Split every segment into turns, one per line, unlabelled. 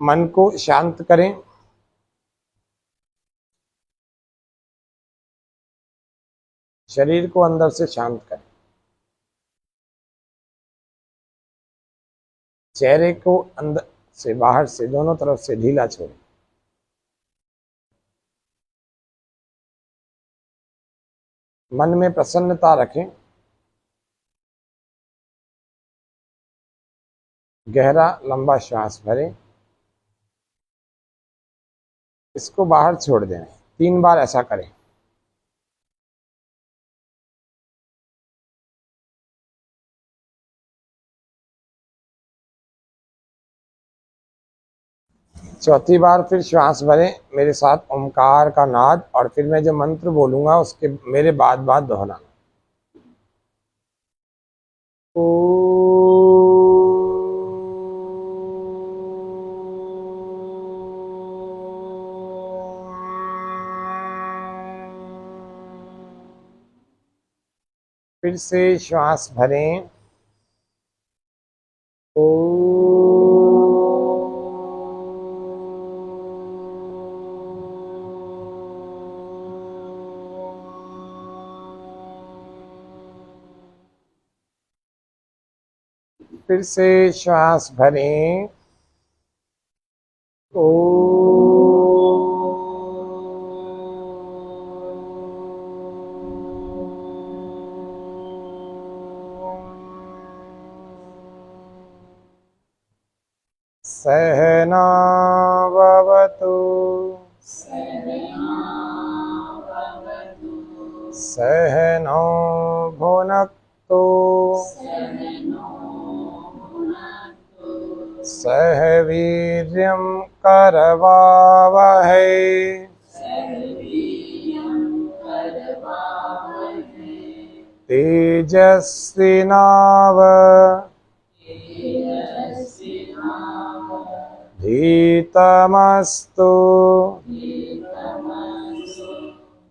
मन को शांत करें। शरीर को अंदर से शांत करें। चेहरे को अंदर से बाहर से दोनों तरफ से ढीला छोड़ें। मन में प्रसन्नता रखें। गहरा लंबा श्वास भरें, इसको बाहर छोड़ दें। 3 बार ऐसा करें। चौथी बार फिर श्वास भरें मेरे साथ ओमकार का नाद, और फिर मैं जो मंत्र बोलूंगा उसके मेरे बाद बाद दोहराना। फिर से श्वास भरें। फिर से श्वास भरें। सहना भवतु सहनौ भुनक्तु सह वीर्यं करवावहै तेजस्विनावधीतमस्तु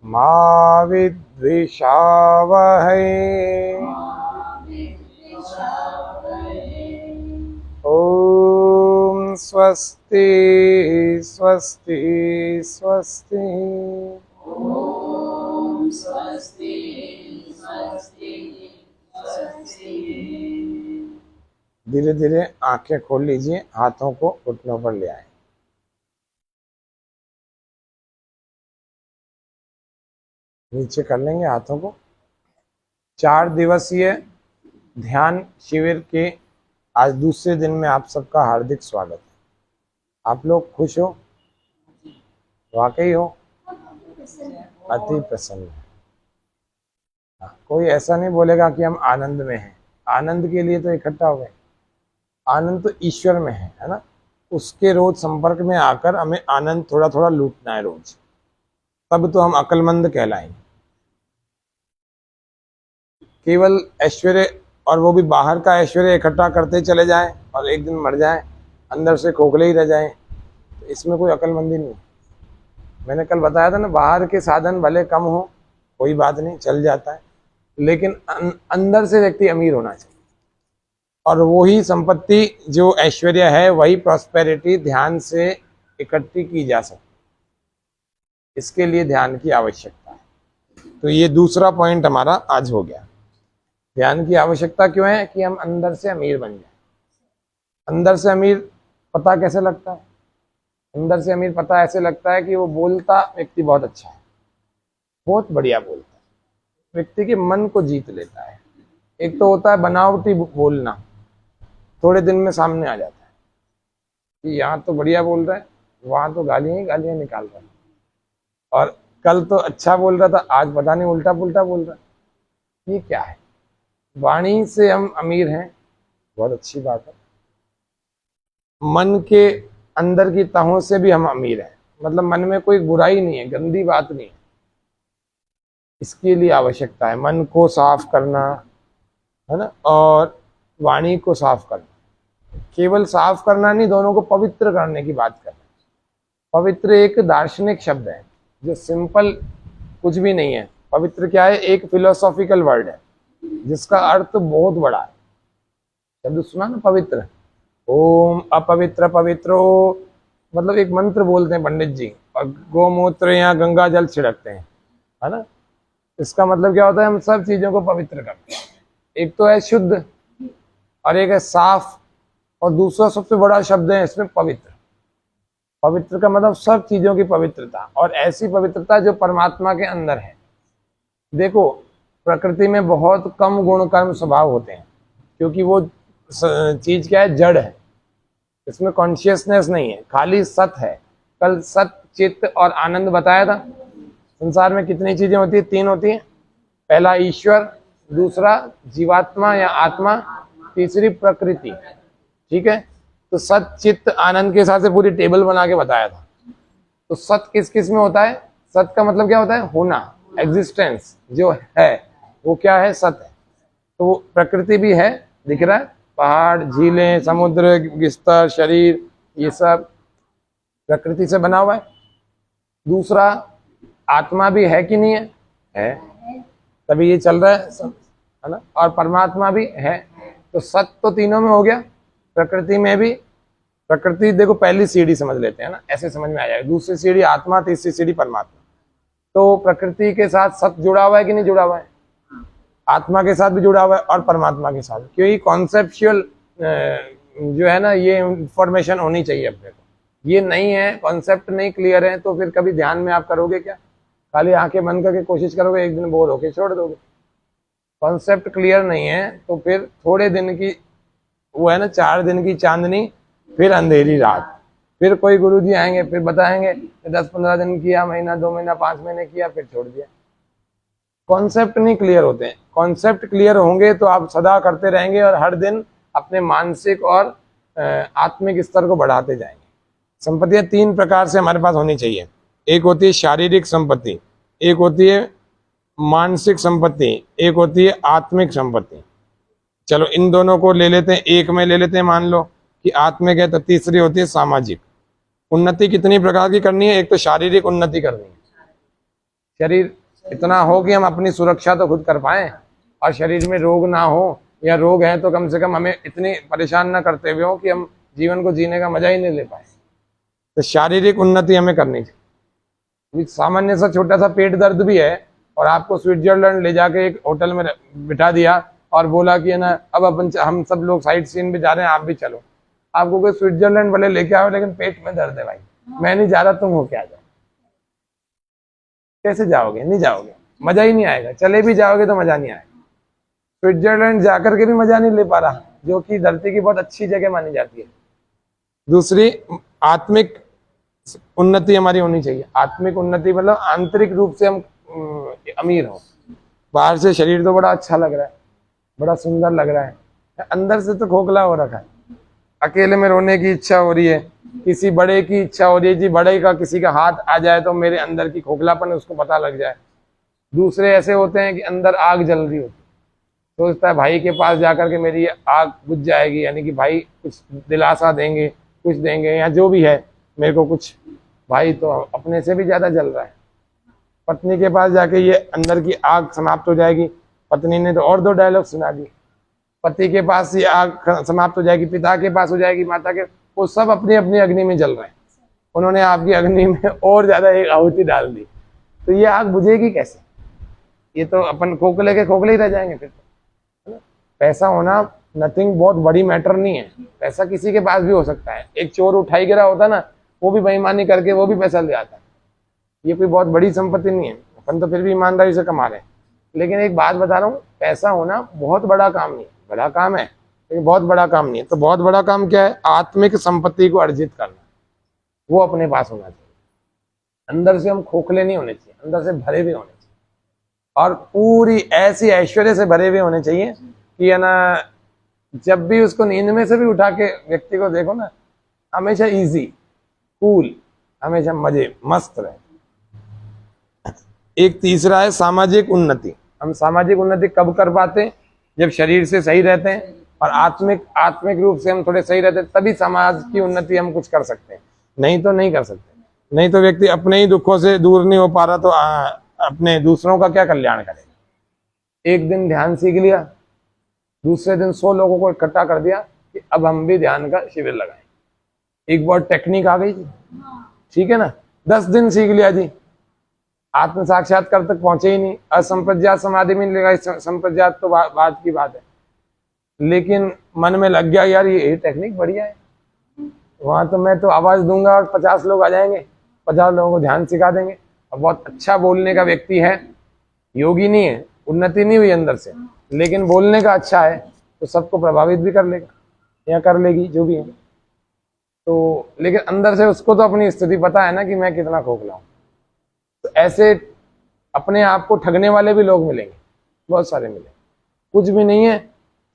मा विद्विषावहै। ओम स्वस्ति स्वस्ति स्वस्ति।
ओम स्वस्ति स्वस्ति स्वस्ति।
धीरे धीरे आंखें खोल लीजिए, हाथों को घुटनों पर ले आए। नीचे कर लेंगे हाथों को। 4 दिवसीय ध्यान शिविर के आज दूसरे दिन में आप सबका हार्दिक स्वागत है। आप लोग खुश हो? वाकई हो? अति प्रसन्न है। कोई ऐसा नहीं बोलेगा कि हम आनंद में हैं। आनंद के लिए तो इकट्ठा हो गए। आनंद तो ईश्वर में है ना। उसके रोज संपर्क में आकर हमें आनंद थोड़ा थोड़ा लूटना है रोज, तब तो हम अक्लमंद कहलाएंगे। केवल ऐश्वर्य, और वो भी बाहर का ऐश्वर्य इकट्ठा करते चले जाएं और एक दिन मर जाएं, अंदर से खोखले ही रह जाएं, तो इसमें कोई अक्लमंदी नहीं। मैंने कल बताया था ना, बाहर के साधन भले कम हो कोई बात नहीं, चल जाता है, लेकिन अंदर से व्यक्ति अमीर होना चाहिए। और वही संपत्ति जो ऐश्वर्य है, वही प्रॉस्पेरिटी ध्यान से इकट्ठी की जा सकती। इसके लिए ध्यान की आवश्यकता है। तो ये दूसरा पॉइंट हमारा आज हो गया। ध्यान की आवश्यकता क्यों है? कि हम अंदर से अमीर बन जाए। अंदर से अमीर पता कैसे लगता है? अंदर से अमीर पता ऐसे लगता है कि वो बोलता व्यक्ति बहुत अच्छा है, बहुत बढ़िया बोलता है, व्यक्ति के मन को जीत लेता है। एक तो होता है बनावटी बोलना, थोड़े दिन में सामने आ जाता है कि यहाँ तो बढ़िया बोल रहा है, वहां तो गालियां ही गालियां निकाल रहा है, और कल तो अच्छा बोल रहा था, आज पता नहीं उल्टा पुल्टा बोल रहा है। ये क्या है? वाणी से हम अमीर हैं, बहुत अच्छी बात है। मन के अंदर की तहों से भी हम अमीर हैं, मतलब मन में कोई बुराई नहीं है, गंदी बात नहीं है। इसके लिए आवश्यकता है मन को साफ करना, है ना, और वाणी को साफ करना। केवल साफ करना नहीं, दोनों को पवित्र करने की बात करना। पवित्र एक दार्शनिक शब्द है जो सिंपल कुछ भी नहीं है। पवित्र क्या है? एक फिलोसॉफिकल वर्ड है जिसका अर्थ बहुत बड़ा है। शब्द सुना ना, पवित्र। ओम अपवित्र पवित्रो मतलब एक मंत्र बोलते हैं पंडित जी, और गोमूत्र या गंगा जल छिड़कते हैं, है ना। इसका मतलब क्या होता है, हम सब चीजों को पवित्र करते हैं। एक तो है शुद्ध और एक है साफ, और दूसरा सबसे बड़ा शब्द है इसमें पवित्र। पवित्र का मतलब सब चीजों की पवित्रता, और ऐसी पवित्रता जो परमात्मा के अंदर है। देखो, प्रकृति में बहुत कम गुण कर्म स्वभाव होते हैं, क्योंकि वो चीज क्या है, जड़ है, इसमें कॉन्शियसनेस नहीं है, खाली सत है। कल सत, चित्त और आनंद बताया था। संसार में कितनी चीजें होती है, 3 होती हैं। पहला ईश्वर, दूसरा जीवात्मा या आत्मा, तीसरी प्रकृति। ठीक है, तो सत चित्त आनंद के हिसाब से पूरी टेबल बना के बताया था। तो सत किस किस में होता है, सत का मतलब क्या होता है, होना, एग्जिस्टेंस जो है वो क्या है, सत है। तो वो प्रकृति भी है, दिख रहा है, पहाड़, झीलें, समुद्र, बिस्तर, शरीर, ये सब प्रकृति से बना हुआ है। दूसरा, आत्मा भी है कि नहीं है, तभी ये चल रहा है सब, है ना। और परमात्मा भी है। तो सत तो तीनों में हो गया, प्रकृति में भी। प्रकृति देखो, पहली सीढ़ी समझ लेते हैं ना, ऐसे समझ में आ जाएगा। दूसरी सीढ़ी आत्मा, तीसरी सीढ़ी परमात्मा। तो प्रकृति के साथ सत जुड़ा हुआ है कि नहीं जुड़ा हुआ है, आत्मा के साथ भी जुड़ा हुआ है और परमात्मा के साथ, क्योंकि कॉन्सेप्चुअल जो है ना, ये इंफॉर्मेशन होनी चाहिए अपने को। ये नहीं है, कॉन्सेप्ट नहीं क्लियर है, तो फिर कभी ध्यान में आप करोगे क्या, खाली आंखें बंद करके कोशिश करोगे, एक दिन बोर होके छोड़ दोगे। कॉन्सेप्ट क्लियर नहीं है तो फिर थोड़े दिन की वो है ना, 4 दिन की चांदनी फिर अंधेरी रात। फिर कोई गुरुजी आएंगे, फिर बताएंगे 10-15 दिन किया, महीना, 2 महीना, 5 महीने किया, फिर छोड़ दिया। कॉन्सेप्ट नहीं क्लियर होते हैं। कॉन्सेप्ट क्लियर होंगे तो आप सदा करते रहेंगे और हर दिन अपने मानसिक और आत्मिक स्तर को बढ़ाते जाएंगे। संपत्तियां 3 प्रकार से हमारे पास होनी चाहिए। एक होती है शारीरिक संपत्ति, एक होती है मानसिक संपत्ति, एक होती है आत्मिक संपत्ति। चलो इन दोनों को ले लेते हैं, एक में ले लेते हैं। मान लो कि आत्मिक है, तो तीसरी होती है सामाजिक। उन्नति कितनी प्रकार की करनी है, एक तो शारीरिक उन्नति करनी है, शरीर इतना हो कि हम अपनी सुरक्षा तो खुद कर पाए, और शरीर में रोग ना हो, या रोग है तो कम से कम हमें इतनी परेशान ना करते हुए हो कि हम जीवन को जीने का मजा ही नहीं ले पाए। तो शारीरिक उन्नति हमें करनी चाहिए। सामान्य सा छोटा सा पेट दर्द भी है और आपको स्विट्जरलैंड ले जाके एक होटल में बिठा दिया और बोला कि है ना, अब अपन हम सब लोग साइट सीन भी जा रहे हैं, आप भी चलो। आपको कोई स्विट्जरलैंड वाले लेके आओ, लेकिन पेट में दर्द है भाई, मैं नहीं जा रहा, तुम हो क्या जाओ, कैसे जाओगे, नहीं जाओगे, मजा ही नहीं आएगा। चले भी जाओगे तो मजा नहीं आएगा। स्विट्जरलैंड जाकर के भी मजा नहीं ले पा रहा, जो कि धरती की बहुत अच्छी जगह मानी जाती है। दूसरी, आत्मिक उन्नति हमारी होनी चाहिए। आत्मिक उन्नति मतलब आंतरिक रूप से हम अमीर हो। बाहर से शरीर तो बड़ा अच्छा लग रहा है, बड़ा सुंदर लग रहा है, अंदर से तो खोखला हो रखा है। अकेले में रोने की इच्छा हो रही है, किसी बड़े की इच्छा हो रही है जी, बड़े का किसी का हाथ आ जाए तो मेरे अंदर की खोखलापन उसको पता लग जाए। दूसरे ऐसे होते हैं कि अंदर आग जल रही होती, सोचता है भाई के पास जाकर के मेरी आग बुझ जाएगी, यानी कि भाई कुछ दिलासा देंगे, कुछ देंगे, या जो भी है मेरे को कुछ, भाई तो अपने से भी ज्यादा जल रहा है। पत्नी के पास जाके ये अंदर की आग समाप्त हो जाएगी, पत्नी ने तो और 2 डायलॉग सुना दिए। पति के पास ये आग समाप्त हो जाएगी, पिता के पास हो जाएगी, माता के, वो सब अपनी अपनी अग्नि में जल रहे हैं। उन्होंने आपकी अग्नि में और ज्यादा एक आहुति डाल दी, तो ये आग बुझेगी कैसे? ये तो अपन खोखले के खोखले ही रह जाएंगे फिर तो, है ना। पैसा होना नथिंग, बहुत बड़ी मैटर नहीं है। पैसा किसी के पास भी हो सकता है। एक चोर उठाई गिरा होता ना, वो भी बेईमानी करके वो भी पैसा ले आता है। ये कोई बहुत बड़ी संपत्ति नहीं है, अपन तो फिर भी ईमानदारी से कमा रहे हैं। लेकिन एक बात बता रहा हूँ, पैसा होना बहुत बड़ा काम नहीं है, बड़ा काम है लेकिन बहुत बड़ा काम नहीं है। तो बहुत बड़ा काम क्या है? आत्मिक संपत्ति को अर्जित करना, वो अपने पास होना चाहिए। अंदर से हम खोखले नहीं होने चाहिए, अंदर से भरे हुए होने चाहिए, और पूरी ऐसी ऐश्वर्य से भरे हुए होने चाहिए कि है ना, जब भी उसको नींद में से भी उठा के व्यक्ति को देखो ना, हमेशा इजी, कूल, हमेशा मजे मस्त रहे। एक तीसरा है सामाजिक उन्नति। हम सामाजिक उन्नति कब कर पाते हैं? जब शरीर से सही रहते हैं और आत्मिक रूप से हम थोड़े सही रहते हैं, तभी समाज की उन्नति हम कुछ कर सकते हैं, नहीं तो नहीं कर सकते। नहीं तो व्यक्ति अपने ही दुखों से दूर नहीं हो पा रहा, तो अपने दूसरों का क्या कल्याण करेगा? एक दिन ध्यान सीख लिया, दूसरे दिन 100 लोगों को इकट्ठा कर दिया कि अब हम भी ध्यान का शिविर लगाएं। एक बार टेक्निक आ गई थी, ठीक है ना, 10 दिन सीख लिया जी, आत्म साक्षात्कार तक पहुंचे ही नहीं। असंप्रज्ञात समाधि में लगा, संप्रज्ञात तो बात की बात है, लेकिन मन में लग गया यार ये टेक्निक बढ़िया है, वहां तो मैं तो आवाज दूंगा और 50 लोग आ जाएंगे, 50 लोगों को ध्यान सिखा देंगे। और बहुत अच्छा बोलने का व्यक्ति है, योगी नहीं है, उन्नति नहीं हुई अंदर से, लेकिन बोलने का अच्छा है, तो सबको प्रभावित भी कर लेगा या कर लेगी जो भी है। तो लेकिन अंदर से उसको तो अपनी स्थिति पता है ना कि मैं कितना खोखला हूं। तो ऐसे अपने आप को ठगने वाले भी लोग मिलेंगे, बहुत सारे मिलेंगे, कुछ भी नहीं है,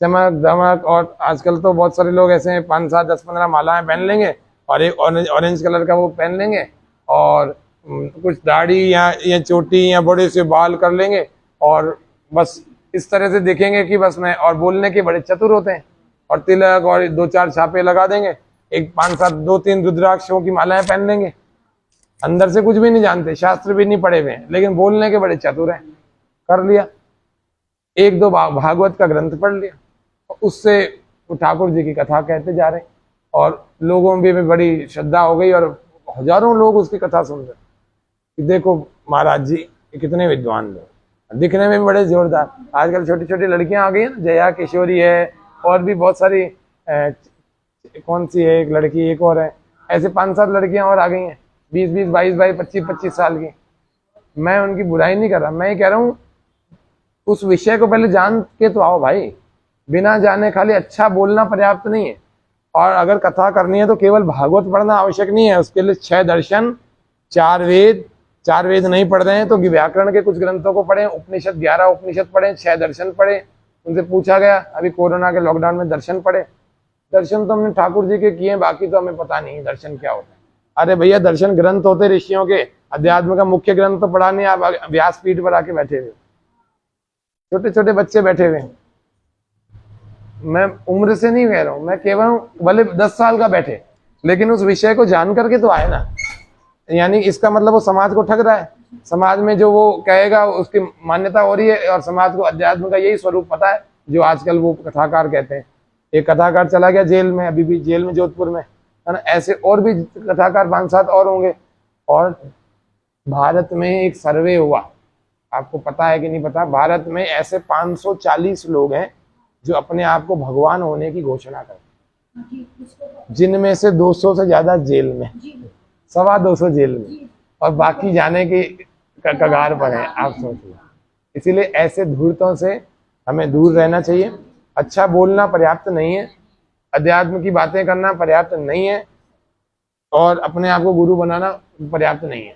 चमक धमक। और आजकल तो बहुत सारे लोग ऐसे हैं 5, 7, 10, 15 मालाएं पहन लेंगे और एक ऑरेंज कलर का वो पहन लेंगे और कुछ दाढ़ी या चोटी या बड़े से बाल कर लेंगे और बस इस तरह से देखेंगे कि बस मैं, और बोलने के बड़े चतुर होते हैं और तिलक और 2-4 छापे लगा देंगे, एक 5, 7, 2-3 रुद्राक्षों की मालाएं पहन लेंगे, अंदर से कुछ भी नहीं जानते, शास्त्र भी नहीं पढ़े हुए हैं, लेकिन बोलने के बड़े चतुर हैं। कर लिया, 1-2 भागवत का ग्रंथ पढ़ लिया, उससे ठाकुर जी की कथा कहते जा रहे और लोगों में भी बड़ी श्रद्धा हो गई और हजारों लोग उसकी कथा सुन रहे कि देखो महाराज जी कितने विद्वान लोग, दिखने में भी बड़े जोरदार। आजकल छोटी छोटी लड़कियां आ गई हैं, जया किशोरी है और भी बहुत सारी, कौन सी है एक लड़की, एक और है, ऐसे 5-7 लड़कियां और आ गई हैं, 20-20, 22-22, 25-25 साल की। मैं उनकी बुराई नहीं कर रहा, मैं ये कह रहा हूँ उस विषय को पहले जान के तो आओ भाई, बिना जाने खाली अच्छा बोलना पर्याप्त नहीं है। और अगर कथा करनी है तो केवल भागवत पढ़ना आवश्यक नहीं है, उसके लिए 6 दर्शन, 4 वेद, 4 वेद नहीं पढ़ रहे हैं तो व्याकरण के कुछ ग्रंथों को पढ़ें, उपनिषद 11 उपनिषद पढ़ें, 6 दर्शन पढ़ें। उनसे पूछा गया अभी कोरोना के लॉकडाउन में दर्शन पढ़े, दर्शन तो हमने ठाकुर जी के किए, बाकी तो हमें पता नहीं दर्शन क्या होता है। अरे भैया दर्शन ग्रंथ होते ऋषियों के, अध्यात्म का मुख्य ग्रंथ तो पढ़ा नहीं, आप व्यासपीठ पर आके बैठे हुए, छोटे छोटे बच्चे बैठे हुए। मैं उम्र से नहीं कह रहा हूं, मैं केवल भले 10 साल का बैठे, लेकिन उस विषय को जान करके तो आए ना। यानी इसका मतलब वो समाज को ठग रहा है, समाज में जो वो कहेगा उसकी मान्यता हो रही है और समाज को अध्यात्म का यही स्वरूप पता है जो आजकल वो कथाकार कहते हैं। एक कथाकार चला गया जेल में, अभी भी जेल में जोधपुर में, है ना, ऐसे और भी कथाकार 5-7 और होंगे। और भारत में एक सर्वे हुआ, आपको पता है कि नहीं पता, भारत में ऐसे 540 लोग हैं जो अपने आप को भगवान होने की घोषणा करते हैं, जिनमें से 200 से ज्यादा जेल में, 225 जेल में, और बाकी जाने के कगार पर है। आप सोचिए, इसीलिए ऐसे धूर्तों से हमें दूर रहना चाहिए। अच्छा बोलना पर्याप्त नहीं है, अध्यात्म की बातें करना पर्याप्त नहीं है, और अपने आप को गुरु बनाना पर्याप्त नहीं है।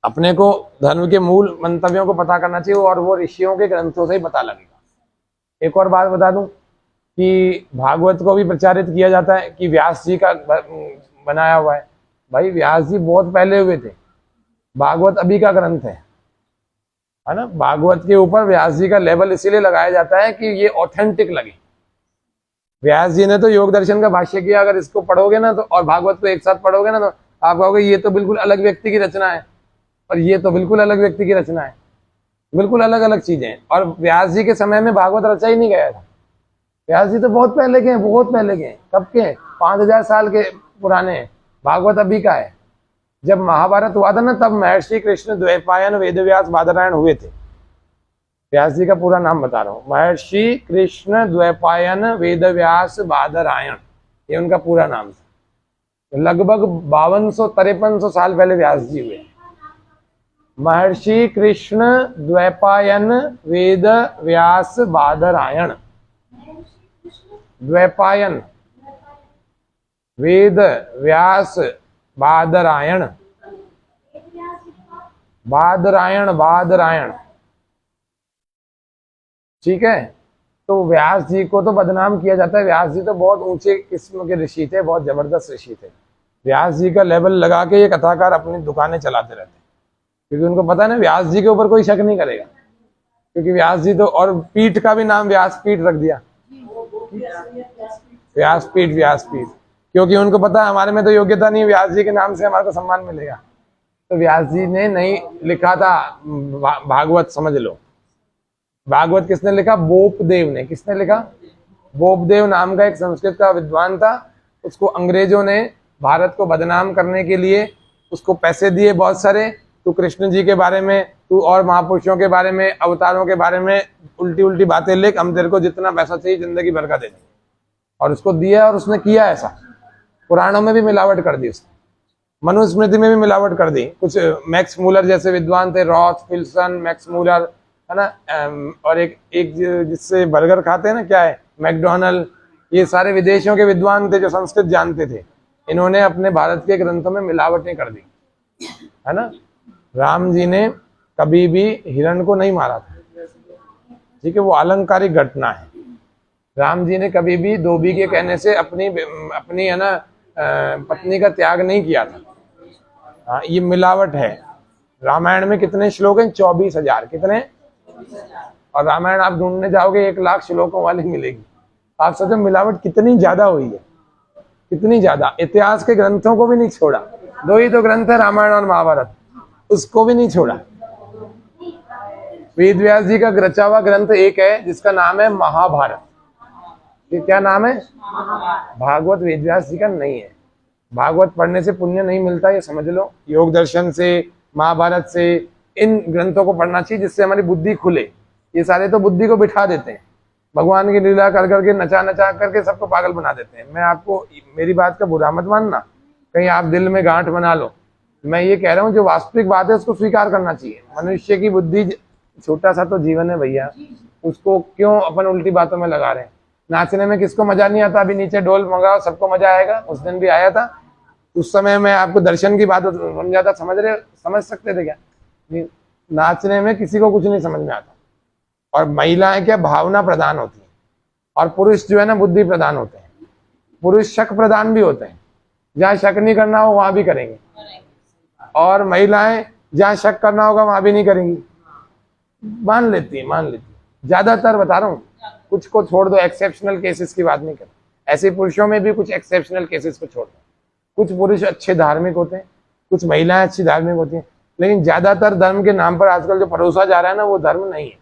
अपने को धर्म के मूल मंतव्यों को पता करना चाहिए और वो ऋषियों के ग्रंथों से ही पता लगेगा। एक और बात बता दूं कि भागवत को भी प्रचारित किया जाता है कि व्यास जी का बनाया हुआ है। भाई व्यास जी बहुत पहले हुए थे, भागवत अभी का ग्रंथ है ना। भागवत के ऊपर व्यास जी का लेवल इसीलिए लगाया जाता है कि ये ऑथेंटिक लगे। व्यास जी ने तो योग दर्शन का भाष्य किया, अगर इसको पढ़ोगे ना तो और भागवत को एक साथ पढ़ोगे ना तो आप कहोगे ये तो बिल्कुल अलग व्यक्ति की रचना है और ये तो बिल्कुल अलग व्यक्ति की रचना है, बिल्कुल अलग अलग चीजें हैं। और व्यास जी के समय में भागवत रचा ही नहीं गया था। व्यास जी तो बहुत पहले के हैं, बहुत पहले के हैं। कब के हैं? 5000 साल के पुराने हैं। भागवत अभी का है। जब महाभारत हुआ था ना तब महर्षि कृष्ण द्वैपायन वेदव्यास बादरायण हुए थे। व्यास जी का पूरा नाम बता रहा हूँ, महर्षि कृष्ण द्वैपायन वेदव्यास बादरायण, ये उनका पूरा नाम था। लगभग 5200-5300 साल पहले व्यास जी हुए। महर्षि कृष्ण द्वैपायन वेद व्यास बादरायण, द्वैपायन वेद व्यास बादरायण, बादरायण बादरायण, ठीक है। तो व्यास जी को तो बदनाम किया जाता है, व्यास जी तो बहुत ऊंचे किस्म के ऋषि थे, बहुत जबरदस्त ऋषि थे। व्यास जी का लेवल लगा के ये कथाकार अपनी दुकानें चलाते रहते हैं, क्योंकि उनको पता है ना व्यास जी के ऊपर कोई शक नहीं करेगा, क्योंकि व्यास जी तो, और पीठ का भी नाम व्यासपीठ रख दिया, व्यासपीठ व्यासपीठ, क्योंकि उनको पता है हमारे में तो योग्यता नहीं, व्यास जी के नाम से हमारे को सम्मान मिलेगा। तो व्यास जी ने नहीं लिखा था भागवत, समझ लो। भागवत किसने लिखा? बोपदेव ने। किसने लिखा? बोपदेव नाम का एक संस्कृत का विद्वान था, उसको अंग्रेजों ने भारत को बदनाम करने के लिए उसको पैसे दिए बहुत सारे, तू कृष्ण जी के बारे में, तू और महापुरुषों के बारे में, अवतारों के बारे में उल्टी उल्टी बातें लिख, हम तेरे को जितना पैसा चाहिए जिंदगी भर का दे देंगे। और उसको दिया और उसने किया ऐसा। पुराणों में भी मिलावट कर दी उसने, मनुस्मृति में भी मिलावट कर दी। कुछ मैक्स मूलर जैसे विद्वान थे, रॉथ, फिल्सन, मैक्स मूलर, है ना, और एक जिससे बर्गर खाते हैं ना, क्या है, मैकडोनल्ड, ये सारे विदेशों के विद्वान थे जो संस्कृत जानते थे। इन्होंने अपने भारत के ग्रंथों में मिलावटें कर दी, है ना। राम जी ने कभी भी हिरण को नहीं मारा था, ठीक है, वो अलंकारिक घटना है। राम जी ने कभी भी धोबी के कहने से अपनी है ना पत्नी का त्याग नहीं किया था। हाँ, ये मिलावट है। रामायण में कितने श्लोक हैं? 24,000। कितने? और रामायण आप ढूंढने जाओगे 1,00,000 श्लोकों वाली मिलेगी। आप सोचो मिलावट कितनी ज्यादा हुई है, कितनी ज्यादा। इतिहास के ग्रंथों को भी नहीं छोड़ा, 2 ही तो ग्रंथ है, रामायण और महाभारत, उसको भी नहीं छोड़ा। वेद व्यास जी का रचा हुआ ग्रंथ एक है जिसका नाम है महाभारत। ये क्या नाम है? भागवत वेद व्यास जी का नहीं है। भागवत पढ़ने से पुण्य नहीं मिलता, ये समझ लो। योग दर्शन से, महाभारत से, इन ग्रंथों को पढ़ना चाहिए जिससे हमारी बुद्धि खुले। ये सारे तो बुद्धि को बिठा देते हैं, भगवान की लीला कर करके, नचा नचा करके सबको पागल बना देते हैं। मैं आपको, मेरी बात का बुरा मत मानना, कहीं आप दिल में गांठ बना लो। मैं ये कह रहा हूँ जो वास्तविक बात है उसको स्वीकार करना चाहिए। मनुष्य की बुद्धि, छोटा सा तो जीवन है भैया, उसको क्यों अपन उल्टी बातों में लगा रहे हैं। नाचने में किसको मजा नहीं आता? अभी नीचे ढोल मंगाओ, सबको मजा आएगा। उस दिन भी आया था, उस समय मैं आपको दर्शन की बात बन जाता, समझ सकते थे क्या? नाचने में किसी को कुछ नहीं समझ में आता। और महिलाएं क्या भावना प्रधान होती है, और पुरुष जो है ना बुद्धि प्रधान होते हैं। पुरुष शक प्रधान भी होते हैं, जहाँ शक नहीं करना हो वहां भी करेंगे, और महिलाएं जहाँ शक करना होगा वहां भी नहीं करेंगी। मान लेती है। ज्यादातर बता रहा हूँ, कुछ को छोड़ दो, एक्सेप्शनल केसेस की बात नहीं कर। ऐसे पुरुषों में भी कुछ एक्सेप्शनल केसेस को छोड़ दो। कुछ पुरुष अच्छे धार्मिक होते हैं, कुछ महिलाएं अच्छी धार्मिक होती हैं, लेकिन ज्यादातर धर्म के नाम पर आजकल जो परोसा जा रहा है ना, वो धर्म नहीं है।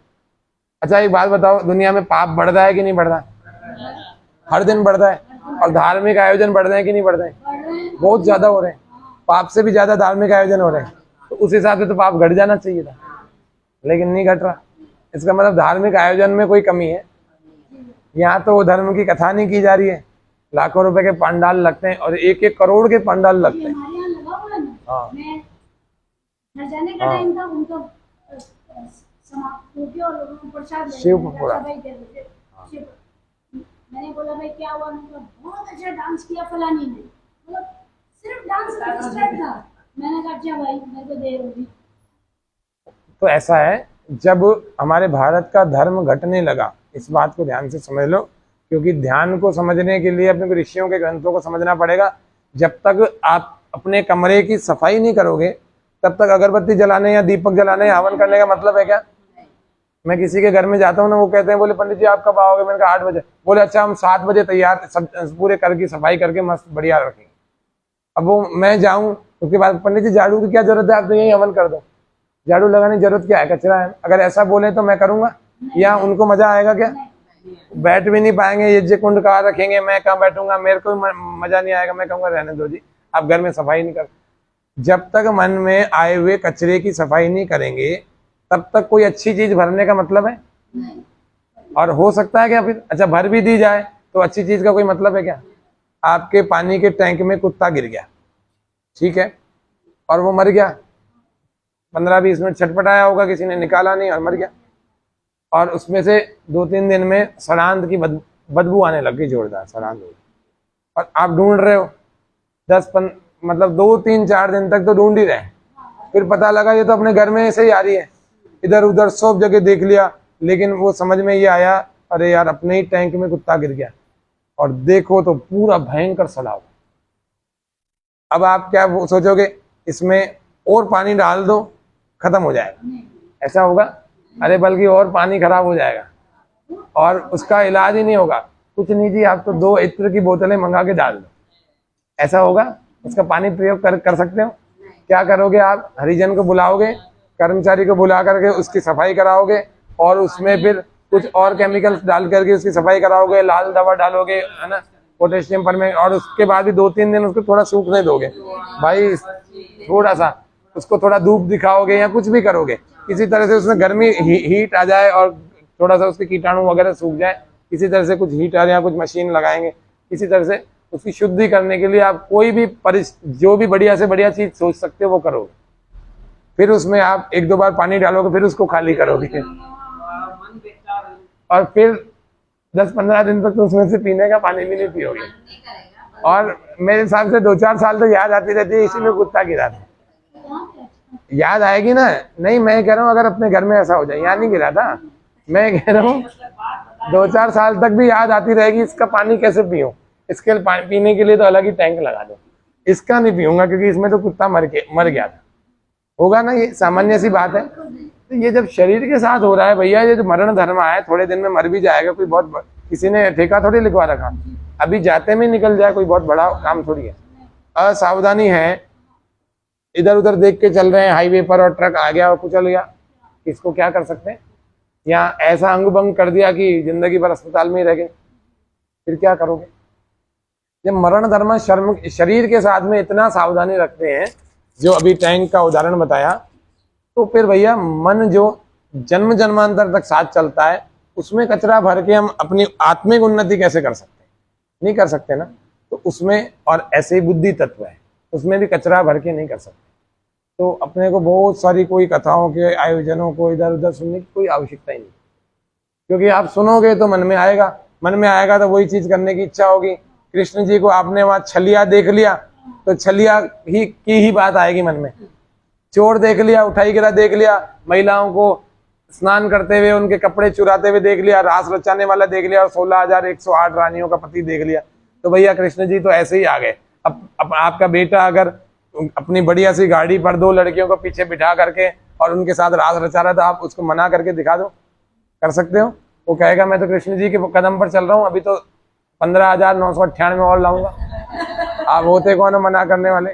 अच्छा एक बात बताओ, दुनिया में पाप बढ़ रहा है कि नहीं बढ़ रहा है? हर दिन बढ़ रहा है। और धार्मिक आयोजन बढ़ रहे हैं कि नहीं बढ़ रहे हैं? बहुत ज्यादा हो रहे हैं। पाप से भी ज्यादा धार्मिक आयोजन हो रहे हैं। तो उस हिसाब से तो पाप घट जाना चाहिए था, लेकिन नहीं घट रहा। इसका मतलब धार्मिक आयोजन में कोई कमी है। यहाँ तो धर्म की कथा नहीं की जा रही है। लाखों रुपए के पंडाल लगते हैं, और 1-1 करोड़ के पंडाल लगते हैं। हाँ,
जाने का टाइम था, उनका समाप्त हो गया और लोगों को प्रसाद
शिव पूरा।
मैंने बोला भाई क्या हुआ? बहुत अच्छा डांस किया फलानी ने, मतलब सिर्फ डांस का स्टेप था। मैंने कहा अच्छा भाई मेरे को देर होगी।
तो ऐसा है, जब हमारे भारत का धर्म घटने लगा, इस बात को ध्यान से समझ लो, क्योंकि ध्यान को समझने के लिए अपने ऋषियों के ग्रंथों को समझना पड़ेगा। जब तक आप अपने कमरे की सफाई नहीं करोगे, तब तक अगरबत्ती जलाने या दीपक जलाने या हवन करने का मतलब है क्या? मैं किसी के घर में जाता हूँ ना, वो कहते हैं, बोले पंडित जी आप कब आओगे? मैंने कहा 8 बजे। बोले अच्छा हम 7 बजे तैयार, सब पूरे कर की सफाई करके मस्त बढ़िया रखेंगे। अब वो मैं जाऊँ, उसके बाद पंडित जी झाड़ू की क्या जरूरत है, आप तो यही हवन कर दो। झाड़ू लगाने की जरूरत क्या है? कचरा है। अगर ऐसा बोले तो मैं करूंगा, या उनको मजा आएगा क्या? बैठ भी नहीं पाएंगे, यज्ञ कुंड कहाँ रखेंगे, मैं कहाँ बैठूंगा, मेरे को मजा नहीं आएगा। मैं कहूंगा रहने दो जी, आप घर में सफाई नहीं कर। जब तक मन में आए हुए कचरे की सफाई नहीं करेंगे, तब तक कोई अच्छी चीज भरने का मतलब है? और हो सकता है क्या फिर? अच्छा भर भी दी जाए तो अच्छी चीज का कोई मतलब है क्या? आपके पानी के टैंक में कुत्ता गिर गया, ठीक है, और वो मर गया। 15-20 मिनट छटपटाया होगा, किसी ने निकाला नहीं और मर गया। और उसमें से 2-3 दिन में सड़ांध की बदबू आने लग गई, जोरदार सड़ांध हो गई। और आप ढूंढ रहे हो 2-3-4 दिन तक तो ढूंढ ही रहे। फिर पता लगा ये तो अपने घर में ऐसे ही आ रही है, इधर उधर सब जगह देख लिया, लेकिन वो समझ में ये आया, अरे यार अपने ही टैंक में कुत्ता गिर गया। और देखो तो पूरा भयंकर सड़ाव। अब आप क्या सोचोगे, इसमें और पानी डाल दो खत्म हो जाएगा, ऐसा होगा? अरे बल्कि और पानी खराब हो जाएगा, और उसका इलाज ही नहीं होगा। कुछ नहीं जी, आप तो 2 इत्र की बोतलें मंगा के डाल दो, ऐसा होगा? उसका पानी प्रयोग कर सकते हो? क्या करोगे आप? हरिजन को बुलाओगे, कर्मचारी को बुला करके उसकी सफाई कराओगे, और उसमें फिर कुछ और केमिकल्स डाल करके उसकी सफाई कराओगे, लाल दवा डालोगे, है ना, पोटेशियम परमैंगनेट, और उसके बाद भी 2-3 दिन उसको थोड़ा सूखने दोगे भाई, थोड़ा सा उसको थोड़ा धूप दिखाओगे या कुछ भी करोगे, किसी तरह से उसमें गर्मी हीट आ जाए और थोड़ा सा उसके कीटाणु वगैरह सूख जाए, किसी तरह से कुछ हीटर या कुछ मशीन लगाएंगे, किसी तरह से उसकी शुद्धि करने के लिए आप कोई भी जो भी बढ़िया से बढ़िया चीज सोच सकते हो वो करोगे। फिर उसमें आप 1-2 बार पानी डालोगे, फिर उसको खाली करोगे, और फिर 10-15 दिन तक तो उसमें से पीने का पानी भी नहीं पियोगे। और मेरे हिसाब से 2-4 साल तो याद आती रहती है, इसी में कुत्ता गिरा था, याद आएगी ना। नहीं, मैं कह रहा हूँ अगर अपने घर में ऐसा हो जाए, यहाँ नहीं गिरा था, मैं कह रहा हूँ 2-4 साल तक भी याद आती रहेगी, इसका पानी कैसे पीऊं, इसके पानी पीने के लिए तो अलग ही टैंक लगा दो, इसका नहीं पीऊंगा क्योंकि इसमें तो कुत्ता मर गया था, होगा ना, ये सामान्य सी बात है। तो ये जब शरीर के साथ हो रहा है भैया, ये जो मरण धर्म है, थोड़े दिन में मर भी जाएगा, कोई बहुत किसी ने ठेका थोड़ी लिखवा रखा, अभी जाते में निकल जाए, कोई बहुत बड़ा काम थोड़ी है। असावधानी है, इधर उधर देख के चल रहे हैं हाईवे पर और ट्रक आ गया और कुचल गया, इसको क्या कर सकते हैं, या ऐसा अंग भंग कर दिया कि जिंदगी भर अस्पताल में ही रह गए, फिर क्या करोगे। जब मरण धर्म शरीर के साथ में इतना सावधानी रखते हैं, जो अभी टैंक का उदाहरण बताया, तो फिर भैया मन जो जन्म जन्मांतर तक साथ चलता है, उसमें कचरा भर के हम अपनी आत्मिक उन्नति कैसे कर सकते हैं, नहीं कर सकते ना। तो उसमें, और ऐसे ही बुद्धि तत्व है, उसमें भी कचरा भर के नहीं कर सकते। तो अपने को बहुत सारी कोई कथाओं के आयोजनों को इधर उधर सुनने की कोई आवश्यकता ही नहीं, क्योंकि आप सुनोगे तो मन में आएगा तो वही चीज करने की इच्छा होगी। कृष्ण जी को आपने वहां छलिया देख लिया तो छलिया ही बात आएगी मन में, चोर देख लिया, उठाई गिरा देख लिया, महिलाओं को स्नान करते हुए उनके कपड़े चुराते हुए देख लिया, रास रचाने वाला देख लिया, और 16,108 रानियों का पति देख लिया, तो भैया कृष्ण जी तो ऐसे ही आ गए। अब आपका बेटा अगर अपनी बढ़िया सी गाड़ी पर 2 लड़कियों को पीछे बिठा करके और उनके साथ रास रचा रहा था, आप उसको मना करके दिखा दो, कर सकते हो? वो कहेगा मैं तो कृष्ण जी के कदम पर चल रहा हूँ, अभी तो 15,998 और लाऊंगा। आप होते कौन हो मना करने वाले?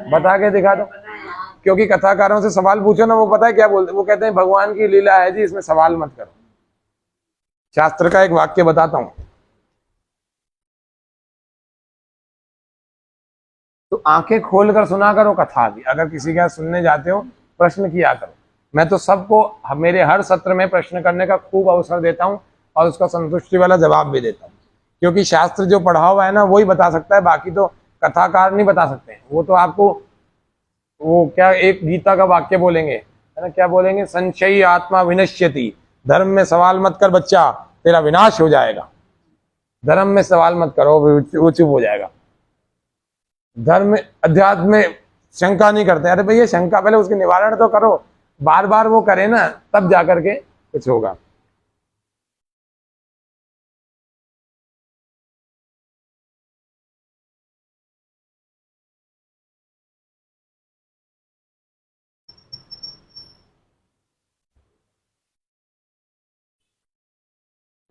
बता के दिखा दो। क्योंकि कथाकारों से सवाल पूछो ना, वो पता है क्या बोलते, वो कहते हैं भगवान की लीला है जी, इसमें सवाल मत करो। शास्त्र का एक वाक्य बताता हूं, तो आंखें खोलकर सुना करो कथा भी, अगर किसी का सुनने जाते हो प्रश्न किया करो। मैं तो सबको मेरे हर सत्र में प्रश्न करने का खूब अवसर देता हूं और उसका संतुष्टि वाला जवाब भी देता हूं, क्योंकि शास्त्र जो पढ़ा हुआ है ना वही बता सकता है, बाकी तो कथाकार नहीं बता सकते। वो तो आपको वो क्या एक गीता का वाक्य बोलेंगे, है ना, क्या बोलेंगे, संशयी आत्मा विनश्यति, धर्म में सवाल मत कर बच्चा, तेरा विनाश हो जाएगा। धर्म में सवाल मत करो, वो चुप हो जाएगा। धर्म अध्यात्म में शंका नहीं करते। अरे भैया शंका पहले उसके निवारण तो करो, बार बार वो करे ना, तब जाकर के कुछ होगा।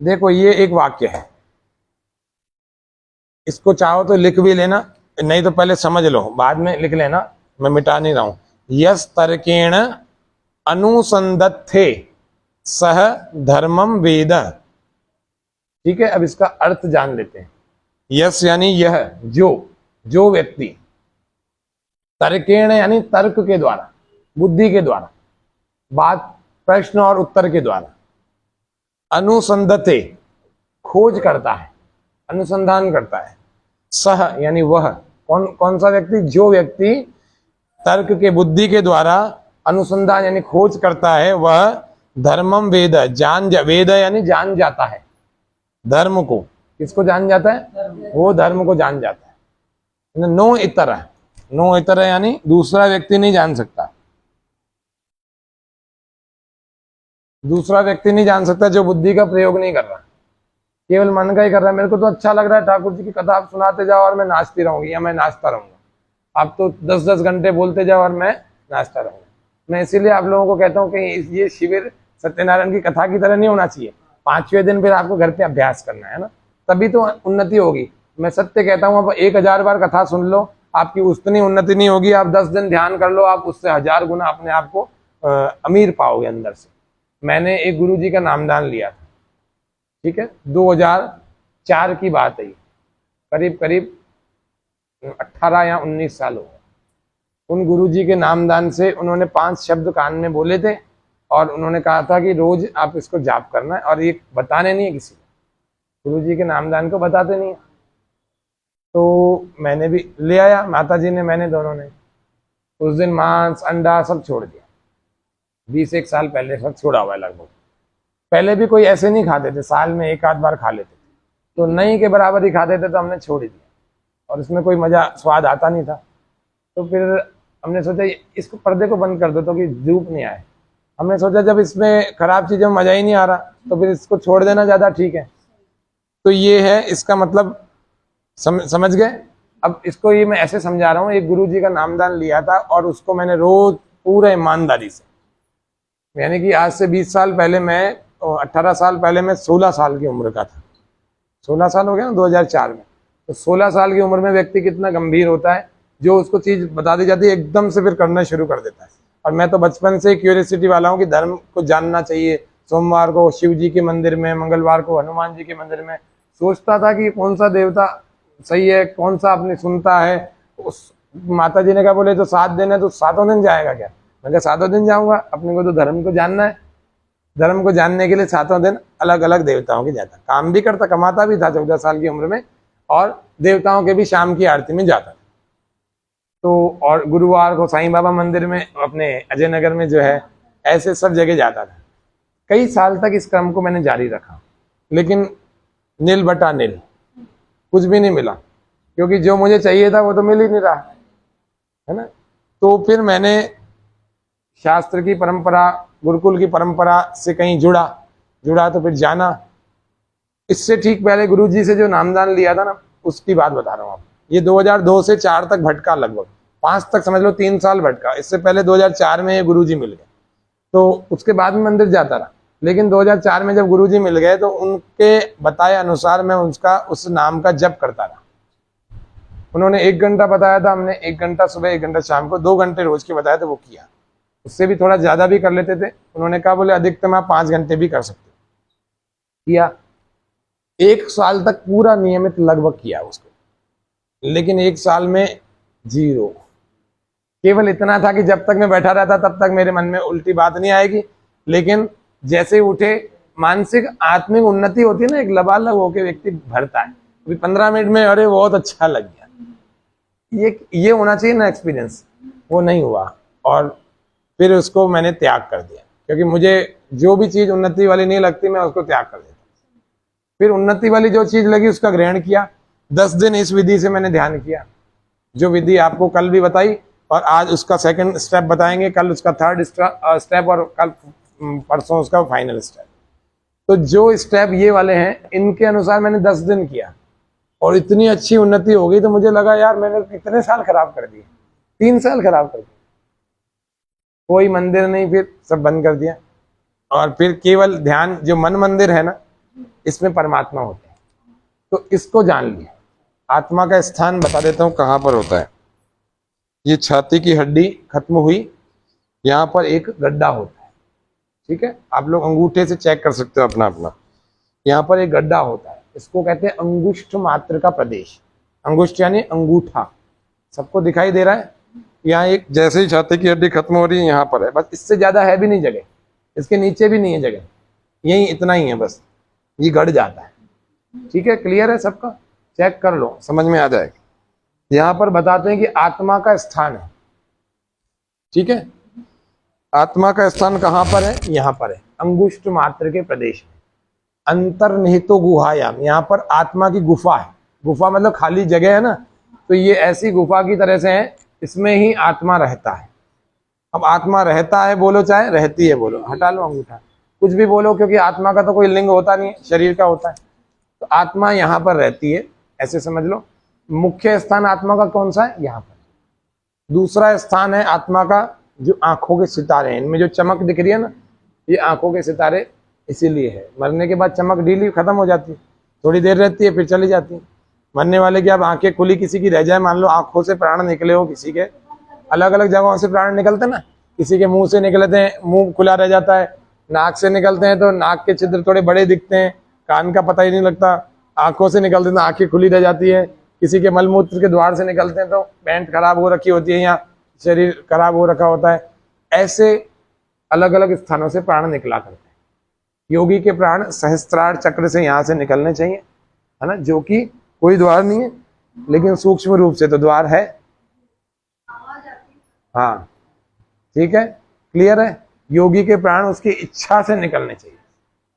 देखो ये एक वाक्य है, इसको चाहो तो लिख भी लेना, नहीं तो पहले समझ लो, बाद में लिख लेना, मैं मिटा नहीं रहा हूं। यस तर्केण अनुसंधत्ते सह धर्मम वेद। ठीक है, अब इसका अर्थ जान लेते हैं। यस यानी यह, जो व्यक्ति, तर्केण यानी तर्क के द्वारा, बुद्धि के द्वारा, बात प्रश्न और उत्तर के द्वारा, अनुसंधते खोज करता है, अनुसंधान करता है, सह यानी वह, कौन सा व्यक्ति, जो व्यक्ति तर्क के बुद्धि के द्वारा अनुसंधान यानी खोज करता है, वह धर्मम वेद, वेद यानी जान जाता है धर्म को। किसको जान जाता है? वो धर्म को जान जाता है। नो इतर यानी दूसरा व्यक्ति नहीं जान सकता, दूसरा व्यक्ति नहीं जान सकता जो बुद्धि का प्रयोग नहीं कर रहा, केवल मन का ही कर रहा है। मेरे को तो अच्छा लग रहा है, ठाकुर जी की कथा आप सुनाते जाओ और मैं नाचती रहूंगी या मैं नाचता रहूंगा। आप तो 10-10 घंटे बोलते जाओ और मैं नाचता रहूंगा। मैं इसीलिए आप लोगों को कहता हूँ कि ये शिविर सत्यनारायण की कथा की तरह नहीं होना चाहिए। 5वें दिन फिर आपको घर पे अभ्यास करना है ना, तभी तो उन्नति होगी। मैं सत्य कहता हूँ, आप 1000 बार कथा सुन लो, आपकी उतनी उन्नति नहीं होगी। आप 10 दिन ध्यान कर लो, आप उससे 1000 गुना अपने आप को अमीर पाओगे अंदर से। मैंने एक गुरु जी का नामदान लिया था, ठीक है, 2004 की बात है, करीब करीब 18 या 19 साल हो गए। उन गुरुजी के नामदान से उन्होंने 5 शब्द कान में बोले थे और उन्होंने कहा था कि रोज आप इसको जाप करना है, और ये बताने नहीं है किसी को, गुरुजी के नामदान को बताते नहीं है। तो मैंने भी ले आया, माता जी ने, मैंने, दोनों ने। उस दिन मांस अंडा सब छोड़ दिया, 20-1 साल पहले सब छोड़ा हुआ है लगभग। पहले भी कोई ऐसे नहीं खाते थे, साल में 1 आध बार खा लेते थे, तो नहीं के बराबर ही खाते थे, तो हमने छोड़ ही दिया और इसमें कोई मज़ा स्वाद आता नहीं था। तो फिर हमने सोचा इसको, पर्दे को बंद कर दो तो कि धूप नहीं आए। हमने सोचा जब इसमें खराब चीज़ों में मज़ा ही नहीं आ रहा तो फिर इसको छोड़ देना ज़्यादा ठीक है। तो ये है इसका मतलब, समझ गए। अब इसको ये मैं ऐसे समझा रहा हूँ, एक गुरुजी का नामदान लिया था और उसको मैंने रोज पूरे ईमानदारी से, यानी कि आज से 20 साल पहले मैं, 18 साल पहले मैं 16 साल की उम्र का था। 16 साल हो गया ना 2004 में। तो 16 साल की उम्र में व्यक्ति कितना गंभीर होता है, जो उसको चीज़ बता दी जाती है एकदम से फिर करना शुरू कर देता है। और मैं तो बचपन से क्यूरियोसिटी वाला हूँ कि धर्म को जानना चाहिए। सोमवार को शिव जी के मंदिर में, मंगलवार को हनुमान जी के मंदिर में, सोचता था कि कौन सा देवता सही है, कौन सा अपनी सुनता है। उस माता जी ने कहा बोले तो 7 दिन है तो 7 दिन जाएगा क्या? मैं कहा 7 दिन जाऊंगा, अपने को तो धर्म को जानना है। धर्म को जानने के लिए 7 दिन अलग अलग देवताओं के जाता, काम भी करता, कमाता भी था 14 साल की उम्र में, और देवताओं के भी शाम की आरती में जाता था। तो और गुरुवार को साईं बाबा मंदिर में, अपने अजय नगर में जो है, ऐसे सब जगह जाता था। कई साल तक इस क्रम को मैंने जारी रखा, लेकिन नील बटा नील, कुछ भी नहीं मिला, क्योंकि जो मुझे चाहिए था वो तो मिल ही नहीं रहा है ना। तो फिर मैंने शास्त्र की परंपरा, गुरुकुल की परंपरा से कहीं जुड़ा तो फिर जाना। इससे ठीक पहले गुरुजी से जो नामदान लिया था ना, उसकी बात बता रहा हूँ आपको। ये 2002 से 4 तक भटका, लगभग 5 तक समझ लो, 3 साल भटका। इससे पहले 2004 में ये गुरुजी मिल गए, तो उसके बाद में मंदिर जाता रहा। लेकिन 2004 में जब गुरुजी मिल गए तो उनके बताए अनुसार मैं उस नाम का जप करता रहा। उन्होंने 1 घंटा बताया था, हमने 1 घंटा सुबह, 1 घंटा शाम को, 2 घंटे रोज के बताया, तो वो किया। उससे भी थोड़ा ज्यादा भी कर लेते थे। उन्होंने कहा बोले अधिकतम आप 5 घंटे भी कर सकते हो। किया, 1 साल तक पूरा नियमित लगभग किया उसको, लेकिन 1 साल में 0। केवल इतना था कि जब तक मैं बैठा रहता तब तक मेरे मन में उल्टी बात नहीं आएगी, लेकिन जैसे उठे, मानसिक आत्मिक उन्नति होती है ना, एक लबालब होकर व्यक्ति भरता है। अभी 15 मिनट में अरे बहुत अच्छा लग गया, ये होना चाहिए ना एक्सपीरियंस, वो नहीं हुआ। और फिर उसको मैंने त्याग कर दिया, क्योंकि मुझे जो भी चीज़ उन्नति वाली नहीं लगती मैं उसको त्याग कर देता। फिर उन्नति वाली जो चीज़ लगी उसका ग्रहण किया। 10 दिन इस विधि से मैंने ध्यान किया, जो विधि आपको कल भी बताई, और आज उसका 2nd स्टेप बताएंगे, कल उसका 3rd स्टेप, और कल परसों उसका फाइनल स्टेप। तो जो स्टेप ये वाले हैं, इनके अनुसार मैंने 10 दिन किया और इतनी अच्छी उन्नति हो गई, तो मुझे लगा यार मैंने कितने साल खराब कर दिए, 3 साल खराब कर दिए। कोई मंदिर नहीं, फिर सब बंद कर दिया, और फिर केवल ध्यान, जो मन मंदिर है ना, इसमें परमात्मा होते हैं। तो इसको जान लिया। आत्मा का स्थान बता देता हूँ कहाँ पर होता है। ये छाती की हड्डी खत्म हुई, यहाँ पर एक गड्ढा होता है, ठीक है, आप लोग अंगूठे से चेक कर सकते हो अपना। यहाँ पर एक गड्ढा होता है, इसको कहते हैं अंगुष्ठ मात्र का प्रदेश। अंगुष्ठ यानी अंगूठा, सबको दिखाई दे रहा है। यहाँ एक, जैसे ही छाती की हड्डी खत्म हो रही है, यहाँ पर है, बस इससे ज्यादा है भी नहीं जगह, इसके नीचे भी नहीं है जगह, यही इतना ही है बस, ये गड़ जाता है। ठीक है, क्लियर है सबका? चेक कर लो, समझ में आ जाएगा। यहाँ पर बताते हैं कि आत्मा का स्थान है, ठीक है, आत्मा का स्थान कहाँ पर है? यहाँ पर है, अंगुष्ठ मात्र के प्रदेश में, अंतर्निहितो गुहायाम। यहाँ पर आत्मा की गुफा है, गुफा मतलब खाली जगह है ना, तो ये ऐसी गुफा की तरह से है, इसमें ही आत्मा रहता है। अब आत्मा रहता है बोलो, चाहे रहती है बोलो, हटा लो अंगूठा, कुछ भी बोलो, क्योंकि आत्मा का तो कोई लिंग होता नहीं है, शरीर का होता है। तो आत्मा यहाँ पर रहती है, ऐसे समझ लो। मुख्य स्थान आत्मा का कौन सा है? यहाँ पर। दूसरा स्थान है आत्मा का जो आंखों के सितारे हैं, इनमें जो चमक दिख रही है ना, ये आंखों के सितारे इसीलिए है। मरने के बाद चमक ढीली खत्म हो जाती है, थोड़ी देर रहती है फिर चली जाती है। मरने वाले की अब आंखें खुली किसी की रह जाए, मान लो आंखों से प्राण निकले हो किसी के, अलग अलग जगहों से प्राण निकलते ना, किसी के मुंह से निकलते हैं, मुंह खुला रह जाता है, नाक से निकलते हैं तो नाक के छिद्र थोड़े बड़े दिखते हैं, कान का पता ही नहीं लगता, आंखों से निकलते हैं तो आंखें खुली रह जाती है, किसी के मलमूत्र के द्वार से निकलते हैं तो पैंट खराब हो रखी होती है या शरीर खराब हो रखा होता है। ऐसे अलग अलग स्थानों से प्राण निकला करते हैं। योगी के प्राण सहस्त्रार चक्र से यहाँ से निकलने चाहिए, है ना, जो कि कोई द्वार नहीं है लेकिन सूक्ष्म रूप से तो द्वार है। हाँ ठीक है, क्लियर है। योगी के प्राण उसकी इच्छा से निकलने चाहिए।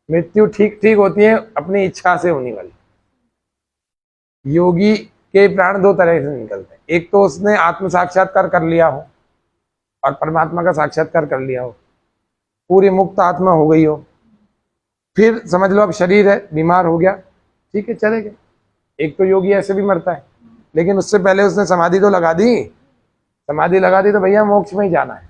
मृत्यु ठीक ठीक होती है अपनी इच्छा से होने वाली। योगी के प्राण दो तरह से निकलते हैं, एक तो उसने आत्म साक्षात्कार कर लिया हो और परमात्मा का साक्षात्कार कर लिया हो, पूरी मुक्त आत्मा हो गई हो, फिर समझ लो अब शरीर है, बीमार हो गया, ठीक है चले गए। एक तो योगी ऐसे भी मरता है, लेकिन उससे पहले उसने समाधि तो लगा दी, समाधि लगा दी तो भैया मोक्ष में ही जाना है।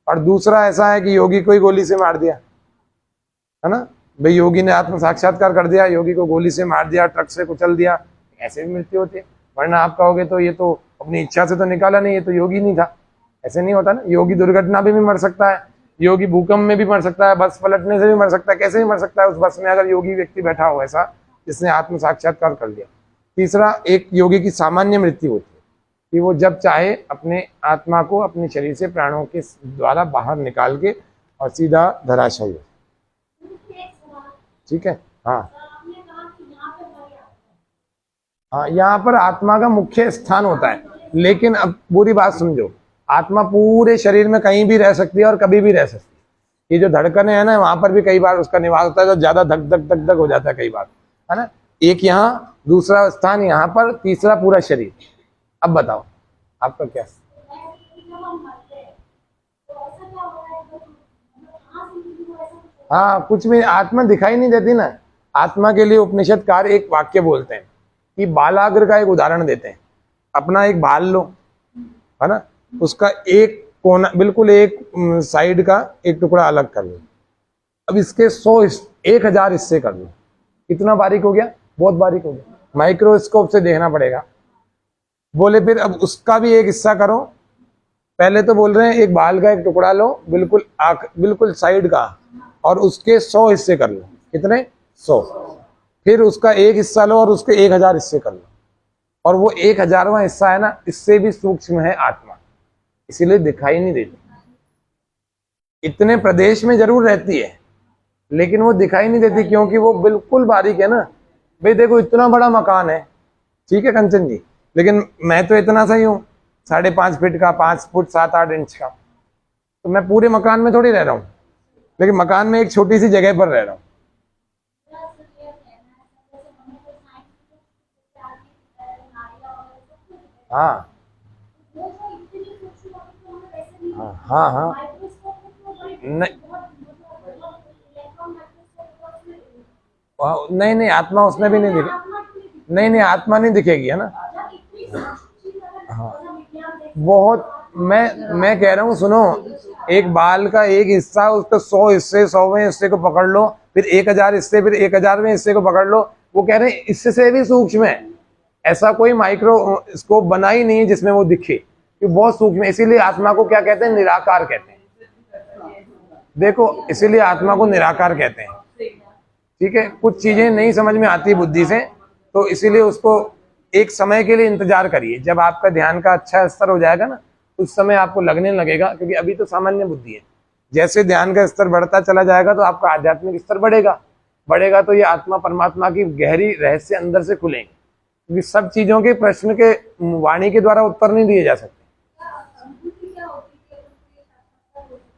और दूसरा ऐसा है कि योगी को ही गोली से मार दिया, है ना, भाई योगी ने आत्म साक्षात्कार कर दिया, योगी को गोली से मार दिया, ट्रक से कुचल दिया, ऐसे भी मृत्यु होती है। वरना आप कहोगे तो ये तो अपनी इच्छा से तो निकाला नहीं, ये तो योगी नहीं था, ऐसे नहीं होता ना। योगी दुर्घटना में भी मर सकता है, योगी भूकंप में भी मर सकता है, बस पलटने से भी मर सकता है, कैसे भी मर सकता है उस बस में अगर योगी व्यक्ति बैठा हो ऐसा जिसने आत्म साक्षात्कार कर लिया। तीसरा, एक योगी की सामान्य मृत्यु होती है कि वो जब चाहे अपने आत्मा को अपने शरीर से प्राणों के द्वारा बाहर निकाल के और सीधा धराशायी हो। ठीक है, हाँ हाँ, यहाँ पर आत्मा का मुख्य स्थान होता है, लेकिन अब पूरी बात समझो, आत्मा पूरे शरीर में कहीं भी रह सकती है और कभी भी रह सकती है। ये जो धड़कने हैं ना, वहां पर भी कई बार उसका निवास होता है, तो ज्यादा धक धक धक धक हो जाता है कई बार, है ना। एक यहाँ, दूसरा स्थान यहाँ पर, तीसरा पूरा शरीर। अब बताओ आपका क्या? हाँ, कुछ भी आत्मा दिखाई नहीं देती ना। आत्मा के लिए उपनिषदकार एक वाक्य बोलते हैं कि बालाग्र का एक उदाहरण देते हैं। अपना एक भाल लो, है ना, उसका एक कोना, बिल्कुल एक साइड का एक टुकड़ा अलग कर लो। अब इसके 1,000 हिस्से कर लो, कितना बारीक हो गया, बहुत बारीक हो गया, माइक्रोस्कोप से देखना पड़ेगा। बोले फिर अब उसका भी एक हिस्सा करो। पहले तो बोल रहे हैं एक बाल का एक टुकड़ा लो, बिल्कुल साइड का, और उसके 100 हिस्से कर लो। कितने? 100। फिर उसका एक हिस्सा लो और उसके 1,000 हिस्से कर लो, और वो 1,000वां हिस्सा है ना, इससे भी सूक्ष्म है आत्मा, इसीलिए दिखाई नहीं देती। इतने प्रदेश में जरूर रहती है लेकिन वो दिखाई नहीं देती, क्योंकि वो बिल्कुल बारीक है ना। भाई देखो, इतना बड़ा मकान है, ठीक है कंचन जी, लेकिन मैं तो इतना सा ही हूँ, 5.5 फीट का, 5 फुट 7-8 इंच का, तो मैं पूरे मकान में थोड़ी रह रहा हूँ, लेकिन मकान में एक छोटी सी जगह पर रह रहा हूँ। हाँ हाँ हाँ हाँ, नहीं नहीं, आत्मा उसमें भी नहीं दिखे, नहीं नहीं, आत्मा नहीं दिखेगी, है ना। हाँ, बहुत, मैं कह रहा हूँ, सुनो, एक बाल का एक हिस्सा, उसका 100 हिस्से, 100वें हिस्से को पकड़ लो, फिर 1,000 हिस्से, फिर 1,000वें हिस्से को पकड़ लो। वो कह रहे हैं इससे से भी सूक्ष्म है। ऐसा कोई माइक्रोस्कोप बना ही नहीं है जिसमें वो दिखे, कि बहुत सूक्ष्म है। इसीलिए आत्मा को क्या कहते हैं? निराकार कहते हैं। देखो, इसीलिए आत्मा को निराकार कहते हैं, ठीक है। कुछ चीजें नहीं समझ में आती बुद्धि से, तो इसीलिए उसको एक समय के लिए इंतजार करिए। जब आपका ध्यान का अच्छा स्तर हो जाएगा ना, उस समय आपको लगने लगेगा, क्योंकि अभी तो सामान्य बुद्धि है। जैसे ध्यान का स्तर बढ़ता चला जाएगा तो आपका आध्यात्मिक स्तर बढ़ेगा तो ये आत्मा परमात्मा की गहरी रहस्य अंदर से खुलेंगे, क्योंकि सब चीजों के प्रश्न के वाणी के द्वारा उत्तर नहीं दिए जा सकते।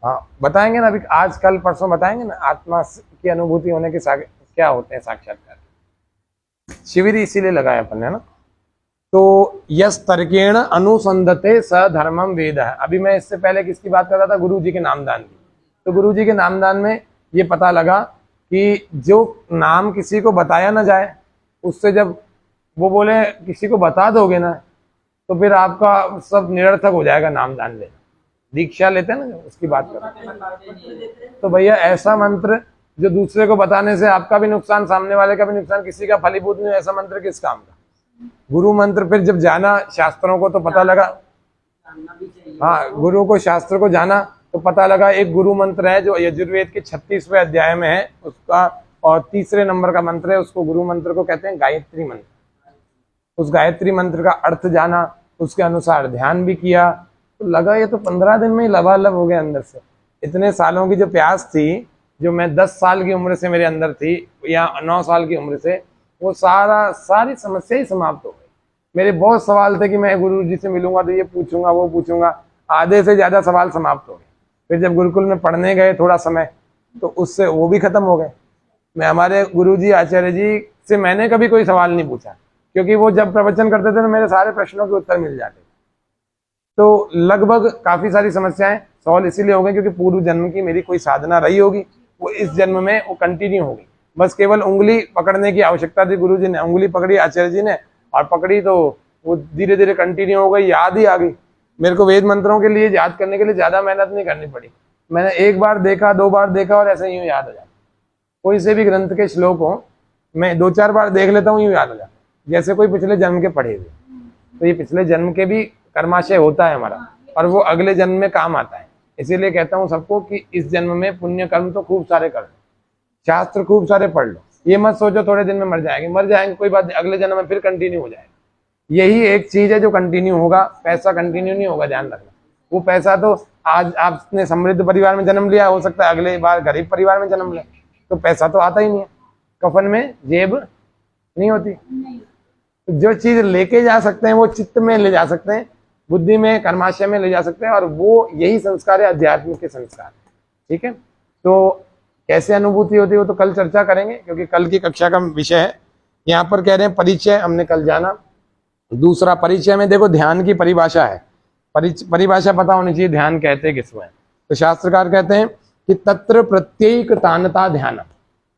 हाँ, बताएंगे ना, अभी आज कल परसों बताएंगे ना, आत्मा की अनुभूति होने के क्या होते हैं साक्षात्कार। शिविर इसीलिए लगाया अपन ने ना। तो यस तर्केण अनुसंधते स धर्मम वेद है। अभी मैं इससे पहले किसकी बात कर रहा था? गुरु जी के नामदान की। तो गुरु जी के नामदान में ये पता लगा कि जो नाम किसी को बताया ना जाए, उससे जब वो बोले किसी को बता दोगे ना, तो फिर आपका सब निरर्थक हो जाएगा नामदान लेना। दीक्षा लेते हैं ना, उसकी बात कर। तो भैया ऐसा मंत्र जो दूसरे को बताने से आपका भी नुकसान, सामने वाले का भी नुकसान, किसी का फलीभूत नहीं, ऐसा मंत्र किस काम का? गुरु मंत्र। फिर जब जाना शास्त्रों को तो पता लगा, हाँ, गुरु को शास्त्र को जाना तो पता लगा एक गुरु मंत्र है जो यजुर्वेद के 36वें अध्याय में है उसका, और तीसरे नंबर का मंत्र है, उसको गुरु मंत्र को कहते हैं गायत्री मंत्र। उस गायत्री मंत्र का अर्थ जाना, उसके अनुसार ध्यान भी किया, तो लगा ये तो 15 दिन में ही लबालब हो गया अंदर से। इतने सालों की जो प्यास थी, जो मैं 10 साल की उम्र से मेरे अंदर थी या 9 साल की उम्र से, वो सारी समस्या ही समाप्त हो गई। मेरे बहुत सवाल थे कि मैं गुरु जी से मिलूंगा तो ये पूछूंगा वो पूछूंगा, आधे से ज्यादा सवाल समाप्त हो गए। फिर जब गुरुकुल में पढ़ने गए थोड़ा समय, तो उससे वो भी खत्म हो गए। मैं हमारे गुरु जी आचार्य जी से मैंने कभी कोई सवाल नहीं पूछा, क्योंकि वो जब प्रवचन करते थे तो मेरे सारे प्रश्नों के उत्तर मिल जाते थे। तो लगभग काफी सारी समस्याएं सॉल्व इसीलिए हो गई क्योंकि पूर्व जन्म की मेरी कोई साधना रही होगी, वो इस जन्म में वो कंटिन्यू होगी। बस केवल उंगली पकड़ने की आवश्यकता थी, गुरु जी ने उंगली पकड़ी आचार्य जी ने, और पकड़ी तो वो धीरे धीरे कंटिन्यू हो गई, याद ही आ गई। मेरे को वेद मंत्रों के लिए याद करने के लिए ज्यादा मेहनत नहीं करनी पड़ी। मैंने एक बार देखा, 2 बार देखा और ऐसे यूं याद हो जाता। कोई से भी ग्रंथ के श्लोक हो, मैं 2-4 बार देख लेता हूँ, यूं याद हो जाता, जैसे कोई पिछले जन्म के पढ़े हुए। तो ये पिछले जन्म के भी कर्माशय होता है हमारा, और वो अगले जन्म में काम आता है। इसीलिए कहता हूँ सबको कि इस जन्म में पुण्य कर्म तो खूब सारे कर लो, शास्त्र खूब सारे पढ़ लो। ये मत सोचो थोड़े दिन में मर जाएंगे कोई बात नहीं, अगले जन्म में फिर कंटिन्यू हो जाएगा। यही एक चीज है जो कंटिन्यू होगा, पैसा कंटिन्यू नहीं होगा, ध्यान रखना। वो पैसा तो आज आपने समृद्ध परिवार में जन्म लिया, हो सकता है अगले बार गरीब परिवार में जन्म ले, तो पैसा तो आता ही नहीं है। कफन में जेब नहीं होती। तो जो चीज लेके जा सकते हैं वो चित्त में ले जा सकते हैं, बुद्धि में, कर्माशय में ले जा सकते हैं, और वो यही संस्कार है, अध्यात्म के संस्कार। ठीक है, तो कैसे अनुभूति होती है वो तो कल चर्चा करेंगे, क्योंकि कल की कक्षा का विषय है। यहाँ पर कह रहे हैं परिचय, हमने कल जाना। दूसरा परिचय में देखो ध्यान की परिभाषा है, परिभाषा पता होनी चाहिए ध्यान कहते किसको है। तो शास्त्रकार कहते हैं कि तत्र प्रत्येक तानता ध्यान।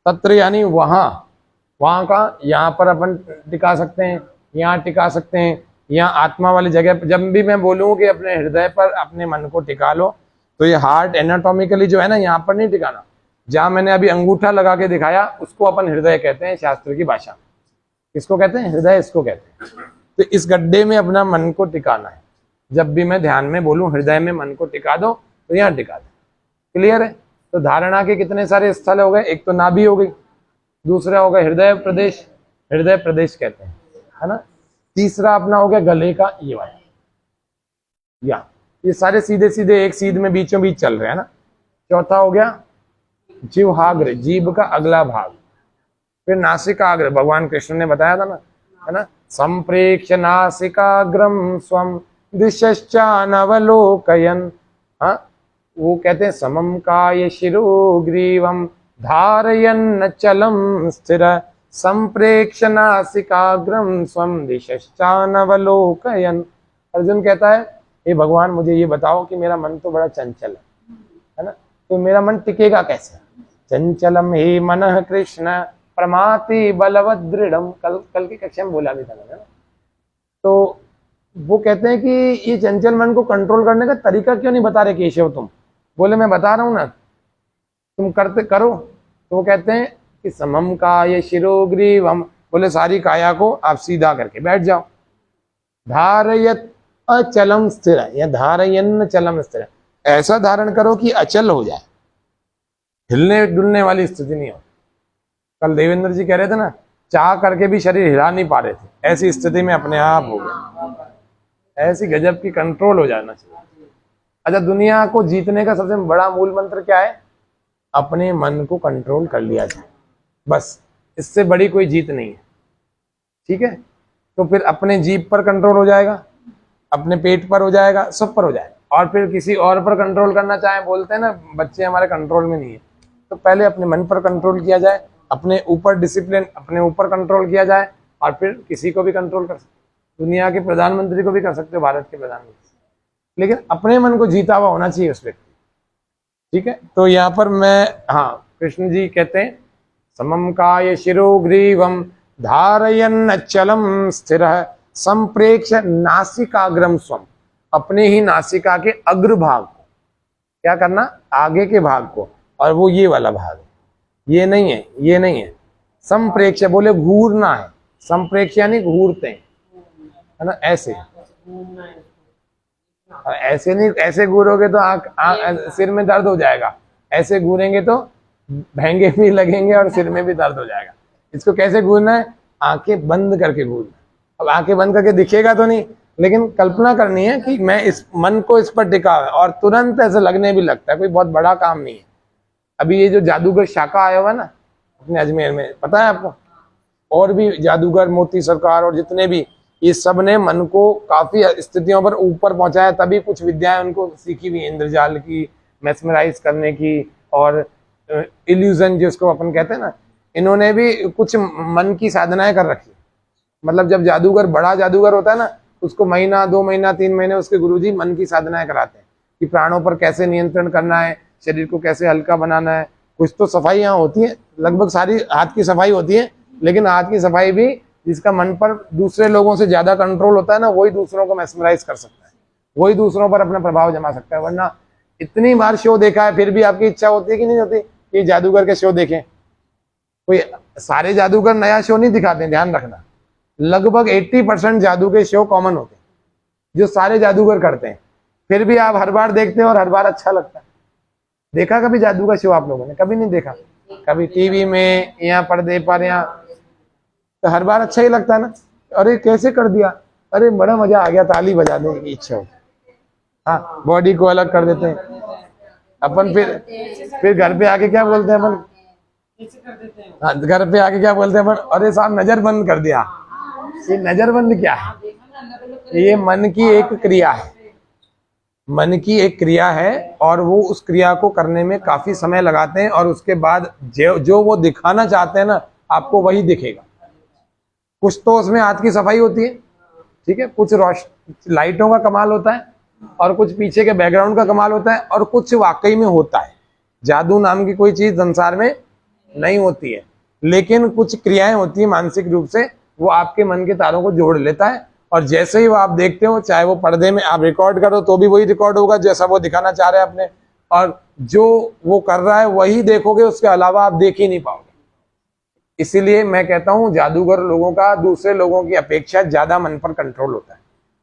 तत्र यानी वहां का, यहाँ पर अपन टिका सकते हैं, यहाँ टिका सकते हैं, यहाँ आत्मा वाली जगह। जब भी मैं बोलूँ कि अपने हृदय पर अपने मन को टिका लो, तो ये हार्ट एनाटॉमिकली जो है ना, यहाँ पर नहीं टिकाना। जहां मैंने अभी अंगूठा लगा के दिखाया उसको अपन हृदय कहते हैं शास्त्र की भाषा। किसको कहते हैं? हृदय, इसको कहते हैं। तो इस गड्ढे में अपना मन को टिकाना है। जब भी मैं ध्यान में बोलूं हृदय में मन को टिका दो, तो यहाँ टिका दो। क्लियर है? तो धारणा के कितने सारे स्थल हो गए। एक तो नाभि हो गई, दूसरा हो गया हृदय प्रदेश, हृदय प्रदेश कहते हैं, है ना। तीसरा अपना हो गया गले का ये वाला, या ये सारे सीधे सीधे एक सीध में बीचों बीच चल रहे हैं ना। चौथा हो गया जिह्वाग्र, जीभ का अगला भाग। फिर नासिकाग्र, भगवान कृष्ण ने बताया था ना, है ना। संप्रेक्ष नासिकाग्रम स्वम दिशश्चानवलोकयन्, हाँ, वो कहते हैं समम काय शिरो ग्रीवम धारयन् चलम स्थिर संप्रेक्ष नासिकाग्रम स्वम दिशश्चानवलोकयन्। अर्जुन कहता है हे भगवान मुझे ये बताओ कि मेरा मन तो बड़ा चंचल है ना, तो मेरा मन टिकेगा कैसे। चंचलम हे मनः कृष्ण प्रमाति बलवद दृढ़म, कल की कक्षा में बोला भी था मैंने। तो वो कहते हैं कि ये चंचल मन को कंट्रोल करने का तरीका क्यों नहीं बता रहे केशव तुम। बोले मैं बता रहा हूं ना, तुम करते करो। तो वो कहते हैं कि समम काय शिरोग्रीवम, बोले सारी काया को आप सीधा करके बैठ जाओ। धारयत अचलम स्थिर, या धारयन्न चलम स्थिर, ऐसा धारण करो कि अचल हो जाए, हिलने डुलने वाली स्थिति नहीं हो। कल देवेंद्र जी कह रहे थे ना, चाह करके भी शरीर हिला नहीं पा रहे थे, ऐसी स्थिति में अपने आप हो गया। ऐसी गजब की कंट्रोल हो जाना चाहिए। अच्छा, दुनिया को जीतने का सबसे बड़ा मूल मंत्र क्या है? अपने मन को कंट्रोल कर लिया जाए, बस, इससे बड़ी कोई जीत नहीं है। ठीक है, तो फिर अपने जीभ पर कंट्रोल हो जाएगा, अपने पेट पर हो जाएगा, सब पर हो जाएगा। और फिर किसी और पर कंट्रोल करना चाहे, बोलते हैं ना बच्चे हमारे कंट्रोल में नहीं है, तो पहले अपने मन पर कंट्रोल किया जाए, अपने ऊपर डिसिप्लिन, अपने ऊपर कंट्रोल किया जाए, और फिर किसी को भी कंट्रोल कर सकते। दुनिया के प्रधानमंत्री को भी कर सकते हो, भारत के प्रधानमंत्री, लेकिन अपने मन को जीता हुआ होना चाहिए उस व्यक्ति। ठीक है, तो यहाँ पर मैं, हाँ, कृष्ण जी कहते हैं समम काय शिरोग्रीवम धारयन् चलम स्थिर संप्रेक्ष नासिकाग्रम स्वम, अपने ही नासिका के अग्र भाग को क्या करना, आगे के भाग को, और वो ये वाला भाग है, ये नहीं है, ये नहीं है। संप्रेक्ष बोले घूरना है, संप्रेक्ष यानी घूरते हैं, है ना, ऐसे ऐसे नहीं, ऐसे घूरोगे तो सिर में दर्द हो जाएगा, ऐसे घूरेंगे तो महंगे भी लगेंगे और सिर में भी दर्द हो जाएगा। इसको कैसे गूंजना है? आंखें बंद करके गूंजना। अब आंखें बंद करके दिखेगा तो नहीं, लेकिन कल्पना करनी है कि मैं इस मन को इस पर टिका है, और तुरंत ऐसे लगने भी लगता है। कोई बहुत बड़ा काम नहीं है। अभी ये जो जादूगर शाखा आया हुआ ना अपने अजमेर में, पता है आपको? और भी जादूगर, मोती सरकार और जितने भी, ये सब ने मन को काफी स्थितियों पर ऊपर पहुंचाया, तभी कुछ विद्याएं उनको सीखी हुई, इंद्रजाल की, मैस्मराइज करने की, और इल्यूजन जिसको अपन कहते हैं ना, इन्होंने भी कुछ मन की साधनाएं कर रखी। मतलब जब जादूगर, बड़ा जादूगर होता है ना, उसको महीना, 2 महीना, 3 महीने उसके गुरुजी मन की साधनाएं कराते हैं कि प्राणों पर कैसे नियंत्रण करना है, शरीर को कैसे हल्का बनाना है। कुछ तो सफाई यहाँ होती है, लगभग सारी हाथ की सफाई होती है, लेकिन हाथ की सफाई भी जिसका मन पर दूसरे लोगों से ज्यादा कंट्रोल होता है ना, वही दूसरों को मैस्मराइज कर सकता है, वही दूसरों पर अपना प्रभाव जमा सकता है। वरना इतनी बार शो देखा है, फिर भी आपकी इच्छा होती है कि नहीं होती कि जादूगर के शो देखें? कोई सारे जादूगर नया शो नहीं दिखाते, ध्यान रखना। लगभग 80% जादू के शो कॉमन होते हैं जो सारे जादूगर करते हैं, फिर भी आप हर बार देखते हैं और हर बार अच्छा लगता है। देखा कभी जादू का शो आप लोगों ने? कभी नहीं देखा। कभी टीवी में या पर्दे पर, या तो हर बार अच्छा ही लगता है ना। अरे कैसे कर दिया, अरे बड़ा मजा आ गया, ताली बजाने की इच्छा होती। हाँ, बॉडी को अलग कर देते हैं अपन। फिर घर पे आके क्या बोलते हैं अपन? हाँ, घर पे आके क्या बोलते हैं अपन? अरे साहब नजर बंद कर दिया। ये नजर बंद क्या है? ये मन की एक क्रिया है, मन की एक क्रिया है, और वो उस क्रिया को करने में काफी समय लगाते हैं, और उसके बाद जो वो दिखाना चाहते हैं ना, आपको वही दिखेगा। कुछ तो उसमें हाथ की सफाई होती है, ठीक है, कुछ लाइटों का कमाल होता है, और कुछ पीछे के बैकग्राउंड का कमाल होता है, और कुछ वाकई में होता है। जादू नाम की कोई चीज संसार में नहीं होती है, लेकिन कुछ क्रियाएं होती है मानसिक रूप से, वो आपके मन के तारों को जोड़ लेता है, और जैसे ही वो आप देखते हो, चाहे वो पर्दे में आप रिकॉर्ड करो तो भी वही रिकॉर्ड होगा जैसा वो दिखाना चाह रहे हैं अपने, और जो वो कर रहा है वही देखोगे, उसके अलावा आप देख ही नहीं पाओगे। इसीलिए मैं कहता हूं जादूगर लोगों का दूसरे लोगों की अपेक्षा ज्यादा मन पर कंट्रोल होता है।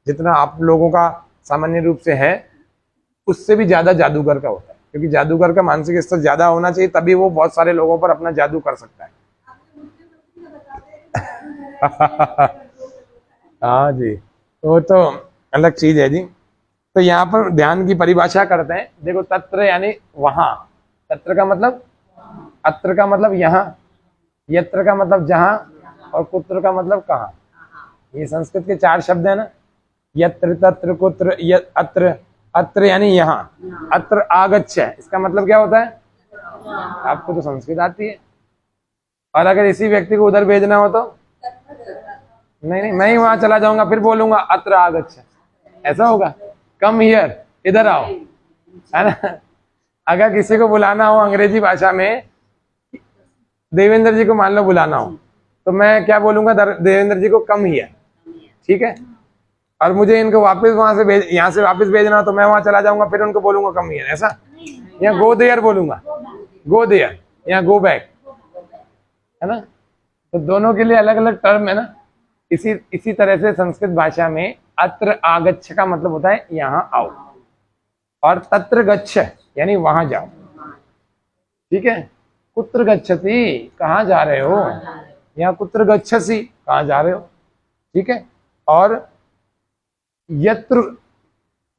जितना आप लोगों का सामान्य रूप से है, उससे भी ज्यादा जादूगर का होता है, क्योंकि जादूगर का मानसिक स्तर ज्यादा होना चाहिए, तभी वो बहुत सारे लोगों पर अपना जादू कर सकता है। हाँ जी, वो तो अलग चीज है जी। तो यहाँ पर ध्यान की परिभाषा करते हैं। देखो, तत्र यानी वहां, तत्र का मतलब, अत्र का मतलब यहाँ, यत्र का मतलब जहां, और कुत्र का मतलब कहाँ। ये संस्कृत के 4 शब्द है ना, यत्र, तत्र, कुत्र, अत्र। अत्र यानी यहाँ, अत्र आगच्छ, इसका मतलब क्या होता है? आपको तो संस्कृत आती है। और अगर इसी व्यक्ति को उधर भेजना हो तो नहीं, मैं ही वहां चला जाऊंगा, फिर बोलूंगा अत्र आगच्छ, ऐसा होगा? कम हियर, इधर आओ, है ना। अगर किसी को बुलाना हो अंग्रेजी भाषा में, देवेंद्र जी को मान लो बुलाना हो, तो मैं क्या बोलूंगा? देवेंद्र जी को कम हियर, ठीक है। और मुझे इनको वापस वहां से यहाँ से वापस भेजना हो, तो मैं वहां चला जाऊंगा, फिर उनको बोलूंगा कम हियर, ऐसा? या गो देयर बोलूंगा, गो देयर या गो बैक, है ना। तो दोनों के लिए अलग अलग टर्म है ना। इसी तरह से संस्कृत भाषा में अत्र आगच्छ का मतलब होता है यहाँ आओ, और तत्र गच्छ यानी वहां जाओ, ठीक है। कुत्र गच्छति, कहाँ जा रहे हो, या कुत्र गच्छसि, कहाँ जा रहे हो, ठीक है। और यत्र,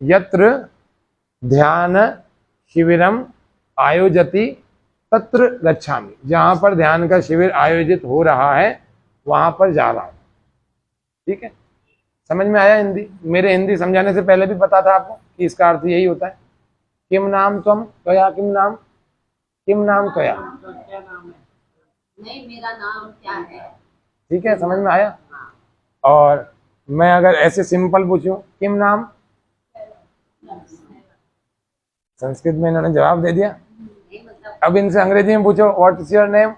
यत्र ध्यान शिविरम आयोजति तत्र गच्छामि, जहां पर ध्यान का शिविर आयोजित हो रहा है वहां पर जा रहा हूं, ठीक है। समझ में आया हिंदी? मेरे हिंदी समझाने से पहले भी पता था आपको कि इसका अर्थ यही होता है। किम नाम त्वम त्वया, किम नाम, किम नाम त्वया,
क्या नाम है? नहीं, मेरा नाम क्या है?
ठीक है, समझ में आया। और मैं अगर ऐसे सिंपल पूछूं किम नाम, संस्कृत में इन्होंने जवाब दे दिया। अब इनसे अंग्रेजी में पूछो व्हाट इज योर नेम,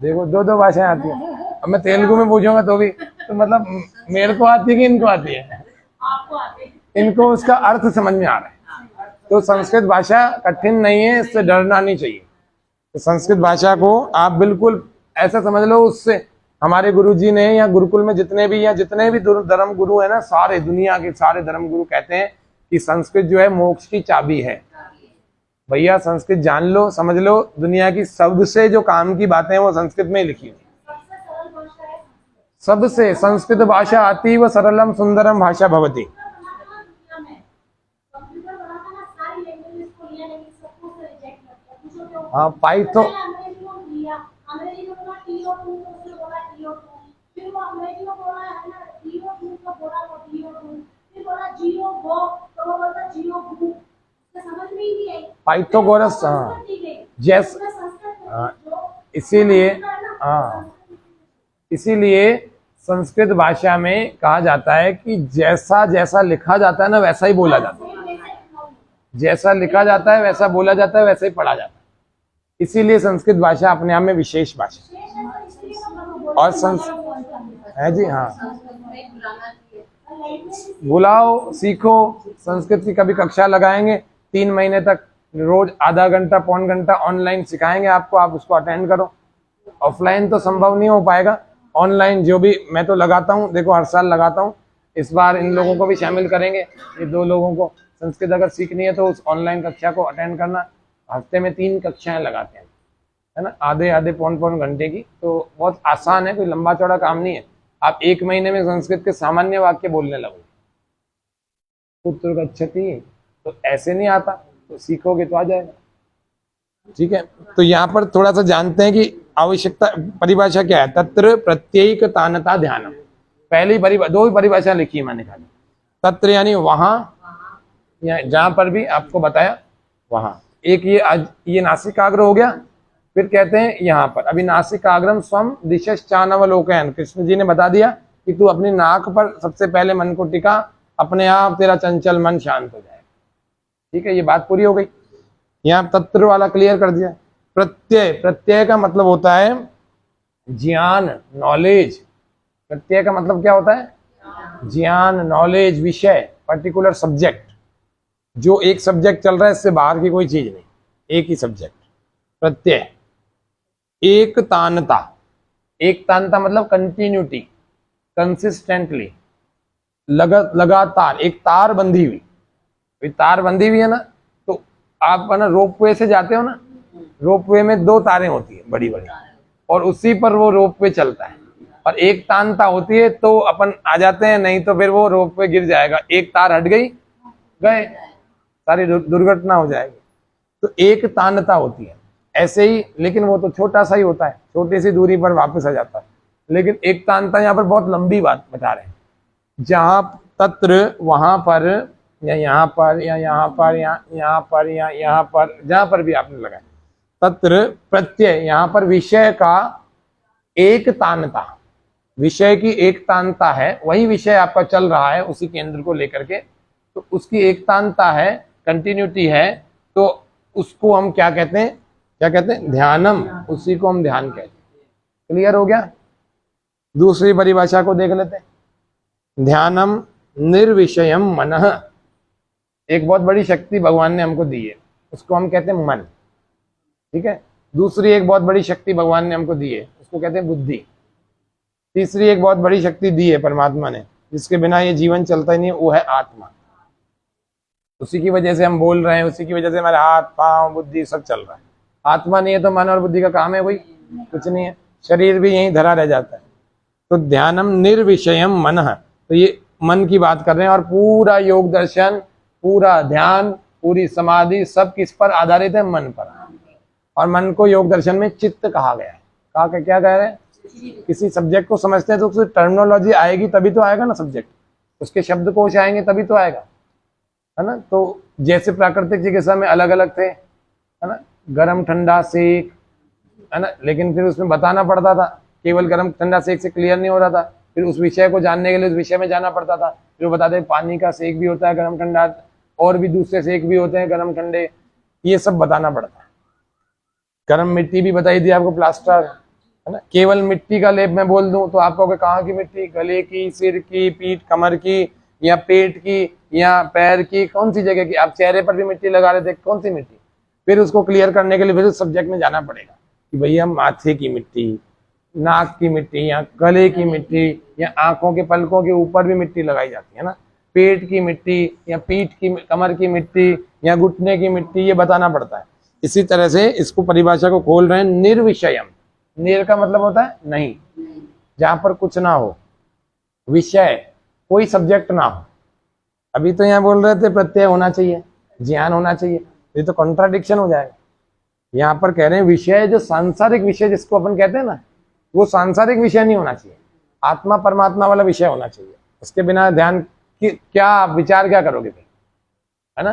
देखो 2 भाषाएं आती है। अब मैं तेलुगु में पूछूंगा तो भी, तो मतलब मेरे को आती है कि इनको आती है?
आपको आती है।
इनको उसका अर्थ समझ में आ रहा है। तो संस्कृत भाषा कठिन नहीं है, इससे डरना नहीं चाहिए। तो संस्कृत भाषा को आप बिल्कुल ऐसा समझ लो, उससे हमारे गुरुजी ने, या गुरुकुल में जितने भी धर्म गुरु है ना, सारे दुनिया के सारे धर्म गुरु कहते हैं कि संस्कृत जो है मोक्ष की चाबी है। भैया संस्कृत जान लो, समझ लो, दुनिया की सबसे जो काम की बातें हैं वो संस्कृत में ही लिखी हुई।
सबसे सरल भाषा है संस्कृत।
सबसे संस्कृत भाषा अतीव सरलम सुंदरम भाषा भवती।
कंप्यूटर बनाना ना, सारी लैंग्वेजेस को लिया लेकिन सबको से रिजेक्ट कर दिया। पूछो क्यों?
हाँ, पाइथन
अंग्रेजी को लिया, अंग्रेजी में बोला TO2, तो उसने बोला TO2, फिर वो अंग्रेजी में बोला है ना TO2 का बोला वो TO2, फिर बोला जियो गो तो वो बोलता जियो गो। उसको समझ में ही नहीं आई।
पाइथागोरस, हाँ, जैस हाँ, इसीलिए संस्कृत भाषा में कहा जाता है कि जैसा जैसा लिखा जाता है ना वैसा ही बोला जाता है, जैसा लिखा जाता है वैसा बोला जाता है, वैसा ही पढ़ा जाता है। इसीलिए संस्कृत भाषा अपने आप में विशेष भाषा और है जी। हाँ, बुलाओ, सीखो संस्कृत की कभी कक्षा लगाएंगे 3 महीने तक, रोज आधा घंटा पौन घंटा ऑनलाइन सिखाएंगे आपको, आप उसको अटेंड करो। ऑफलाइन तो संभव नहीं हो पाएगा, ऑनलाइन जो भी मैं तो लगाता हूँ, देखो हर साल लगाता हूँ, इस बार इन लोगों को भी शामिल करेंगे। ये 2 लोगों को संस्कृत अगर सीखनी है तो उस ऑनलाइन कक्षा को अटेंड करना। हफ्ते में 3 कक्षाएं लगाते हैं, है ना, आधे आधे पौन घंटे की। तो बहुत आसान है, कोई लंबा चौड़ा काम नहीं है। आप 1 महीने में संस्कृत के सामान्य वाक्य बोलने लगोगे। पुत्र गच्छति, तो ऐसे नहीं आता, तो सीखोगे तो आ जाएगा। ठीक है, तो यहाँ पर थोड़ा सा जानते हैं कि आवश्यकता परिभाषा क्या है। तत्र प्रत्येक तानता ध्यानम, पहली 2 परिभाषा लिखी है मैंने खाली। तत्र यानी वहां, जहां पर भी आपको बताया वहां। एक ये नासिकाग्र हो गया, फिर कहते हैं यहाँ पर अभी नासिकाग्रम स्वम दिशश्चानवलोकयन, कृष्ण जी ने बता दिया कि तू अपनी नाक पर सबसे पहले मन को टिका, अपने आप तेरा चंचल मन शांत हो जाएगा। ठीक है, ये बात पूरी हो गई। यहाँ तत्र वाला क्लियर कर दिया। प्रत्यय, प्रत्यय का मतलब होता है ज्ञान, नॉलेज। प्रत्यय का मतलब क्या होता है? ज्ञान, नॉलेज, विषय, पर्टिकुलर सब्जेक्ट। जो एक सब्जेक्ट चल रहा है, इससे बाहर की कोई चीज नहीं, एक ही सब्जेक्ट। प्रत्यय। एक तानता, एक तानता मतलब कंटिन्यूटी, कंसिस्टेंटली, लगातार, एक तार बंधी हुई। तार बंधी हुई है ना, तो आप ना रोपवे से जाते हो ना, रोपवे में 2 तारें होती है बड़ी बड़ी, और उसी पर वो रोपवे चलता है। और एक तानता होती है तो अपन आ जाते हैं, नहीं तो फिर वो रोपवे गिर जाएगा। एक तार हट गई, गए, सारी दुर्घटना हो जाएगी। तो एक तानता होती है ऐसे ही, लेकिन वो तो छोटा सा ही होता है, छोटी सी दूरी पर वापस आ जाता है। लेकिन एक तानता यहाँ पर बहुत लंबी बात बता रहे हैं। जहां तत्र, वहां पर, या यहाँ पर, या यहाँ पर, या यहाँ पर, या यहाँ पर, जहां पर भी आपने लगाया तत्र प्रत्यय, यहाँ पर विषय का एक तानता, विषय की एक तानता है। वही विषय आपका चल रहा है उसी केंद्र को लेकर के, तो उसकी एक तानता है, कंटिन्यूटी है। तो उसको हम क्या कहते हैं? क्या कहते हैं? ध्यानम। उसी को हम ध्यान कहते हैं। क्लियर हो गया? दूसरी परिभाषा को देख लेते हैं। ध्यानम निर्विषयम मनः। एक बहुत बड़ी शक्ति भगवान ने हमको दी है, उसको हम कहते हैं मन। ठीक है। दूसरी एक बहुत बड़ी शक्ति भगवान ने हमको दी है, उसको कहते हैं बुद्धि। तीसरी एक बहुत बड़ी शक्ति दी है परमात्मा ने, जिसके बिना ये जीवन चलता ही नहीं, वो है आत्मा। उसी की वजह से हम बोल रहे हैं, उसी की वजह से हमारे हाथ पांव बुद्धि सब चल रहा है। आत्मा नहीं है तो मन और बुद्धि का काम है कोई? कुछ नहीं है। शरीर भी यहीं धरा रह जाता है। तो ध्यानम निर्विषयम मनः, तो ये मन की बात कर रहे हैं। और पूरा योग दर्शन, पूरा ध्यान, पूरी समाधि सब किस पर आधारित है? मन पर। और मन को योग दर्शन में चित्त कहा गया है। कहा क्या कह रहे हैं? किसी सब्जेक्ट को समझते हैं तो उसकी टर्मिनोलॉजी आएगी तभी तो आएगा ना सब्जेक्ट, उसके शब्दकोश आएंगे तभी तो आएगा, है ना। तो जैसे प्राकृतिक चिकित्सा में अलग अलग थे, है ना, गर्म ठंडा सेक, है ना, लेकिन फिर उसमें बताना पड़ता था। केवल गर्म ठंडा सेक से क्लियर नहीं हो रहा था, फिर उस विषय को जानने के लिए उस विषय में जाना पड़ता था। फिर वो बताते पानी का सेक भी होता है गर्म ठंडा, और भी दूसरे सेक भी होते हैं गर्म ठंडे, ये सब बताना पड़ता है। गर्म मिट्टी भी बताई थी आपको, प्लास्टर, है ना। केवल मिट्टी का लेप मैं बोल दूं तो आप कहोगे कहाँ की मिट्टी? गले की, सिर की, पीठ कमर की, या पेट की, या पैर की, कौन सी जगह की? आप चेहरे पर भी मिट्टी लगा रहे थे, कौन सी मिट्टी? फिर उसको क्लियर करने के लिए फिर उस सब्जेक्ट में जाना पड़ेगा कि भैया माथे की मिट्टी, नाक की मिट्टी, या गले की मिट्टी, या आंखों के पलकों के ऊपर भी मिट्टी लगाई जाती है ना, पेट की मिट्टी, या पीठ की, कमर की मिट्टी, या घुटने की मिट्टी, ये बताना पड़ता है। इसी तरह से इसको परिभाषा को खोल रहे हैं, निर्विषयम। निर का मतलब होता है नहीं, जहां पर कुछ ना हो, विषय कोई सब्जेक्ट ना हो। अभी तो यहाँ बोल रहे थे प्रत्यय होना चाहिए, ज्ञान होना चाहिए, ये तो कॉन्ट्राडिक्शन हो जाएगा। यहाँ पर कह रहे हैं विषय, जो सांसारिक विषय जिसको अपन कहते हैं ना, वो सांसारिक विषय नहीं होना चाहिए, आत्मा परमात्मा वाला विषय होना चाहिए। उसके बिना ध्यान की क्या विचार क्या करोगे फिर, है ना।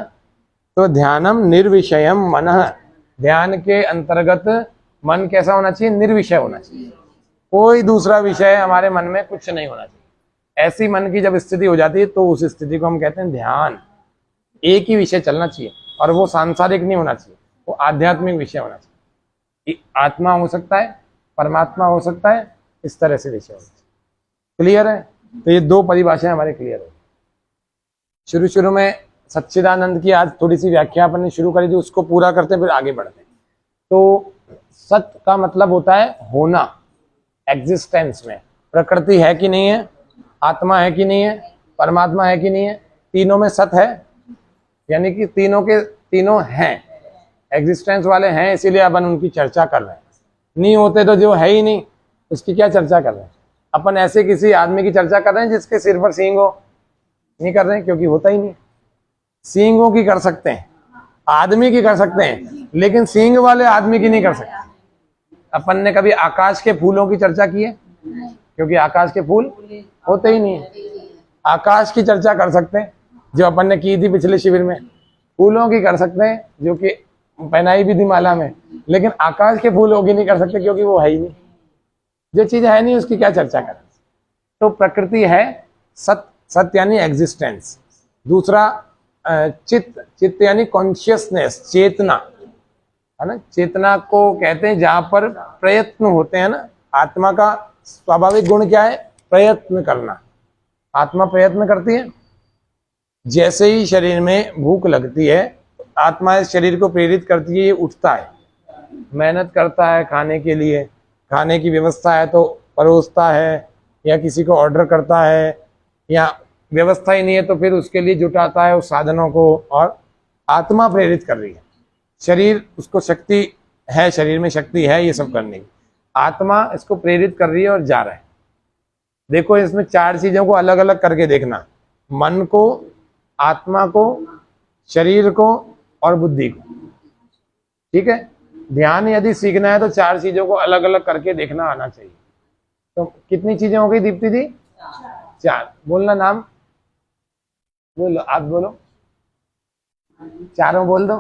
तो ध्यानम निर्विषयम मनः, ध्यान के अंतर्गत मन कैसा होना चाहिए, निर्विषय होना चाहिए। कोई दूसरा विषय हमारे मन में कुछ नहीं होना चाहिए। ऐसी मन की जब स्थिति हो जाती है तो उस स्थिति को हम कहते हैं ध्यान। एक ही विषय चलना चाहिए, और वो सांसारिक नहीं होना चाहिए, वो आध्यात्मिक विषय होना चाहिए। आत्मा हो सकता है, परमात्मा हो सकता है, इस तरह से विषय होना चाहिए। क्लियर है। तो ये दो परिभाषाएं हमारे क्लियर हो। शुरू में सच्चिदानंद की आज थोड़ी सी व्याख्या अपन ने शुरू करी थी, उसको पूरा करते हैं फिर आगे बढ़ते हैं। तो सत्य का मतलब होता है होना, एग्जिस्टेंस में। प्रकृति है कि नहीं है, आत्मा है कि नहीं है, परमात्मा है कि नहीं है, तीनों में सत है, यानी कि तीनों के तीनों हैं, एग्जिस्टेंस वाले हैं, इसीलिए अपन उनकी चर्चा कर रहे हैं। नहीं होते तो जो है ही नहीं, उसकी क्या चर्चा कर रहे हैं। अपन ऐसे किसी आदमी की चर्चा कर रहे हैं जिसके सिर पर सींग हो, नहीं कर रहे हैं, क्योंकि होता ही नहीं। सींगों की कर सकते हैं, आदमी की कर सकते हैं, लेकिन सींग वाले आदमी की नहीं कर सकते। अपन ने कभी आकाश के फूलों की चर्चा की है, क्योंकि आकाश के फूल होते ही नहीं है। आकाश की चर्चा कर सकते हैं, जो अपन ने की थी पिछले शिविर में। फूलों की कर सकते हैं, जो कि पहनाई भी थी माला में, लेकिन आकाश के फूलों की नहीं कर सकते, क्योंकि वो है ही नहीं। जो चीज है नहीं उसकी क्या चर्चा करें। तो प्रकृति है, सत्य यानी एग्जिस्टेंस। दूसरा चित्त यानी कॉन्शियसनेस, चेतना, है ना। चेतना को कहते हैं जहां पर प्रयत्न होते हैं ना। आत्मा का स्वाभाविक गुण क्या है, प्रयत्न करना। आत्मा प्रयत्न करती है। जैसे ही शरीर में भूख लगती है, आत्मा इस शरीर को प्रेरित करती है, ये उठता है, मेहनत करता है खाने के लिए, खाने की व्यवस्था है तो परोसता है, या किसी को ऑर्डर करता है, या व्यवस्था ही नहीं है तो फिर उसके लिए जुटाता है उस साधनों को, और आत्मा प्रेरित कर रही है। शरीर उसको शक्ति है, शरीर में शक्ति है ये सब करने की, आत्मा इसको प्रेरित कर रही है और जा रहा है। देखो इसमें चार चीजों को अलग अलग करके देखना, मन को, आत्मा को, शरीर को और बुद्धि को। ठीक है। ध्यान यदि सीखना है तो चार चीजों को अलग अलग करके देखना आना चाहिए। तो कितनी चीजें हो गई दीप्ति जी? चार। बोलना नाम बोलो, आप बोलो, चारों बोल दो।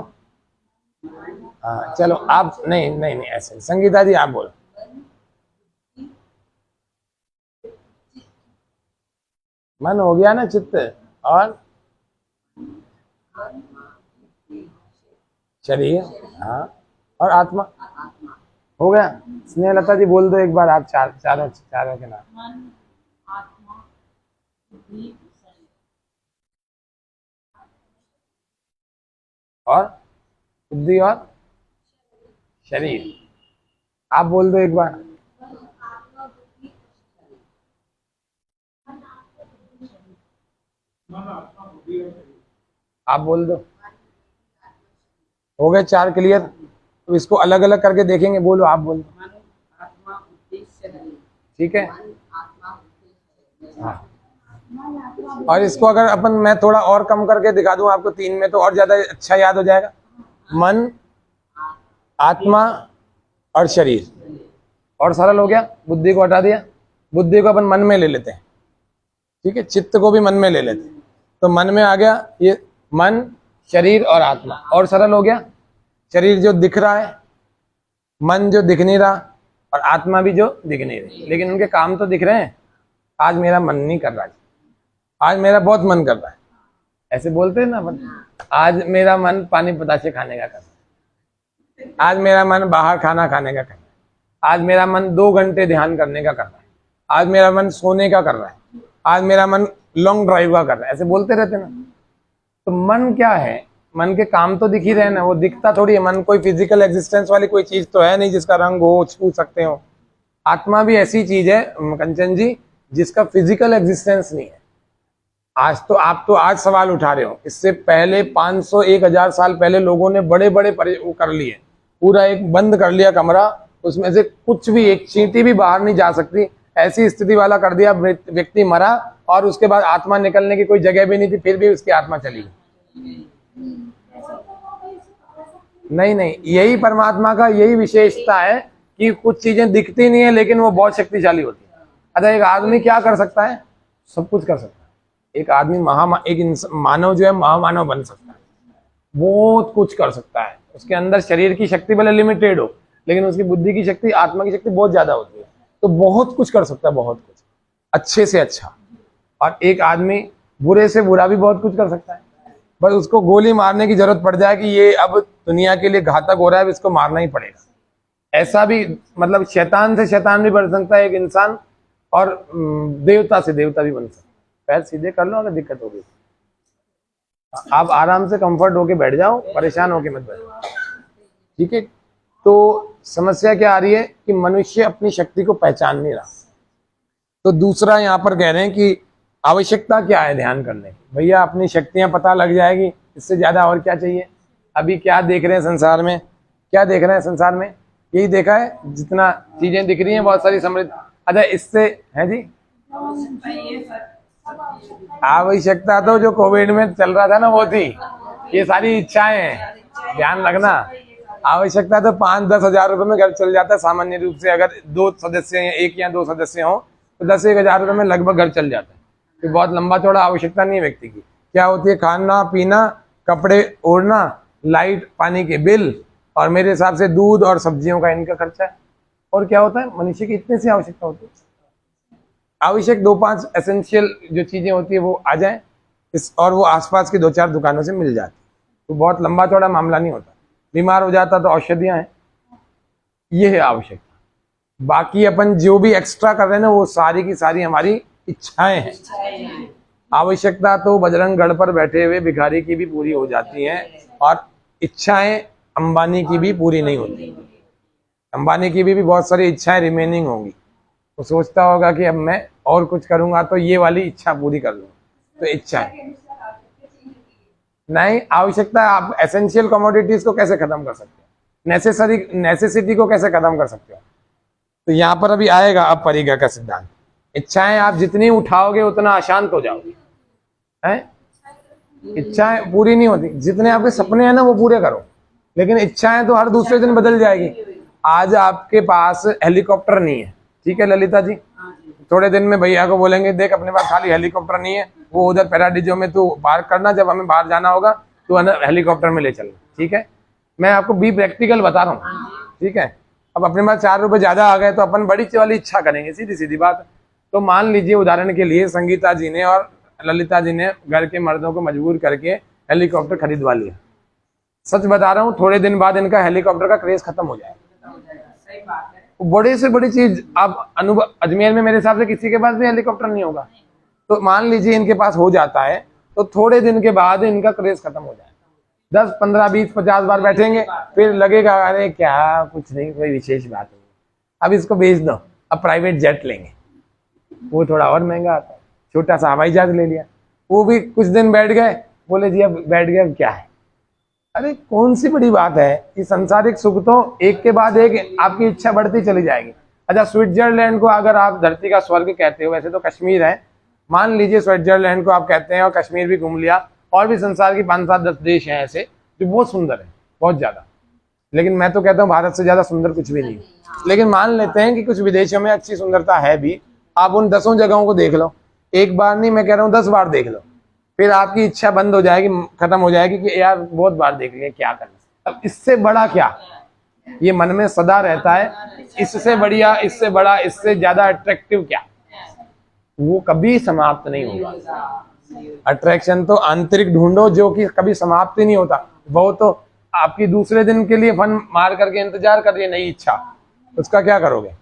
हाँ चलो आप, नहीं नहीं नहीं ऐसे, संगीता जी आप बोलो। मन हो गया ना, चित्त और शरीर, हाँ, और आत्मा हो गया। स्नेहलता जी बोल दो एक बार आप, चारों के नाम।
मन, आत्मा, बुद्धि, शरीर।
और बुद्धि और शरीर, आप बोल दो एक बार। आप बोल दो। हो गए चार क्लियर। तो इसको अलग अलग करके देखेंगे। बोलो, आप बोलो। ठीक है। हाँ, और इसको अगर अपन, मैं थोड़ा और कम करके दिखा दूं आपको तीन में, तो और ज्यादा अच्छा याद हो जाएगा। मन, आत्मा और शरीर, और सरल हो गया। बुद्धि को हटा दिया, बुद्धि को अपन मन में ले लेते हैं। ठीक है। चित्त को भी मन में ले लेते हैं, तो मन में आ गया ये मन, शरीर और आत्मा, और सरल हो गया। शरीर जो दिख रहा है, मन जो दिख नहीं रहा, और आत्मा भी जो दिख नहीं रही, लेकिन उनके काम तो दिख रहे हैं। आज मेरा मन नहीं कर रहा, आज मेरा बहुत मन कर रहा है, ऐसे बोलते हैं ना अपन। आज मेरा मन पानी पताशे खाने का कर रहा है, आज मेरा मन बाहर खाना खाने का कर रहा है, आज मेरा मन 2 घंटे ध्यान करने का कर रहा है, आज मेरा मन सोने का कर रहा है, आज मेरा मन लॉन्ग ड्राइव का कर रहा है, ऐसे बोलते रहते ना। तो मन क्या है? मन के काम तो दिख ही रहे ना, वो दिखता थोड़ी है। मन कोई फिजिकल एग्जिस्टेंस वाली कोई चीज तो है नहीं जिसका रंग हो, छू सकते हो। आत्मा भी ऐसी चीज है कंचन जी, जिसका फिजिकल एग्जिस्टेंस नहीं है। आज तो आप तो आज सवाल उठा रहे हो, इससे पहले 500 1000 साल पहले लोगों ने बड़े बड़े वो कर लिए, पूरा एक बंद कर लिया कमरा, उसमें से कुछ भी एक चींटी भी बाहर नहीं जा सकती, ऐसी स्थिति वाला कर दिया। व्यक्ति मरा और उसके बाद आत्मा निकलने की कोई जगह भी नहीं थी, फिर भी उसकी आत्मा चली गई। नहीं नहीं, यही परमात्मा का यही विशेषता है कि कुछ चीजें दिखती नहीं है लेकिन वो बहुत शक्तिशाली होती है। अच्छा, एक आदमी क्या कर सकता है? सब कुछ कर सकता है। एक आदमी मानव जो है महामानव बन सकता है, बहुत कुछ कर सकता है। उसके अंदर शरीर की शक्ति भले लिमिटेड हो, लेकिन उसकी बुद्धि की शक्ति, आत्मा की शक्ति बहुत ज्यादा होती है, तो बहुत कुछ कर सकता है, बहुत कुछ, अच्छे से अच्छा। और एक आदमी बुरे से बुरा भी बहुत कुछ कर सकता है, बस उसको गोली मारने की जरूरत पड़ जाए कि ये अब दुनिया के लिए घातक हो रहा है, इसको मारना ही पड़ेगा। ऐसा भी, मतलब शैतान से शैतान भी बन सकता है एक इंसान, और देवता से देवता भी बन सकता है। पैर सीधे कर लो, अगर दिक्कत होगी आप आराम से कंफर्ट होके बैठ जाओ, परेशान होके मत बैठो, ठीक है। तो समस्या क्या आ रही है कि मनुष्य अपनी शक्ति को पहचान नहीं रहा। तो दूसरा यहाँ पर कह रहे हैं कि आवश्यकता क्या है ध्यान करने की? भैया अपनी शक्तियां पता लग जाएगी, इससे ज्यादा और क्या चाहिए? अभी क्या देख रहे हैं संसार में? क्या देख रहे हैं संसार में? यही देखा है, जितना चीजें दिख रही हैं बहुत सारी समृद्ध। अच्छा, इससे है जी आवश्यकता तो जो कोविड में चल रहा था ना वो थी, ये सारी इच्छाएं हैं, ध्यान रखना। आवश्यकता तो 5-10 हजार रुपए में घर चल जाता है सामान्य रूप से, अगर 2 सदस्य हैं, 1 या 2 सदस्य हो तो 10-1 हजार रुपए में लगभग घर चल जाता है। तो बहुत लंबा चौड़ा आवश्यकता नहीं है व्यक्ति की। क्या होती है? खाना पीना, कपड़े ओढ़ना, लाइट पानी के बिल, और मेरे हिसाब से दूध और सब्जियों का इनका खर्चा है। और क्या होता है? मनुष्य की इतनी सी आवश्यकता होती है। आवश्यक 2-5 एसेंशियल जो चीजें होती है वो आ जाए इस, और वो आसपास की 2-4 दुकानों से मिल जाती, तो बहुत लंबा चौड़ा मामला नहीं होता। बीमार हो जाता तो औषधियां हैं, ये है आवश्यकता। बाकी अपन जो भी एक्स्ट्रा कर रहे हैं ना, वो सारी की सारी हमारी इच्छाएं हैं। आवश्यकता तो बजरंग गढ़ पर बैठे हुए भिखारी की भी पूरी हो जाती हैं, और इच्छाएं अंबानी की भी पूरी नहीं होती। अंबानी की भी बहुत सारी इच्छाएं रिमेनिंग होंगी। वो सोचता होगा कि अब मैं और कुछ करूंगा तो ये वाली इच्छा पूरी कर लूँ, तो इच्छाएं नहीं। आवश्यकता, आप एसेंशियल कमोडिटीज को कैसे खत्म कर सकते हो? नेसेसिटी को कैसे खत्म कर सकते हो? तो यहाँ पर अभी आएगा अब परिगा का सिद्धांत। इच्छाएं आप जितनी उठाओगे उतना अशांत हो जाओगे, हैं? इच्छाएं पूरी नहीं होती। जितने आपके सपने हैं ना वो पूरे करो, लेकिन इच्छाएं तो हर दूसरे दिन बदल जाएगी। आज आपके पास हेलीकॉप्टर नहीं है, ठीक है ललिता जी, थोड़े दिन में भैया को बोलेंगे देख अपने पास खाली हेलीकॉप्टर नहीं है, वो उधर पैराडीजो में तू पार्क करना, जब हमें बाहर जाना होगा तो हेलीकॉप्टर में ले चलना, ठीक है। मैं आपको बी प्रैक्टिकल बता रहा हूँ, ठीक है। अब अपने पास 4 रुपए ज्यादा आ गए तो अपन बड़ी वाली इच्छा करेंगे, सीधी सीधी बात। तो मान लीजिए उदाहरण के लिए संगीता जी ने और ललिता जी ने घर के मर्दों को मजबूर करके हेलीकॉप्टर खरीदवा लिया। सच बता रहा हूँ, थोड़े दिन बाद इनका हेलीकॉप्टर का क्रेज खत्म हो जाएगा।
सही बात है।
बड़े से बड़ी चीज आप अनुभव, अजमेर में मेरे हिसाब से किसी के पास भी हेलीकॉप्टर नहीं होगा, तो मान लीजिए इनके पास हो जाता है तो थोड़े दिन के बाद इनका क्रेज खत्म हो जाएगा। 10, 15, 20, 50 बार बैठेंगे, फिर लगेगा अरे क्या कुछ नहीं, कोई विशेष बात नहीं, अब इसको बेच दो, अब प्राइवेट जेट लेंगे, वो थोड़ा और महंगा आता है। छोटा सा हवाई जहाज ले लिया, वो भी कुछ दिन बैठ गए, बोले जी अब बैठ गए, अब क्या है। अरे कौन सी बड़ी बात है कि सांसारिक सुख तो एक के बाद एक आपकी इच्छा बढ़ती चली जाएगी। अच्छा, स्विट्जरलैंड को अगर आप धरती का स्वर्ग कहते हो, वैसे तो कश्मीर है, मान लीजिए स्विट्जरलैंड को आप कहते हैं और कश्मीर भी घूम लिया, और भी संसार की 5, 7, 10 देश हैं ऐसे जो बहुत सुंदर है, बहुत ज्यादा। लेकिन मैं तो कहता हूँ भारत से ज्यादा सुंदर कुछ भी नहीं। लेकिन मान लेते हैं कि कुछ विदेशों में अच्छी सुंदरता है भी, आप उन 10 जगहों को देख लो, एक बार नहीं मैं कह रहा हूँ 10 बार देख लो, फिर आपकी इच्छा बंद हो जाएगी, खत्म हो जाएगी कि यार बहुत बार देख लिया, क्या करना, अब इससे बड़ा क्या, ये मन में सदा रहता है, इससे बढ़िया, इससे बड़ा, इससे ज्यादा अट्रैक्टिव क्या, वो कभी समाप्त नहीं होगा। अट्रैक्शन तो आंतरिक ढूंढो जो कि कभी समाप्त ही नहीं होता। वो तो आपकी दूसरे दिन के लिए फन मार करके इंतजार कर रही है नई इच्छा, उसका क्या करोगे,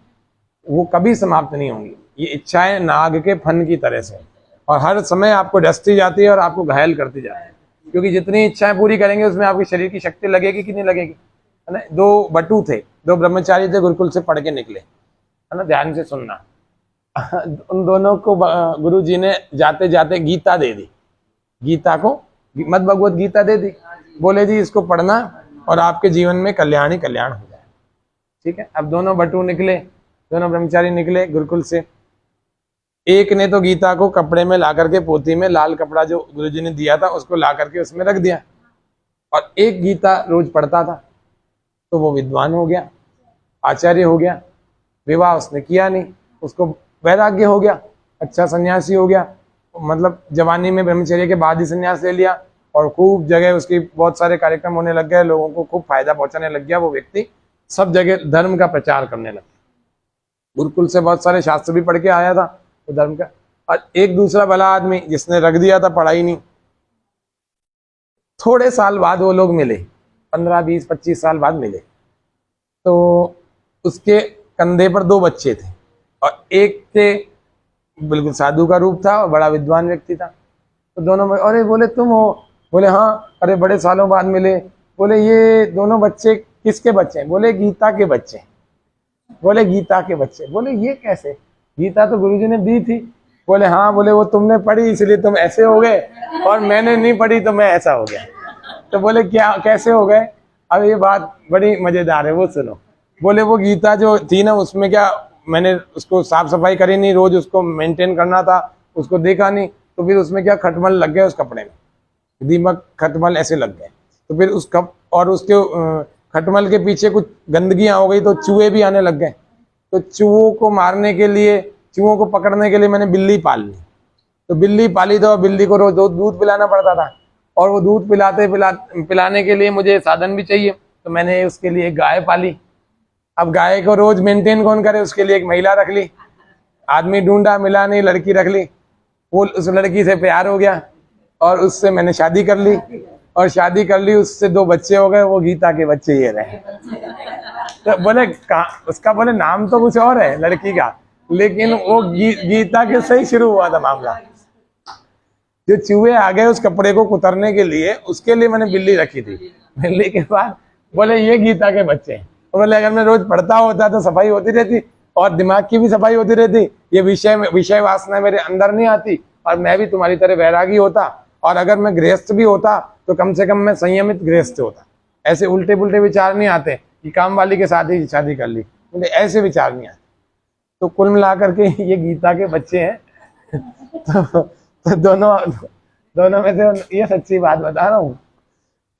वो कभी समाप्त नहीं होंगी। ये इच्छाएं नाग के फन की तरह से, और हर समय आपको डसती जाती है और आपको घायल करती जाती है, क्योंकि जितनी इच्छाएं पूरी करेंगे उसमें आपके शरीर की शक्ति लगेगी कि नहीं लगेगी, है ना। 2 बटू थे, 2 ब्रह्मचारी थे, गुरुकुल से पढ़ के निकले, है ना, ध्यान से सुनना। उन दोनों को गुरु जी ने जाते जाते गीता दे दी, गीता को मद भगवत गीता दे दी। बोले जी इसको पढ़ना और आपके जीवन में कल्याण ही कल्याण हो जाए। ठीक है, अब दोनों बटू निकले, दोनों ब्रह्मचारी निकले गुरुकुल से। एक ने तो गीता को कपड़े में ला करके, पोथी में लाल कपड़ा जो गुरुजी ने दिया था उसको ला करके उसमें रख दिया, और एक गीता रोज पढ़ता था। तो वो विद्वान हो गया, आचार्य हो गया, विवाह उसने किया नहीं, उसको वैराग्य हो गया, अच्छा सन्यासी हो गया। मतलब जवानी में ब्रह्मचर्य के बाद ही सन्यास ले लिया, और खूब जगह उसकी बहुत सारे कार्यक्रम होने लग गए, लोगों को खूब फायदा पहुंचाने लग गया। वो व्यक्ति सब जगह धर्म का प्रचार करने लगा। गुरुकुल से बहुत सारे शास्त्र भी पढ़ के आया था वो धर्म का। और एक दूसरा भला आदमी जिसने रख दिया था पढ़ाई नहीं, थोड़े साल बाद वो लोग मिले, 15, 20, 25 साल बाद मिले। तो उसके कंधे पर 2 बच्चे थे, और एक के बिल्कुल साधु का रूप था और बड़ा विद्वान व्यक्ति था। तो दोनों में, अरे बोले तुम हो? बोले हाँ। अरे बड़े सालों बाद मिले। बोले ये दोनों बच्चे किसके बच्चे हैं? बोले गीता के बच्चे। बोले गीता के बच्चे? बोले ये कैसे? गीता तो गुरुजी ने दी थी। बोले हाँ। बोले वो तुमने पढ़ी इसलिए तुम ऐसे हो गए, और मैंने नहीं पढ़ी तो मैं ऐसा हो गया। तो बोले क्या, कैसे हो गए? अब ये बात बड़ी मजेदार है, वो सुनो। बोले वो गीता जो थी ना, उसमें क्या, मैंने उसको साफ सफाई करी नहीं, रोज उसको मेंटेन करना था, उसको देखा नहीं, तो फिर उसमें क्या खटमल लग गए उस कपड़े में, दीमक खटमल ऐसे लग गए। तो फिर उस कप और उसके खटमल के पीछे कुछ गंदगियां हो गई, तो चूहे भी आने लग गए। तो चूहों को मारने के लिए, चूहों को पकड़ने के लिए मैंने बिल्ली पाल ली। तो बिल्ली पाली तो बिल्ली को रोज दूध पिलाना पड़ता था, और वो दूध पिलाने के लिए मुझे साधन भी चाहिए, तो मैंने उसके लिए एक गाय पाली। अब गाय को रोज मेंटेन कौन करे, उसके लिए एक महिला रख ली। आदमी ढूंढा, मिला नहीं, लड़की रख ली। वो उस लड़की से प्यार हो गया, और उससे मैंने शादी कर ली, और शादी कर ली, उससे 2 बच्चे हो गए। वो गीता के बच्चे ये रहे। तो बोले उसका बोले नाम तो कुछ और है लड़की का, लेकिन वो गीता के से ही शुरू हुआ था मामला। जो चूहे आ गए उस कपड़े को कुतरने के लिए, उसके लिए मैंने बिल्ली रखी थी। बिल्ली के बाद बोले ये गीता के बच्चे हैं। बोले अगर मैं रोज पढ़ता होता तो सफाई होती रहती, और दिमाग की भी सफाई होती रहती, ये विषय वासना मेरे अंदर नहीं आती, और मैं भी तुम्हारी तरह वैरागी होता। और अगर मैं गृहस्थ भी होता तो कम से कम मैं संयमित गृहस्थ होता। ऐसे उल्टे पुल्टे विचार नहीं आते कि काम वाली के साथ ही शादी कर ली, मुझे ऐसे विचार नहीं आते। तो कुल मिला करके ये गीता के बच्चे हैं। तो दोनों में से ये सच्ची बात बता रहा हूँ।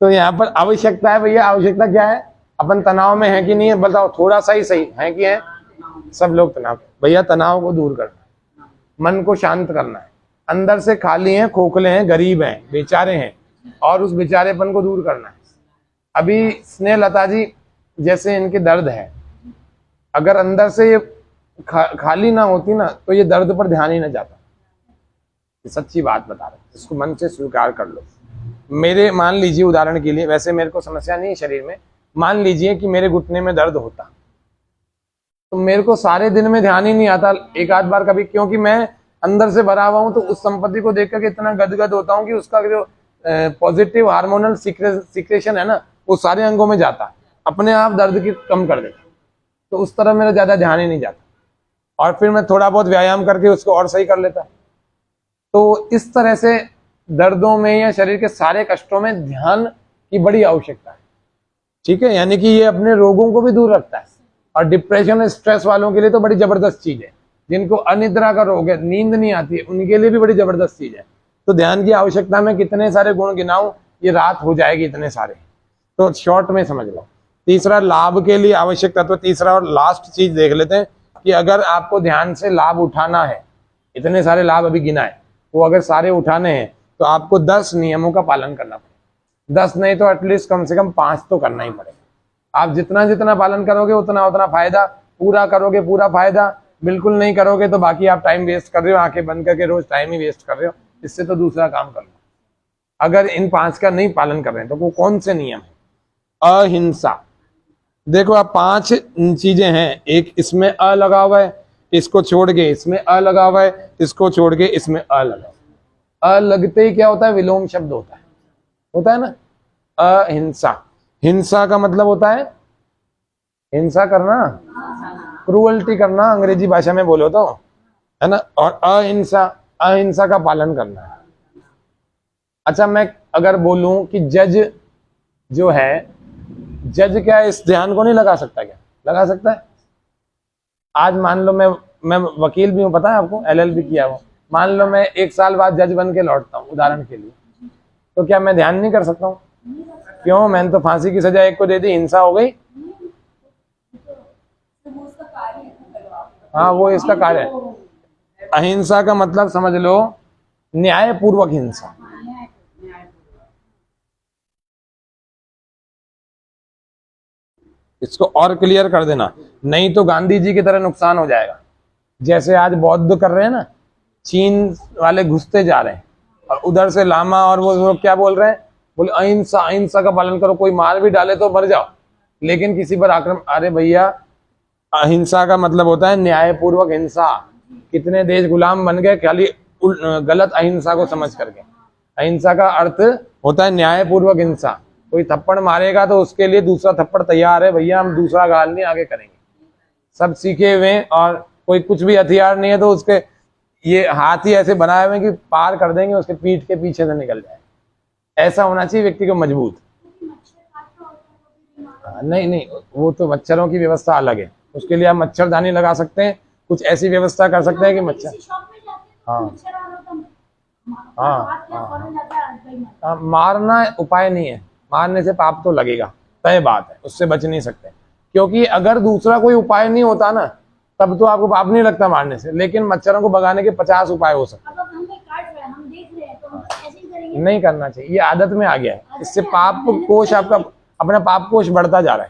तो यहाँ पर आवश्यकता है भैया, आवश्यकता क्या है? अपन तनाव में है कि नहीं है? बताओ, थोड़ा सा ही सही है कि है? सब लोग तनाव। भैया तनाव को दूर करना है, मन को शांत करना है। अंदर से खाली हैं, खोखले हैं, गरीब हैं, बेचारे हैं, और उस बेचारेपन को दूर करना है। अभी स्नेहलता जी जैसे इनके दर्द है, अगर अंदर से ये खाली ना होती ना, तो ये दर्द पर ध्यान ही ना जाता। ये सच्ची बात बता रहे, इसको मन से स्वीकार कर लो। मेरे, मान लीजिए उदाहरण के लिए, वैसे मेरे को समस्या नहीं है शरीर में, मान लीजिए कि मेरे घुटने में दर्द होता, तो मेरे को सारे दिन में ध्यान ही नहीं आता, एक आध बार कभी, क्योंकि मैं अंदर से भरा हुआ हूं। तो उस संपत्ति को देख करके इतना गदगद होता हूं कि उसका जो पॉजिटिव हार्मोनल सीक्रेशन है ना, वो सारे अंगों में जाता है, अपने आप दर्द की कम कर देता। तो उस तरह मेरा ज्यादा ध्यान ही नहीं जाता, और फिर मैं थोड़ा बहुत व्यायाम करके उसको और सही कर लेता। तो इस तरह से दर्दों में या शरीर के सारे कष्टों में ध्यान की बड़ी आवश्यकता है। ठीक है, यानी कि ये अपने रोगों को भी दूर रखता है। और डिप्रेशन, स्ट्रेस वालों के लिए तो बड़ी जबरदस्त चीज है। जिनको अनिद्रा का रोग है, नींद नहीं आती है, उनके लिए भी बड़ी जबरदस्त चीज है। तो ध्यान की आवश्यकता में कितने सारे गुण गिनाऊं, ये रात हो जाएगी इतने सारे। तो शॉर्ट में समझ लो। तीसरा, लाभ के लिए आवश्यक तत्व। तीसरा और लास्ट चीज देख लेते हैं कि अगर आपको ध्यान से लाभ उठाना है, इतने सारे लाभ अभी गिनाए, वो अगर सारे उठाने हैं तो आपको 10 नियमों का पालन करना पड़ेगा। 10 नहीं तो एटलीस्ट कम से कम 5 तो करना ही पड़ेगा। आप जितना जितना पालन करोगे उतना उतना फायदा, पूरा करोगे पूरा फायदा, बिल्कुल नहीं करोगे तो बाकी आप टाइम वेस्ट कर रहे हो, आंखें बंद करके रोज टाइम ही वेस्ट कर रहे हो। इससे तो दूसरा काम कर लो। अगर इन 5 का नहीं पालन कर रहे हैं तो वो कौन से नियम है? अहिंसा। देखो आप 5 चीजें हैं, एक इसमें अ लगा हुआ है, इसको छोड़ के इसमें अ लगा हुआ है, इसको छोड़ के इसमें अ लगा। अ लगते ही क्या होता है? विलोम शब्द होता है ना, अहिंसा। हिंसा का मतलब होता है हिंसा करना, क्रूअल्टी करना, अंग्रेजी भाषा में बोलो तो। है ना। और अहिंसा, अहिंसा का पालन करना है। अच्छा, मैं अगर बोलूं कि जज जो है, जज क्या इस ध्यान को नहीं लगा सकता? क्या लगा सकता है? आज मान लो मैं वकील भी हूं, पता है आपको, LLB किया हुआ। मान लो मैं 1 साल बाद जज बन के लौटता हूं उदाहरण के लिए, तो क्या मैं ध्यान नहीं कर सकता हूं? क्यों? मैंने तो फांसी की सजा एक को दे दी, हिंसा हो गई। हाँ, वो इसका कार्य है। अहिंसा का मतलब समझ लो न्यायपूर्वक हिंसा। इसको और क्लियर कर देना, नहीं तो गांधी जी की तरह नुकसान हो जाएगा। जैसे आज बौद्ध कर रहे हैं ना, चीन वाले घुसते जा रहे हैं, और उधर से लामा और वो क्या बोल रहे हैं, बोले अहिंसा, अहिंसा का पालन करो, कोई मार भी डाले तो मर जाओ, लेकिन किसी पर आक्रमण। अरे भैया, अहिंसा का मतलब होता है न्यायपूर्वक हिंसा। कितने देश गुलाम बन गए खाली गलत अहिंसा को समझ करके। अहिंसा का अर्थ होता है न्यायपूर्वक हिंसा। कोई थप्पड़ मारेगा तो उसके लिए दूसरा थप्पड़ तैयार है, भैया हम दूसरा गाल नहीं आगे करेंगे, सब सीखे हुए। और कोई कुछ भी हथियार नहीं है तो उसके ये हाथ ही ऐसे बनाए हुए कि पार कर देंगे, उसके पीठ के पीछे से निकल जाए। ऐसा होना चाहिए व्यक्ति को मजबूत। नहीं नहीं, वो तो मच्छरों की व्यवस्था अलग है, उसके लिए आप मच्छरदानी लगा सकते हैं, कुछ ऐसी व्यवस्था कर सकते हैं कि मच्छर। हाँ हाँ, मारना उपाय नहीं है, मारने से पाप तो लगेगा, तय बात है, उससे बच नहीं सकते। क्योंकि अगर दूसरा कोई उपाय नहीं होता ना, तब तो आपको पाप नहीं लगता मारने से, लेकिन मच्छरों को भगाने के 50 उपाय हो सकते हैं। नहीं करना चाहिए, ये आदत में आ गया है, इससे पाप कोश आपका, अपना पाप कोश बढ़ता जा रहा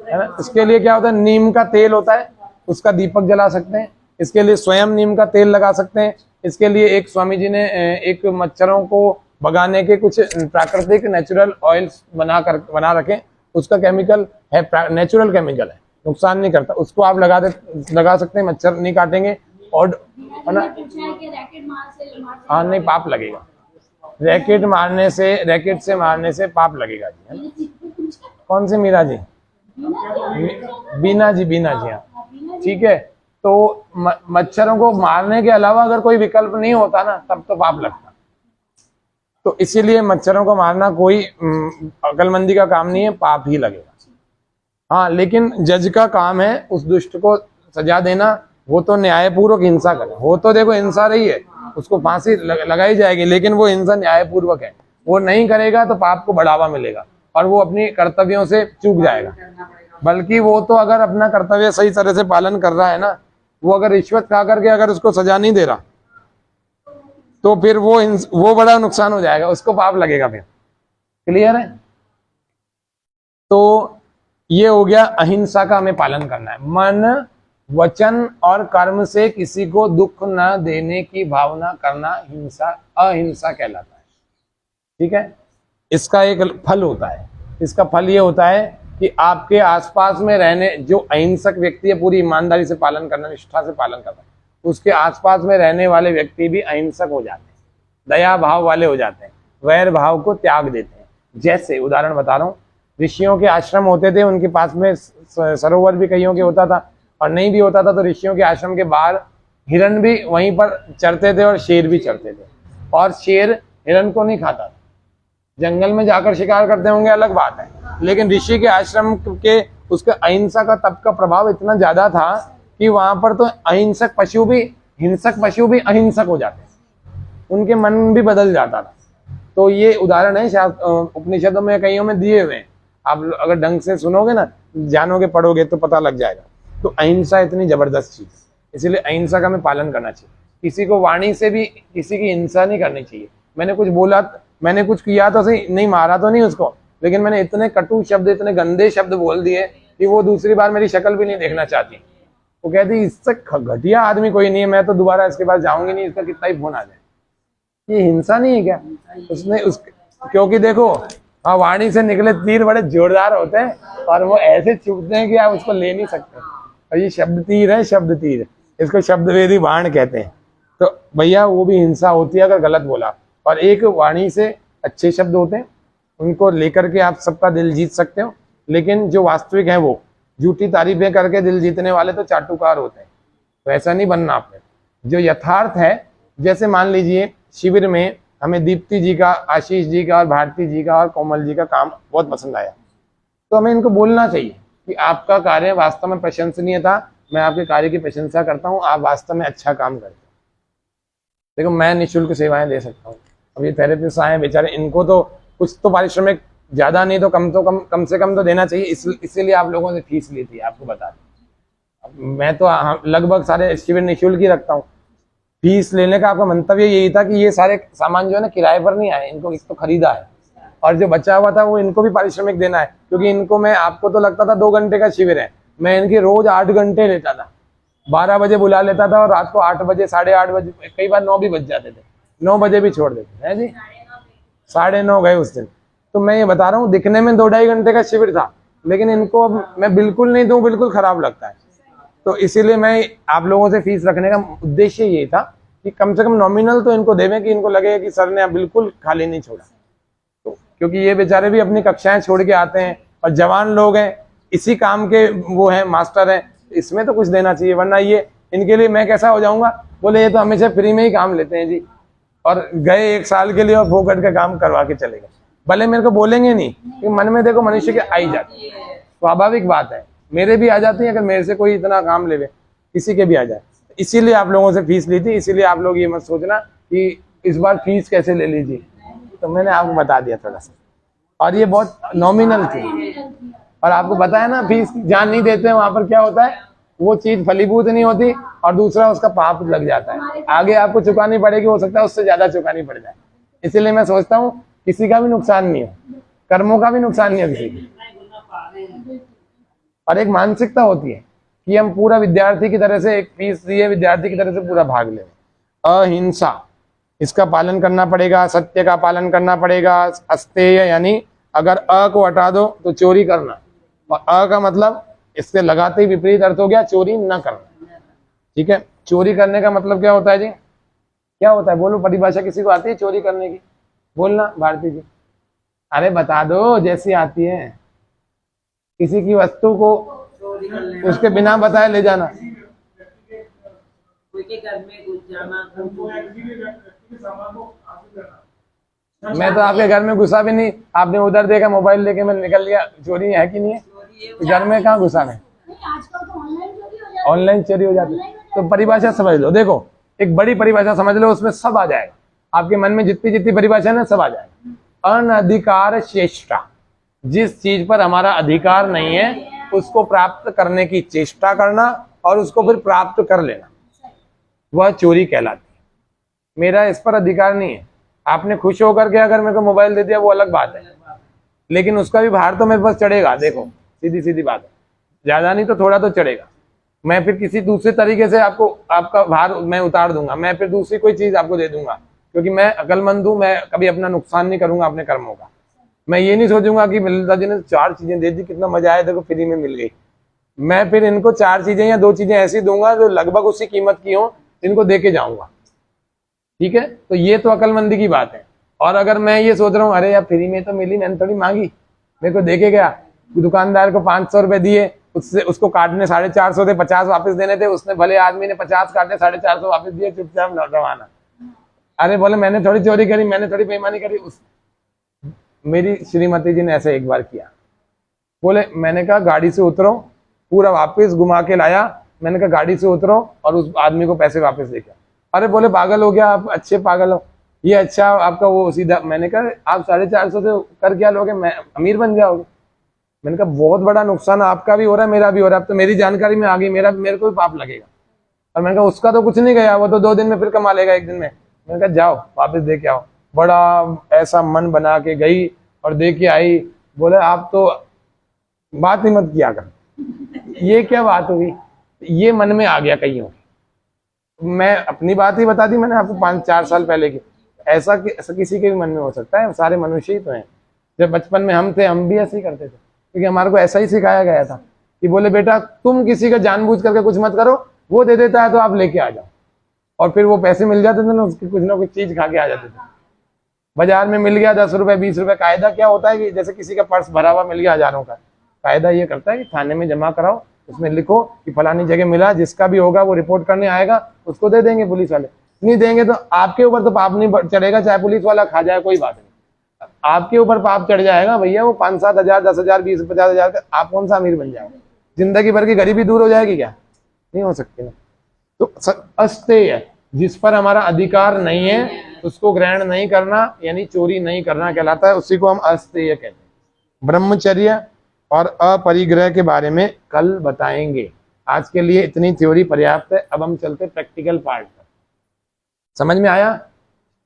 है ना। इसके लिए क्या होता है, नीम का तेल होता है, उसका दीपक जला सकते हैं, इसके लिए स्वयं नीम का तेल लगा सकते हैं। इसके लिए एक स्वामी जी ने एक मच्छरों को भगाने के कुछ प्राकृतिक नेचुरल ऑयल्स बना रखे, उसका केमिकल है, नेचुरल केमिकल है, नुकसान नहीं करता, उसको आप लगा सकते हैं, मच्छर नहीं काटेंगे। और है ना, हाँ नहीं, पाप लगेगा, रैकेट से मारने से पाप लगेगा जी, है ना। कौन सी मीरा जी? बीना जी, हाँ ठीक है। तो मच्छरों को मारने के अलावा अगर कोई विकल्प नहीं होता ना, तब तो पाप लगता। तो इसीलिए मच्छरों को मारना कोई अकलमंदी का काम नहीं है, पाप ही लगेगा। हाँ, लेकिन जज का काम है उस दुष्ट को सजा देना, वो तो न्यायपूर्वक हिंसा करे। वो तो देखो हिंसा रही है, उसको फांसी लगाई जाएगी, लेकिन वो हिंसा न्यायपूर्वक है। वो नहीं करेगा तो पाप को बढ़ावा मिलेगा और वो अपनी कर्तव्यों से चूक जाएगा। बल्कि वो तो अगर अपना कर्तव्य सही तरह से पालन कर रहा है ना, वो अगर रिश्वत खा करके अगर उसको सजा नहीं दे रहा, तो फिर वो बड़ा नुकसान हो जाएगा, उसको पाप लगेगा फिर। क्लियर है? तो ये हो गया, अहिंसा का हमें पालन करना है। मन, वचन और कर्म से किसी को दुख न देने की भावना करना अहिंसा कहलाता है। ठीक है? इसका एक फल होता है, इसका फल ये होता है कि आपके आसपास में रहने, जो अहिंसक व्यक्ति है, पूरी ईमानदारी से पालन करना, निष्ठा से पालन करना, उसके आसपास में रहने वाले व्यक्ति भी अहिंसक हो जाते हैं, दया भाव वाले हो जाते हैं, वैर भाव को त्याग देते हैं। जैसे उदाहरण बता रहा हूँ, ऋषियों के आश्रम होते थे, उनके पास में सरोवर भी कईयों के होता था, और नहीं भी होता था तो ऋषियों के आश्रम के बाहर हिरण भी वहीं पर चरते थे और शेर भी चरते थे। और शेर हिरण को नहीं खाता था, जंगल में जाकर शिकार करते होंगे अलग बात है, लेकिन ऋषि के आश्रम के उसके अहिंसा का तप का प्रभाव इतना ज्यादा था कि वहां पर तो हिंसक पशु भी अहिंसक हो जाते, उनके मन भी बदल जाता था। तो ये उदाहरण है, उपनिषदों में कईयों में दिए हुए हैं, आप अगर ढंग से सुनोगे ना, जानोगे, पढ़ोगे तो पता लग जाएगा। तो अहिंसा इतनी जबरदस्त चीज है, इसीलिए अहिंसा का हमें पालन करना चाहिए। किसी को वाणी से भी किसी की हिंसा नहीं करनी चाहिए। मैंने कुछ बोला, मैंने कुछ किया तो सही, नहीं मारा तो नहीं उसको, लेकिन मैंने इतने कटु शब्द, इतने गंदे शब्द बोल दिए कि वो दूसरी बार मेरी शक्ल भी नहीं देखना चाहती। वो कहती इससे घटिया आदमी कोई नहीं है, मैं तो दोबारा इसके पास जाऊंगी नहीं, इसका कितना ही फोन आ जाए। ये हिंसा नहीं है क्या? उसने क्योंकि देखो, हाँ, वाणी से निकले तीर बड़े जोरदार होते हैं और वो ऐसे चुभते हैं कि आप उसको ले नहीं सकते। और ये शब्द तीर है, शब्द तीर, इसको शब्दवेदी बाण कहते हैं। तो भैया वो भी हिंसा होती है अगर गलत बोला। और एक वाणी से अच्छे शब्द होते हैं, उनको लेकर के आप सबका दिल जीत सकते हो, लेकिन जो वास्तविक है वो झूठी तारीफें करके दिल जीतने वाले तो चाटुकार होते हैं। तो ऐसा नहीं बनना आपने। जो यथार्थ है, जैसे मान लीजिए शिविर में हमें दीप्ति जी का, आशीष जी का और भारती जी का और कोमल जी का काम बहुत पसंद आया, तो हमें इनको बोलना चाहिए कि आपका कार्य वास्तव में प्रशंसनीय था, मैं आपके कार्य की प्रशंसा करता हूँ, आप वास्तव में अच्छा काम करते हैं। देखो मैं निःशुल्क सेवाएं दे सकता हूँ, अब ये थेरेपिस्ट आए बेचारे, इनको तो कुछ तो पारिश्रमिक ज़्यादा नहीं तो कम से कम तो देना चाहिए, इसीलिए आप लोगों से फीस ली थी, आपको बता दें। मैं तो लगभग सारे शिविर निःशुल्क ही रखता हूँ। फीस लेने का आपका मंतव्य यही था कि ये सारे सामान जो है ना किराए पर नहीं आए, इनको एक तो खरीदा है, और जो बचा हुआ था वो इनको भी पारिश्रमिक देना है, क्योंकि इनको मैं, आपको तो लगता था 2 घंटे का शिविर है, मैं इनके रोज 8 घंटे लेता था, 12 बजे बुला लेता था और रात को 8 बजे, 8:30 बजे, कई बार 9 भी बज जाते थे, 9 बजे भी छोड़ देते हैं जी, 9:30 गए उस दिन। तो मैं ये बता रहा हूँ, दिखने में 2-2.5 घंटे का शिविर था, लेकिन इनको अब मैं बिल्कुल नहीं दूं, बिल्कुल खराब लगता है। तो इसीलिए मैं आप लोगों से फीस रखने का उद्देश्य ये था कि कम से कम नॉमिनल तो इनको देवें कि इनको लगे कि सर ने बिल्कुल खाली नहीं छोड़ा। तो क्योंकि ये बेचारे भी अपनी कक्षाएं छोड़ के आते हैं और जवान लोग हैं, इसी काम के वो हैं, मास्टर हैं, इसमें तो कुछ देना चाहिए, वरना ये इनके लिए मैं कैसा हो जाऊंगा, बोले ये तो हमेशा फ्री में ही काम लेते हैं जी, और गए 1 साल के लिए और फोकट का काम करवा के चले गए, भले मेरे को बोलेंगे नहीं, कि मन में देखो मनुष्य के आई जाती है, स्वाभाविक बात है, मेरे भी आ जाती है, अगर मेरे से कोई इतना काम लेवे, किसी के भी आ जाए। इसीलिए आप लोगों से फीस ली थी, इसीलिए आप लोग ये मत सोचना कि इस बार फीस कैसे ले लीजिए, तो मैंने आपको बता दिया थोड़ा सा, और ये बहुत नॉमिनल थी, और आपको पता है ना फीस जान नहीं देते हैं, वहां पर क्या होता है, वो चीज फलीभूत नहीं होती, और दूसरा उसका पाप लग जाता है, आगे आपको चुकानी पड़ेगी, हो सकता है उससे ज्यादा चुकानी पड़ जाए। इसीलिए मैं सोचता हूँ किसी का भी नुकसान नहीं हो, कर्मों का भी नुकसान नहीं हो किसी की। और एक मानसिकता होती है कि हम पूरा विद्यार्थी की तरह से, एक फीस दिए विद्यार्थी की तरह से पूरा भाग ले। अहिंसा, इसका पालन करना पड़ेगा, सत्य का पालन करना पड़ेगा, अस्तेय यानी अगर अ को हटा दो तो चोरी करना, और अ का मतलब इससे लगाते ही विपरीत अर्थ हो गया चोरी न करना। ठीक है, चोरी करने का मतलब क्या होता है जी, क्या होता है, बोलो परिभाषा किसी को आती है चोरी करने की, बोलना भारती जी, अरे बता दो जैसी आती है, किसी की वस्तु को उसके बिना बताए ले जाना,
कोई के घर में घुस जाना,
मैं तो आपके घर में घुसा भी नहीं, आपने उधर देखा मोबाइल लेके मैं निकल लिया, चोरी है कि नहीं है, तो घर में कहाँ घुसा है,
आजकल तो ऑनलाइन चोरी हो जाती है,
ऑनलाइन चोरी हो जाती है। तो परिभाषा समझ लो, देखो एक बड़ी परिभाषा समझ लो, उसमें सब आ जाएगा, आपके मन में जितनी जितनी परिभाषा है ना सब आ जाएगा। अनधिकार चेष्टा, जिस चीज पर हमारा अधिकार नहीं है उसको प्राप्त करने की चेष्टा करना और उसको फिर प्राप्त कर लेना, वह चोरी कहलाती है। मेरा इस पर अधिकार नहीं है, आपने खुश होकर के अगर मेरे को मोबाइल दे दिया वो अलग बात है, लेकिन उसका भी भार तो मेरे पास चढ़ेगा, देखो सीधी सीधी बात है, ज्यादा नहीं तो थोड़ा तो चढ़ेगा, मैं फिर किसी दूसरे तरीके से आपको आपका भार मैं उतार दूंगा, मैं फिर दूसरी कोई चीज आपको दे दूंगा, क्योंकि मैं अक्लमंद हूं, मैं कभी अपना नुकसान नहीं करूंगा अपने कर्मों का। मैं ये नहीं सोचूंगा कि ललिता जी ने 4 चीजें दे दी, कितना मजा आया, देखो फ्री में मिल गई, मैं फिर इनको 4 चीजें या 2 चीजें ऐसी दूंगा जो लगभग उसी कीमत की हो, इनको दे के जाऊंगा। ठीक है, तो ये तो अक्लमंदी की बात है। और अगर मैं ये सोच रहा हूँ अरे यार फ्री में तो मिली, मैंने थोड़ी मांगी, मेरे को दे के गया, दुकानदार को 500 रुपए दिए, उससे उसको काटने 450 थे, 50 वापस देने थे, उसने भले आदमी ने 50 काटे, 450 वापस दिए, चुपचाप रवाना। अरे बोले मैंने थोड़ी चोरी करी, मैंने थोड़ी बेईमानी करी, मेरी श्रीमती जी ने ऐसे एक बार किया, बोले मैंने कहा गाड़ी से उतरो, पूरा वापस घुमा के लाया, मैंने कहा गाड़ी से उतरो और उस आदमी को पैसे वापस दे गया। अरे बोले पागल हो गया आप, अच्छे पागल हो, ये अच्छा आपका वो सीधा, मैंने कहा आप 450 से कर क्या लोगे, मैं अमीर बन जाओगे। मैंने कहा बहुत बड़ा नुकसान आपका भी हो रहा है, मेरा भी हो रहा है, अब तो मेरी जानकारी में आ गई, मेरे को भी पाप लगेगा। और मैंने कहा उसका तो कुछ नहीं गया, वो तो 2 दिन में फिर कमा लेगा, 1 दिन में। मैंने कहा जाओ वापस दे के आओ, बड़ा ऐसा मन बना के गई और दे के आई। बोले आप तो बात ही मत किया कर, ये क्या बात हुई, ये मन में आ गया कईयों। मैं अपनी बात ही बता दी मैंने आपको 5-4 साल पहले की, ऐसा किसी के भी मन में हो सकता है, सारे मनुष्य ही तो हैं। जब बचपन में हम थे, हम भी ऐसे ही करते थे, क्योंकि हमारे को ऐसा ही सिखाया गया था कि बोले बेटा तुम किसी का जानबूझ करके कुछ मत करो, वो दे देता है तो आप लेके आ जाओ, और फिर वो पैसे मिल जाते थे ना, उसकी कुछ ना कुछ चीज खा के आ जाते थे। बाजार में मिल गया 10 रुपए 20 रुपए, कायदा क्या होता है कि जैसे किसी का पर्स भरा हुआ मिल गया हजारों का, कायदा ये करता है कि थाने में जमा कराओ, उसमें लिखो कि फलानी जगह मिला, जिसका भी होगा वो रिपोर्ट करने आएगा, उसको दे देंगे पुलिस वाले। नहीं देंगे तो आपके ऊपर तो पाप नहीं चढ़ेगा, चाहे पुलिस वाला खा जाए कोई बात नहीं, आपके ऊपर पाप चढ़ जाएगा भैया। वो 5-7 हजार, 10 हजार, 20-50 हजार का आप कौन सा अमीर बन जाओगे? जिंदगी भर की गरीबी दूर हो जाएगी क्या? नहीं हो सकती ना। तो अस्तेय, जिस पर हमारा अधिकार नहीं है उसको ग्रहण नहीं करना, यानी चोरी नहीं करना कहलाता है, उसी को हम अस्तेय कहते हैं। ब्रह्मचर्य और अपरिग्रह के बारे में कल बताएंगे। आज के लिए इतनी थ्योरी पर्याप्त है। अब हम चलते प्रैक्टिकल पार्ट पर। समझ में आया?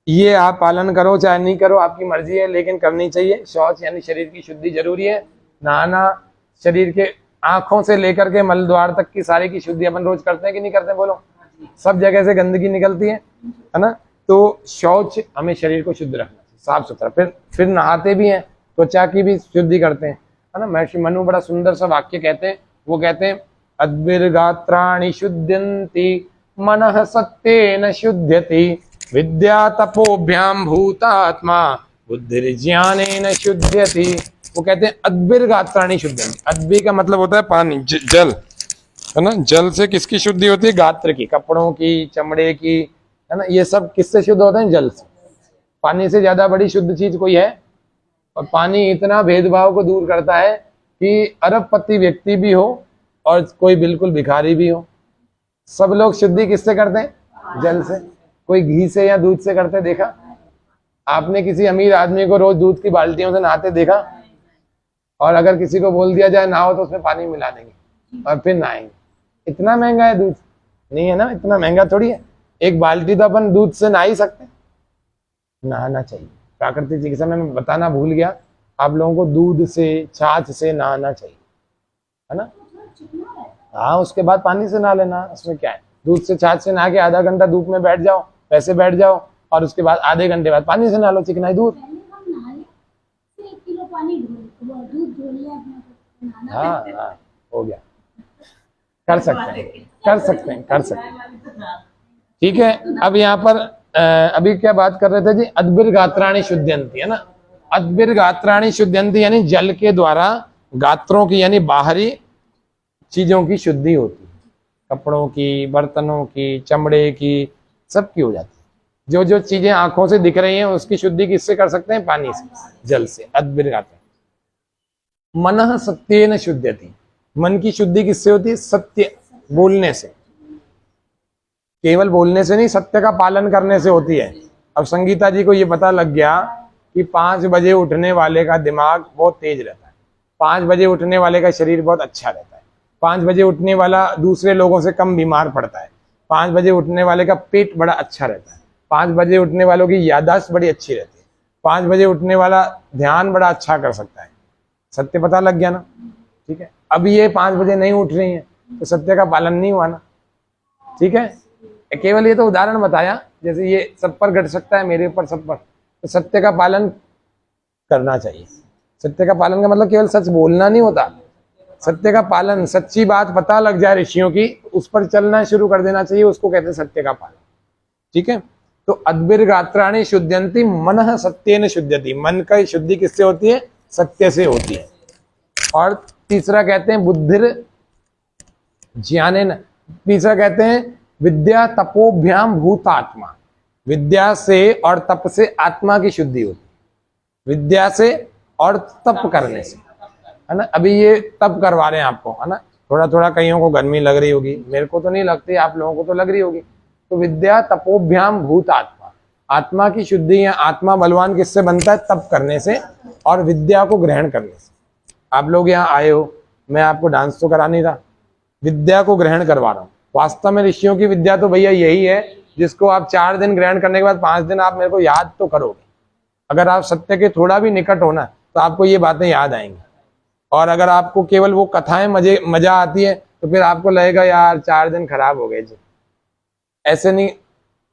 ये आप पालन करो चाहे नहीं करो, आपकी मर्जी है, लेकिन करनी चाहिए। शौच यानी शरीर की शुद्धि जरूरी है। नहाना, शरीर के आंखों से लेकर के मल द्वार तक की सारी की शुद्धि अपन रोज करते हैं कि नहीं करते? बोलो, सब जगह से गंदगी निकलती है ना। तो शौच, हमें शरीर को शुद्ध रखना, साफ सुथरा। फिर नहाते भी हैं, त्वचा की भी शुद्धि करते हैं, है ना। महर्षि मनु बड़ा सुंदर सा वाक्य कहते हैं, वो कहते हैं अद्भिर्गात्राणि शुद्ध्यन्ति मनः सत्येन शुद्ध्यति विद्या तपोभ्याम भूतात्मा बुद्धिर्ज्ञानेन शुद्ध्यति। वो कहते हैं अद्भिर्गात्राणि शुद्ध्यन्ति। अद्भि का मतलब होता है पानी, जल, है ना। जल से किसकी शुद्धि होती है? गात्र की, कपड़ों की, चमड़े की, है ना। ये सब किससे शुद्ध होते हैं? जल से। पानी से ज्यादा बड़ी शुद्ध चीज कोई है? और पानी इतना भेदभाव को दूर करता है कि अरबपति व्यक्ति भी हो और कोई बिल्कुल भिखारी भी हो, सब लोग शुद्धि किससे करते हैं? जल से। कोई घी से या दूध से करते देखा? आपने किसी अमीर आदमी को रोज दूध की बाल्टियों से नहाते देखा? और अगर किसी को बोल दिया जाए नहाओ तो उसमें पानी मिला देंगे और फिर नहाएंगे। इतना महंगा है दूध? नहीं है ना, इतना महंगा थोड़ी है। एक बाल्टी तो अपन दूध से नहा ही सकते। नहाना चाहिए। प्राकृतिक चिकित्सा में मैं बताना भूल गया, आप लोगों को दूध से, छाछ से नहाना चाहिए, है ना। हाँ, उसके बाद पानी से नहा लेना, उसमें क्या है। दूध से, छाछ से नहा के आधा घंटा धूप में बैठ जाओ, वैसे बैठ जाओ, और उसके बाद आधे घंटे बाद पानी से नहा लो, चिकनाई दूर। हाँ, हो गया। कर सकते हैं। ठीक है। अब यहाँ पर अभी क्या बात कर रहे थे जी? अद्भिर्गात्राणि शुद्ध्यन्ति, है ना। अद्भिर्गात्राणि शुद्ध्यन्ति यानी जल के द्वारा गात्रों की यानी बाहरी चीजों की शुद्धि होती है। कपड़ों की, बर्तनों की, चमड़े की, सबकी हो जाती है। जो जो चीजें आंखों से दिख रही हैं उसकी शुद्धि किससे कर सकते हैं? पानी से, जल से। अद्भिर्गात्राणि। मनः सत्येन शुद्ध्यति, मन की शुद्धि किससे होती है? सत्य, बोलने से। केवल बोलने से नहीं, सत्य का पालन करने से होती है। अब संगीता जी को ये पता लग गया कि 5 बजे उठने वाले का दिमाग बहुत तेज रहता है, 5 बजे उठने वाले का शरीर बहुत अच्छा रहता है, 5 बजे उठने वाला दूसरे लोगों से कम बीमार पड़ता है, 5 बजे उठने वाले का पेट बड़ा अच्छा रहता है, 5 बजे उठने वालों की याददाश्त बड़ी अच्छी रहती है, 5 बजे उठने वाला ध्यान बड़ा अच्छा कर सकता है। सत्य पता लग गया ना? ठीक है। अब ये 5 बजे नहीं उठ रही हैं तो सत्य का पालन नहीं हुआ ना। ठीक है। केवल ये तो उदाहरण बताया, जैसे ये सब पर घट सकता है, मेरे ऊपर, सब पर। तो सत्य का पालन करना चाहिए। सत्य का पालन का मतलब केवल सच बोलना नहीं होता, सत्य का पालन, सच्ची बात पता लग जाए ऋषियों की, उस पर चलना शुरू कर देना चाहिए, उसको कहते हैं सत्य का पालन। ठीक है। तो अद्भिर्गात्राणि शुद्ध्यन्ति मनः सत्येन शुद्ध्यति, मन का शुद्धि किससे होती है? सत्य से होती है। और तीसरा कहते हैं बुद्धिर ज्ञानेन, तीसरा कहते हैं विद्या तपोभ्याम भूतात्मा, विद्या से और तप से आत्मा की शुद्धि होती है, विद्या से और तप करने से, है ना। अभी ये तप करवा रहे हैं आपको, है ना। थोड़ा थोड़ा कईयों को गर्मी लग रही होगी, मेरे को तो नहीं लगती, आप लोगों को तो लग रही होगी। तो विद्या तपोभ्याम भूतात्मा, आत्मा की शुद्धि या आत्मा बलवान किससे बनता है? तप करने से और विद्या को ग्रहण करने से। आप लोग यहाँ आए हो, मैं आपको डांस तो करा नहीं रहा, विद्या को ग्रहण करवा रहा हूँ। वास्तव में ऋषियों की विद्या तो भैया यही है जिसको आप 4 दिन ग्रहण करने के बाद 5 दिन आप मेरे को याद तो करोगे। अगर आप सत्य के थोड़ा भी निकट हो ना तो आपको ये बातें याद आएंगी। और अगर आपको केवल वो कथाएं मजा आती है तो फिर आपको लगेगा यार 4 दिन खराब हो गए जी। ऐसे नहीं,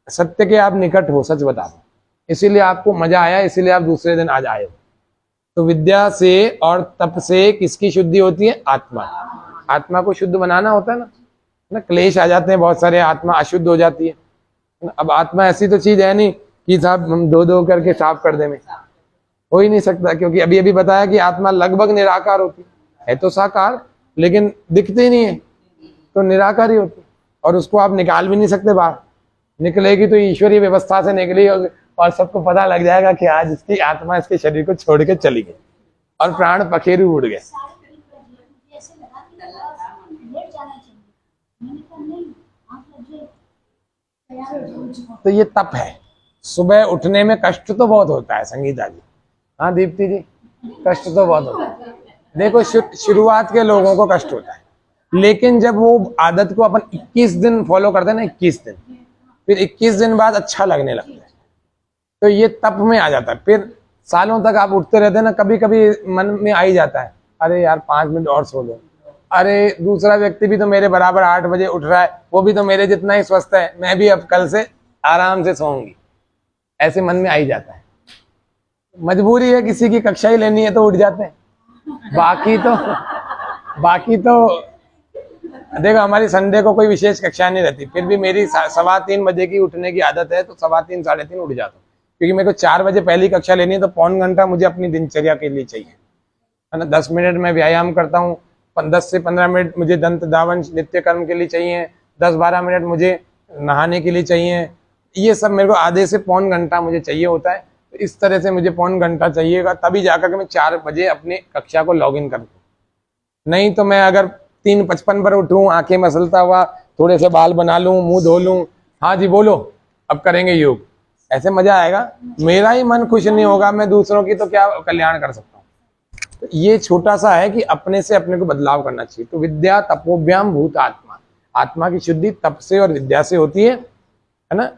सत्य के आप निकट हो, सच बता दो, इसीलिए आपको मजा आया, इसीलिए आप दूसरे दिन आज आए हो। तो विद्या से और तप से किसकी शुद्धि होती है? आत्मा। आत्मा को शुद्ध बनाना होता है ना। क्लेश आ जाते हैं बहुत सारे, आत्मा अशुद्ध हो जाती है। अब आत्मा ऐसी तो चीज है नहीं कि साहब हम दो करके साफ कर दें, हो ही नहीं सकता, क्योंकि अभी अभी बताया कि आत्मा लगभग निराकार होती है तो साकार, लेकिन दिखते ही नहीं है, तो निराकार ही होती है। और उसको आप निकाल भी नहीं सकते बाहर। निकलेगी तो ईश्वरीय व्यवस्था से निकली, और सबको पता लग जाएगा कि आज इसकी आत्मा इसके शरीर को छोड़ के चली गई और प्राण पखेरु उड़ गए।
सारे करीब कर दिया, मुझे ऐसे लगा कि लेट जाना चाहिए। मैंने कहा नहीं, आँख लग जाए, तैयार हो जाओ।
तो ये तप है। सुबह उठने में कष्ट तो बहुत होता है संगीता जी, हाँ दीप्ति जी, कष्ट तो बहुत होता है। देखो शुरुआत के लोगों को कष्ट होता है, लेकिन जब वो आदत को अपन 21 दिन फॉलो करते हैं ना, 21 दिन, फिर 21 दिन बाद अच्छा लगने लगता है, तो ये तप में आ जाता है। फिर सालों तक आप उठते रहते हैं ना, कभी कभी मन में आ ही जाता है, अरे यार 5 मिनट और सो लो, अरे दूसरा व्यक्ति भी तो मेरे बराबर 8 बजे उठ रहा है, वो भी तो मेरे जितना ही स्वस्थ है, मैं भी अब कल से आराम से सोऊंगी, ऐसे मन में आ ही जाता है। मजबूरी है, किसी की कक्षा ही लेनी है तो उठ जाते हैं, बाकी तो देखो हमारी संडे को कोई विशेष कक्षा नहीं रहती, फिर भी मेरी 3:15 बजे की उठने की आदत है, तो 3:15 साढ़े 3 उठ जाता हूँ, क्योंकि मेरे को 4 बजे पहली कक्षा लेनी है, तो पौन घंटा मुझे अपनी दिनचर्या के लिए चाहिए, है ना। 10 मिनट में व्यायाम करता हूँ, 10 से 15 मिनट मुझे दंत धावन नित्य कर्म के लिए चाहिए, 10-12 मिनट मुझे नहाने के लिए चाहिए, ये सब मेरे को आधे से पौन घंटा मुझे चाहिए होता है। तो इस तरह से मुझे पौन घंटा चाहिएगा, तभी जाकर के मैं 4 बजे अपनी कक्षा को लॉग इन कर दूँ। नहीं तो मैं अगर 3:55 पर उठूँ, आंखें मसलता हुआ, थोड़े से बाल बना लूँ, मुंह धो लूँ, हाँ जी बोलो अब करेंगे योग, ऐसे मजा आएगा, मेरा ही मन खुश नहीं होगा, मैं दूसरों की तो क्या कल्याण कर सकता हूँ। तो ये छोटा सा है कि अपने से अपने को बदलाव करना चाहिए। तो विद्या तपोभ्याम भूत आत्मा, आत्मा की शुद्धि तप से और विद्या से होती है ना,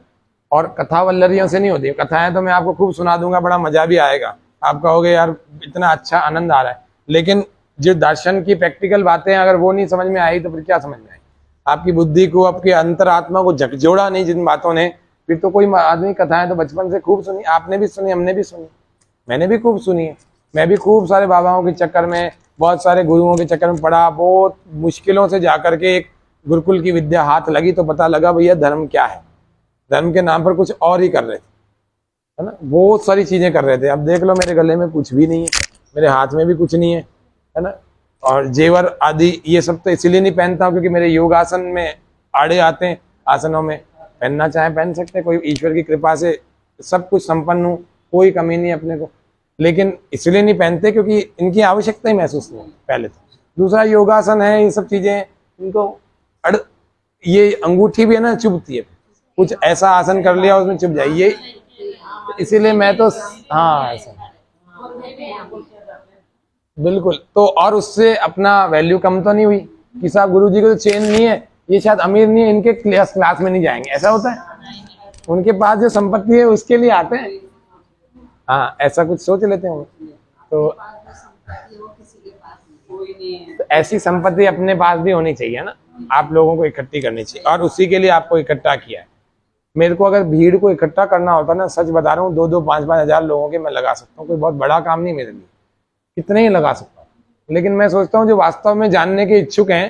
और कथा वल्लरियों से नहीं होती। कथाएं तो मैं आपको खूब सुना दूंगा, बड़ा मजा भी आएगा, आप कहोगे यार इतना अच्छा आनंद आ रहा है, लेकिन जो दर्शन की प्रैक्टिकल बातें अगर वो नहीं समझ में आई तो फिर क्या समझ में आई। आपकी बुद्धि को, आपकी अंतरात्मा को झकझोड़ा नहीं जिन बातों ने, फिर तो कोई आदमी कथाएं तो बचपन से खूब सुनी, आपने भी सुनी, हमने भी सुनी, मैंने भी खूब सुनी है। मैं भी खूब सारे बाबाओं के चक्कर में, बहुत सारे गुरुओं के चक्कर में पढ़ा, बहुत मुश्किलों से जाकर के एक गुरुकुल की विद्या हाथ लगी, तो पता लगा भैया धर्म क्या है। धर्म के नाम पर कुछ और ही कर रहे थे, है ना, बहुत सारी चीजें कर रहे थे। अब देख लो मेरे गले में कुछ भी नहीं है, मेरे हाथ में भी कुछ नहीं है ना, और जेवर आदि ये सब तो इसीलिए नहीं पहनता हूँ क्योंकि मेरे योग आसन में आड़े आते हैं, आसनों में पहनना चाहे पहन सकते हैं, कोई ईश्वर की कृपा से सब कुछ संपन्न हूँ, कोई कमी नहीं अपने को, लेकिन इसलिए नहीं पहनते क्योंकि इनकी आवश्यकता ही महसूस नहीं पहले तो। दूसरा योगासन है, ये सब चीजें इनको ये अंगूठी भी है ना चुभती है, कुछ ऐसा आसन कर लिया उसमें चुभ जाए, ये इसीलिए मैं तो हाँ ऐसा बिल्कुल। तो और उससे अपना वैल्यू कम तो नहीं हुई कि साहब गुरुजी को तो चेन नहीं है, ये शायद अमीर नहीं है, इनके क्लास में नहीं जाएंगे, ऐसा होता है। उनके पास जो संपत्ति है उसके लिए आते हैं, हाँ ऐसा कुछ सोच लेते हैं। तो ऐसी संपत्ति अपने पास भी होनी चाहिए ना, आप लोगों को इकट्ठी करनी चाहिए, और उसी के लिए आपको इकट्ठा किया है। मेरे को अगर भीड़ को इकट्ठा करना होता ना, सच बता रहा हूँ, 2-2, 5-5 हजार लोगों के मैं लगा सकता हूँ, कोई बहुत बड़ा काम नहीं मेरे लिए, कितने ही लगा सकता हूँ। लेकिन मैं सोचता हूँ जो वास्तव में जानने के इच्छुक हैं,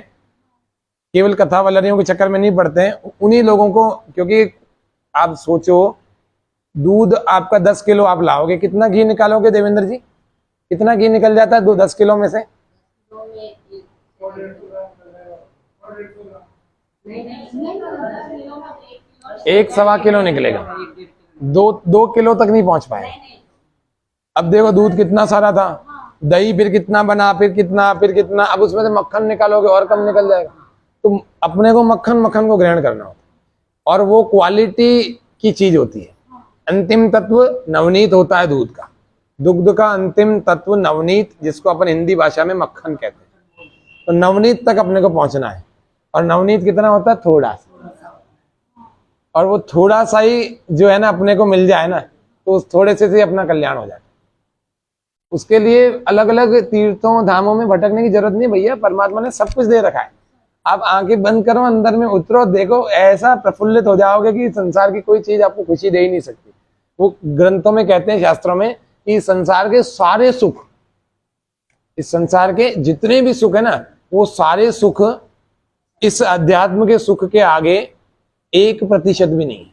केवल कथा वल्लरियों के चक्कर में नहीं पड़ते हैं, उन्हीं लोगों को, क्योंकि आप सोचो दूध आपका 10 किलो आप लाओगे, कितना घी निकालोगे देवेंद्र जी, कितना घी निकल जाता है 10 किलो में से? 1-1.25 किलो निकलेगा, 2 किलो तक नहीं पहुंच पाए। अब देखो दूध कितना सारा था, दही फिर कितना बना, फिर कितना, अब उसमें से मक्खन निकालोगे और कम निकल जाएगा। तो अपने को मक्खन को ग्रहण करना होता है, और वो क्वालिटी की चीज होती है। अंतिम तत्व नवनीत होता है दूध का, दुग्ध का अंतिम तत्व नवनीत, जिसको अपन हिंदी भाषा में मक्खन कहते हैं। तो नवनीत तक अपने को पहुंचना है, और नवनीत कितना होता है? थोड़ा सा, और वो थोड़ा सा ही जो है ना अपने को मिल जाए ना, तो उस थोड़े से ही अपना कल्याण हो जाता है। उसके लिए अलग अलग तीर्थों धामों में भटकने की जरूरत नहीं भैया, परमात्मा ने सब कुछ दे रखा है। आप आंखें बंद करो, अंदर में उतरो, देखो, ऐसा प्रफुल्लित हो जाओगे कि संसार की कोई चीज आपको खुशी दे ही नहीं सकती। वो ग्रंथों में कहते हैं, शास्त्रों में, कि संसार के सारे सुख, इस संसार के जितने भी सुख है ना, वो सारे सुख इस अध्यात्म के सुख के आगे 1% भी नहीं है।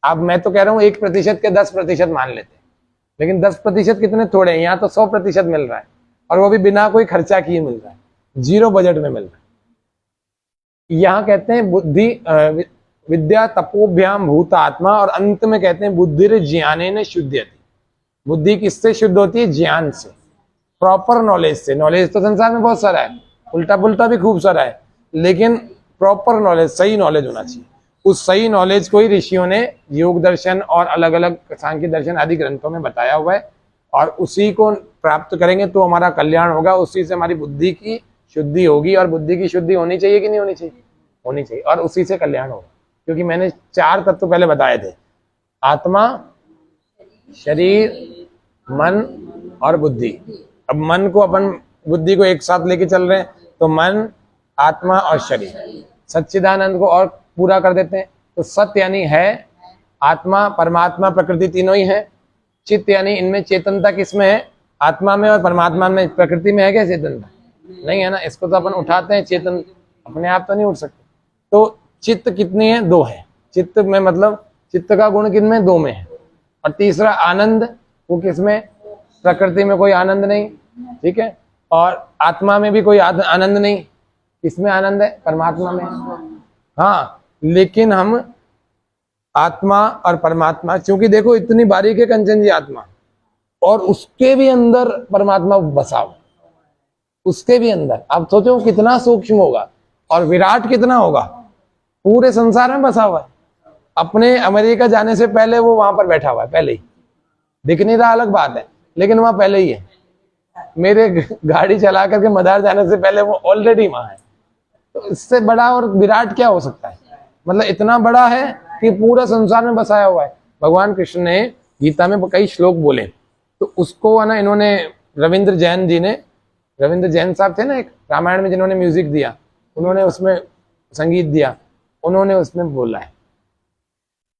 अब मैं तो कह रहा हूं 1% के 10% मान लेते हैं, लेकिन 10% कितने थोड़े हैं, यहाँ तो 100% मिल रहा है, और वो भी बिना कोई खर्चा किए मिल रहा है। जीरो बजट में मिल रहा है। यहाँ कहते हैं बुद्धि विद्या तपोभ्याम भूत आत्मा, और अंत में कहते हैं बुद्धिर ज्ञानेन शुद्ध्यति। बुद्धि किससे शुद्ध होती है? ज्ञान से, प्रॉपर नॉलेज से। नॉलेज तो संसार में बहुत सारा है, उल्टा पुल्टा भी खूब सारा है, लेकिन प्रॉपर नॉलेज, सही नॉलेज होना चाहिए। उस सही नॉलेज को ही ऋषियों ने योग दर्शन और अलग अलग सांख्य दर्शन आदि ग्रंथों में बताया हुआ है, और उसी को प्राप्त करेंगे तो हमारा कल्याण होगा, उसी से हमारी बुद्धि की शुद्धि होगी। और बुद्धि की शुद्धि होनी चाहिए कि नहीं होनी चाहिए? होनी चाहिए, और उसी से कल्याण होगा। क्योंकि मैंने 4 तत्व पहले बताए थे, आत्मा, शरीर, मन और बुद्धि। अब मन को अपन बुद्धि को एक साथ लेके चल रहे हैं, तो मन, आत्मा और शरीर। सच्चिदानंद को और पूरा कर देते हैं, तो सत्य यानी है, आत्मा, परमात्मा, प्रकृति तीनों ही है। चित्त यानी इनमें चेतनता किसमें है? आत्मा में और परमात्मा में। प्रकृति में है क्या चेतनता? नहीं है ना। इसको तो अपन उठाते हैं, चेतन अपने आप तो नहीं उठ सकते। तो चित्त कितनी है? 2 है। चित्त में मतलब चित्त का गुण किनमें? 2 में है। और तीसरा आनंद, वो किसमें? प्रकृति में कोई आनंद नहीं, ठीक है। और आत्मा में भी कोई आनंद नहीं। किसमें आनंद है? परमात्मा में। हाँ, लेकिन हम आत्मा और परमात्मा, क्योंकि देखो इतनी बारीक है कंचन जी आत्मा, और उसके भी अंदर परमात्मा बसा हुआ, उसके भी अंदर। आप सोचो कितना सूक्ष्म होगा, और विराट कितना होगा, पूरे संसार में बसा हुआ है। अपने अमेरिका जाने से पहले वो वहां पर बैठा हुआ है, पहले ही। दिख नहीं रहा अलग बात है, लेकिन वहां पहले ही है। मेरे गाड़ी चला करके मदार जाने से पहले वो ऑलरेडी वहां है। तो इससे बड़ा और विराट क्या हो सकता है? मतलब इतना बड़ा है कि पूरा संसार में बसाया हुआ है। भगवान कृष्ण ने गीता में कई श्लोक बोले, तो उसको है ना, इन्होंने रविंद्र जैन जी ने, रविंद्र जैन साहब थे ना एक, रामायण में जिन्होंने म्यूजिक दिया, उन्होंने उसमें संगीत दिया, उन्होंने उसमें बोला है,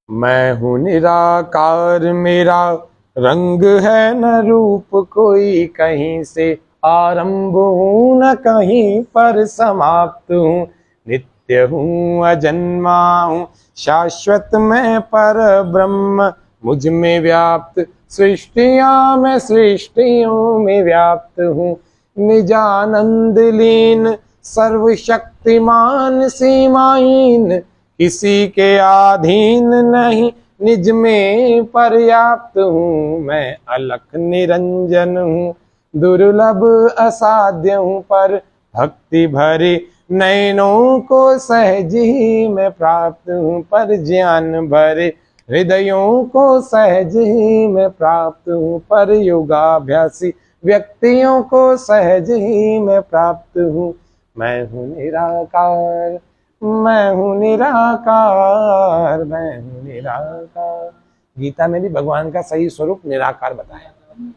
मैं हूं निराकार, मेरा रंग है न रूप कोई, कहीं से आरंभ हूं न कहीं पर समाप्त हूं, नित्य हूं अजन्मा हूं, शाश्वत मैं पर ब्रह्म, मुझ में व्याप्त सृष्टियां, मैं सृष्टियों में व्याप्त हूं, निजानंद लीन सर्वशक्तिमान सीमाहीन, किसी के अधीन नहीं, निज में पर्याप्त हूँ, मैं अलख निरंजन हूँ, दुर्लभ असाध्य हूँ, पर भक्ति भरे नयनों को सहज ही मैं प्राप्त हूँ, पर ज्ञान भरे हृदयों को सहज ही मैं प्राप्त हूँ, पर योगाभ्यासी व्यक्तियों को सहज ही मैं प्राप्त हूँ, मैं हूँ निराकार, मैं हूँ निराकार, मैं हूँ निराकार। गीता में भी भगवान का सही स्वरूप निराकार बताया।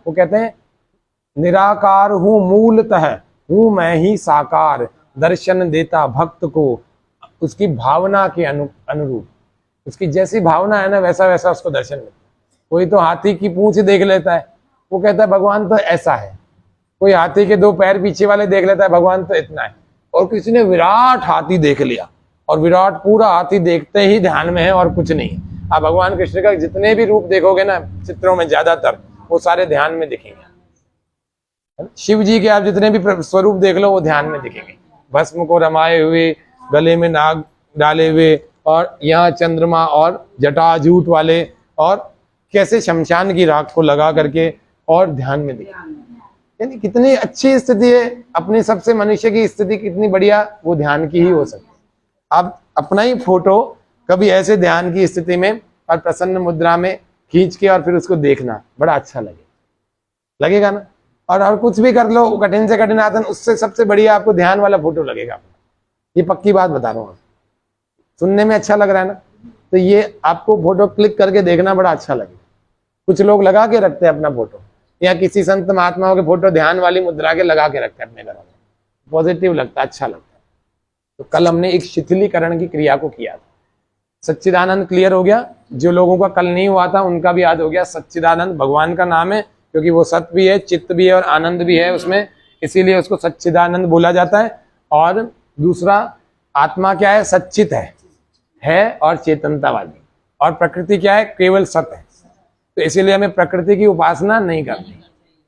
वो कहते हैं निराकार हूँ मूलतः, हूँ मैं ही साकार, दर्शन देता भक्त को उसकी भावना के अनुरूप। उसकी जैसी भावना है ना, वैसा वैसा उसको दर्शन मिलता है। कोई तो हाथी की पूंछ देख लेता है, वो कहता है भगवान तो ऐसा है। कोई हाथी के 2 पैर पीछे वाले देख लेता है, भगवान तो इतना है। और किसी ने विराट हाथी देख लिया, और विराट पूरा हाथी देखते ही ध्यान में है और कुछ नहीं। आप भगवान कृष्ण का जितने भी रूप देखोगे ना चित्रों में, ज्यादातर वो सारे ध्यान में दिखेंगे। शिव जी के आप जितने भी स्वरूप देख लो वो ध्यान में दिखेंगे, भस्म को रमाए हुए, गले में नाग डाले हुए, और यहाँ चंद्रमा और जटाजूट वाले, और कैसे शमशान की राख को लगा करके और ध्यान में दिखेंगे। यानी कितनी अच्छी स्थिति है अपनी, सबसे मनुष्य की स्थिति कितनी बढ़िया, वो ध्यान की ही हो सकती है। आप अपना ही फोटो कभी ऐसे ध्यान की स्थिति में और प्रसन्न मुद्रा में खींच के और फिर उसको देखना, बड़ा अच्छा लगेगा ना। और कुछ भी कर लो, कठिन से कठिन आसन, उससे सबसे बढ़िया आपको ध्यान वाला फोटो लगेगा। ये पक्की बात बता रहा हूँ, सुनने में अच्छा लग रहा है ना, तो ये आपको फोटो क्लिक करके देखना बड़ा अच्छा लगेगा। कुछ लोग लगा के रखते हैं अपना फोटो, या किसी संत महात्माओं के फोटो ध्यान वाली मुद्रा के लगा के रखते हैं अपने घरों में, पॉजिटिव लगता है, अच्छा लगता है। तो कल हमने एक शिथिलीकरण की क्रिया को किया था। सच्चिदानंद क्लियर हो गया, जो लोगों का कल नहीं हुआ था उनका भी याद हो गया। सच्चिदानंद भगवान का नाम है, क्योंकि वो सत्य भी है, चित्त भी है और आनंद भी है उसमें, इसीलिए उसको सच्चिदानंद बोला जाता है। और दूसरा, आत्मा क्या है? सच्चित है और चेतनता वाली। और प्रकृति क्या है? केवल सत्य है। तो इसीलिए हमें प्रकृति की उपासना नहीं करनी,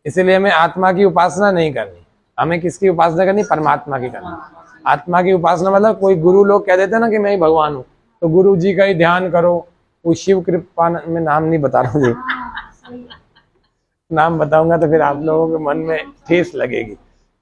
इसीलिए हमें आत्मा की उपासना नहीं करनी, हमें किसकी उपासना करनी? परमात्मा की करनी। आत्मा की उपासना मतलब कोई गुरु लोग कह देते हैं ना कि मैं ही भगवान हूँ, तो गुरु जी का ही ध्यान करो। वो शिव कृपा में नाम नहीं बता रहा हूँ जी, नाम बताऊंगा तो फिर आप लोगों के मन में ठेस लगेगी।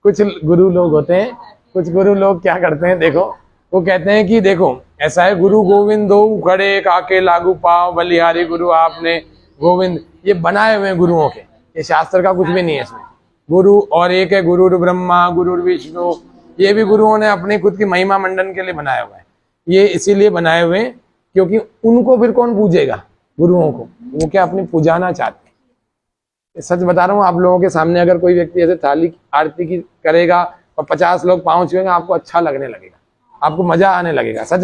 कुछ गुरु लोग होते हैं, कुछ गुरु लोग क्या करते हैं, देखो वो कहते हैं कि देखो ऐसा है, गुरु गोविंद दो खड़े काके लागू पाओ, बलिहारी गुरु आपने गोविंद, ये बनाए हुए हैं गुरुओं के, ये शास्त्र का कुछ भी नहीं है इसमें। गुरु और एक है गुरु ब्रह्मा गुरु विष्णु, ये भी गुरुओं ने अपनी खुद की महिमा मंडन के लिए बनाया हुआ है। ये इसीलिए बनाए हुए हैं क्योंकि उनको फिर कौन पूजेगा? गुरुओं को वो क्या अपनी पुजाना चाहते हैं। सच बता रहा हूँ आप लोगों के सामने, अगर कोई व्यक्ति ऐसे थाली आरती की करेगा और 50 लोग पाँव छुएंगे, आपको अच्छा लगने लगेगा, आपको मजा आने लगेगा। सच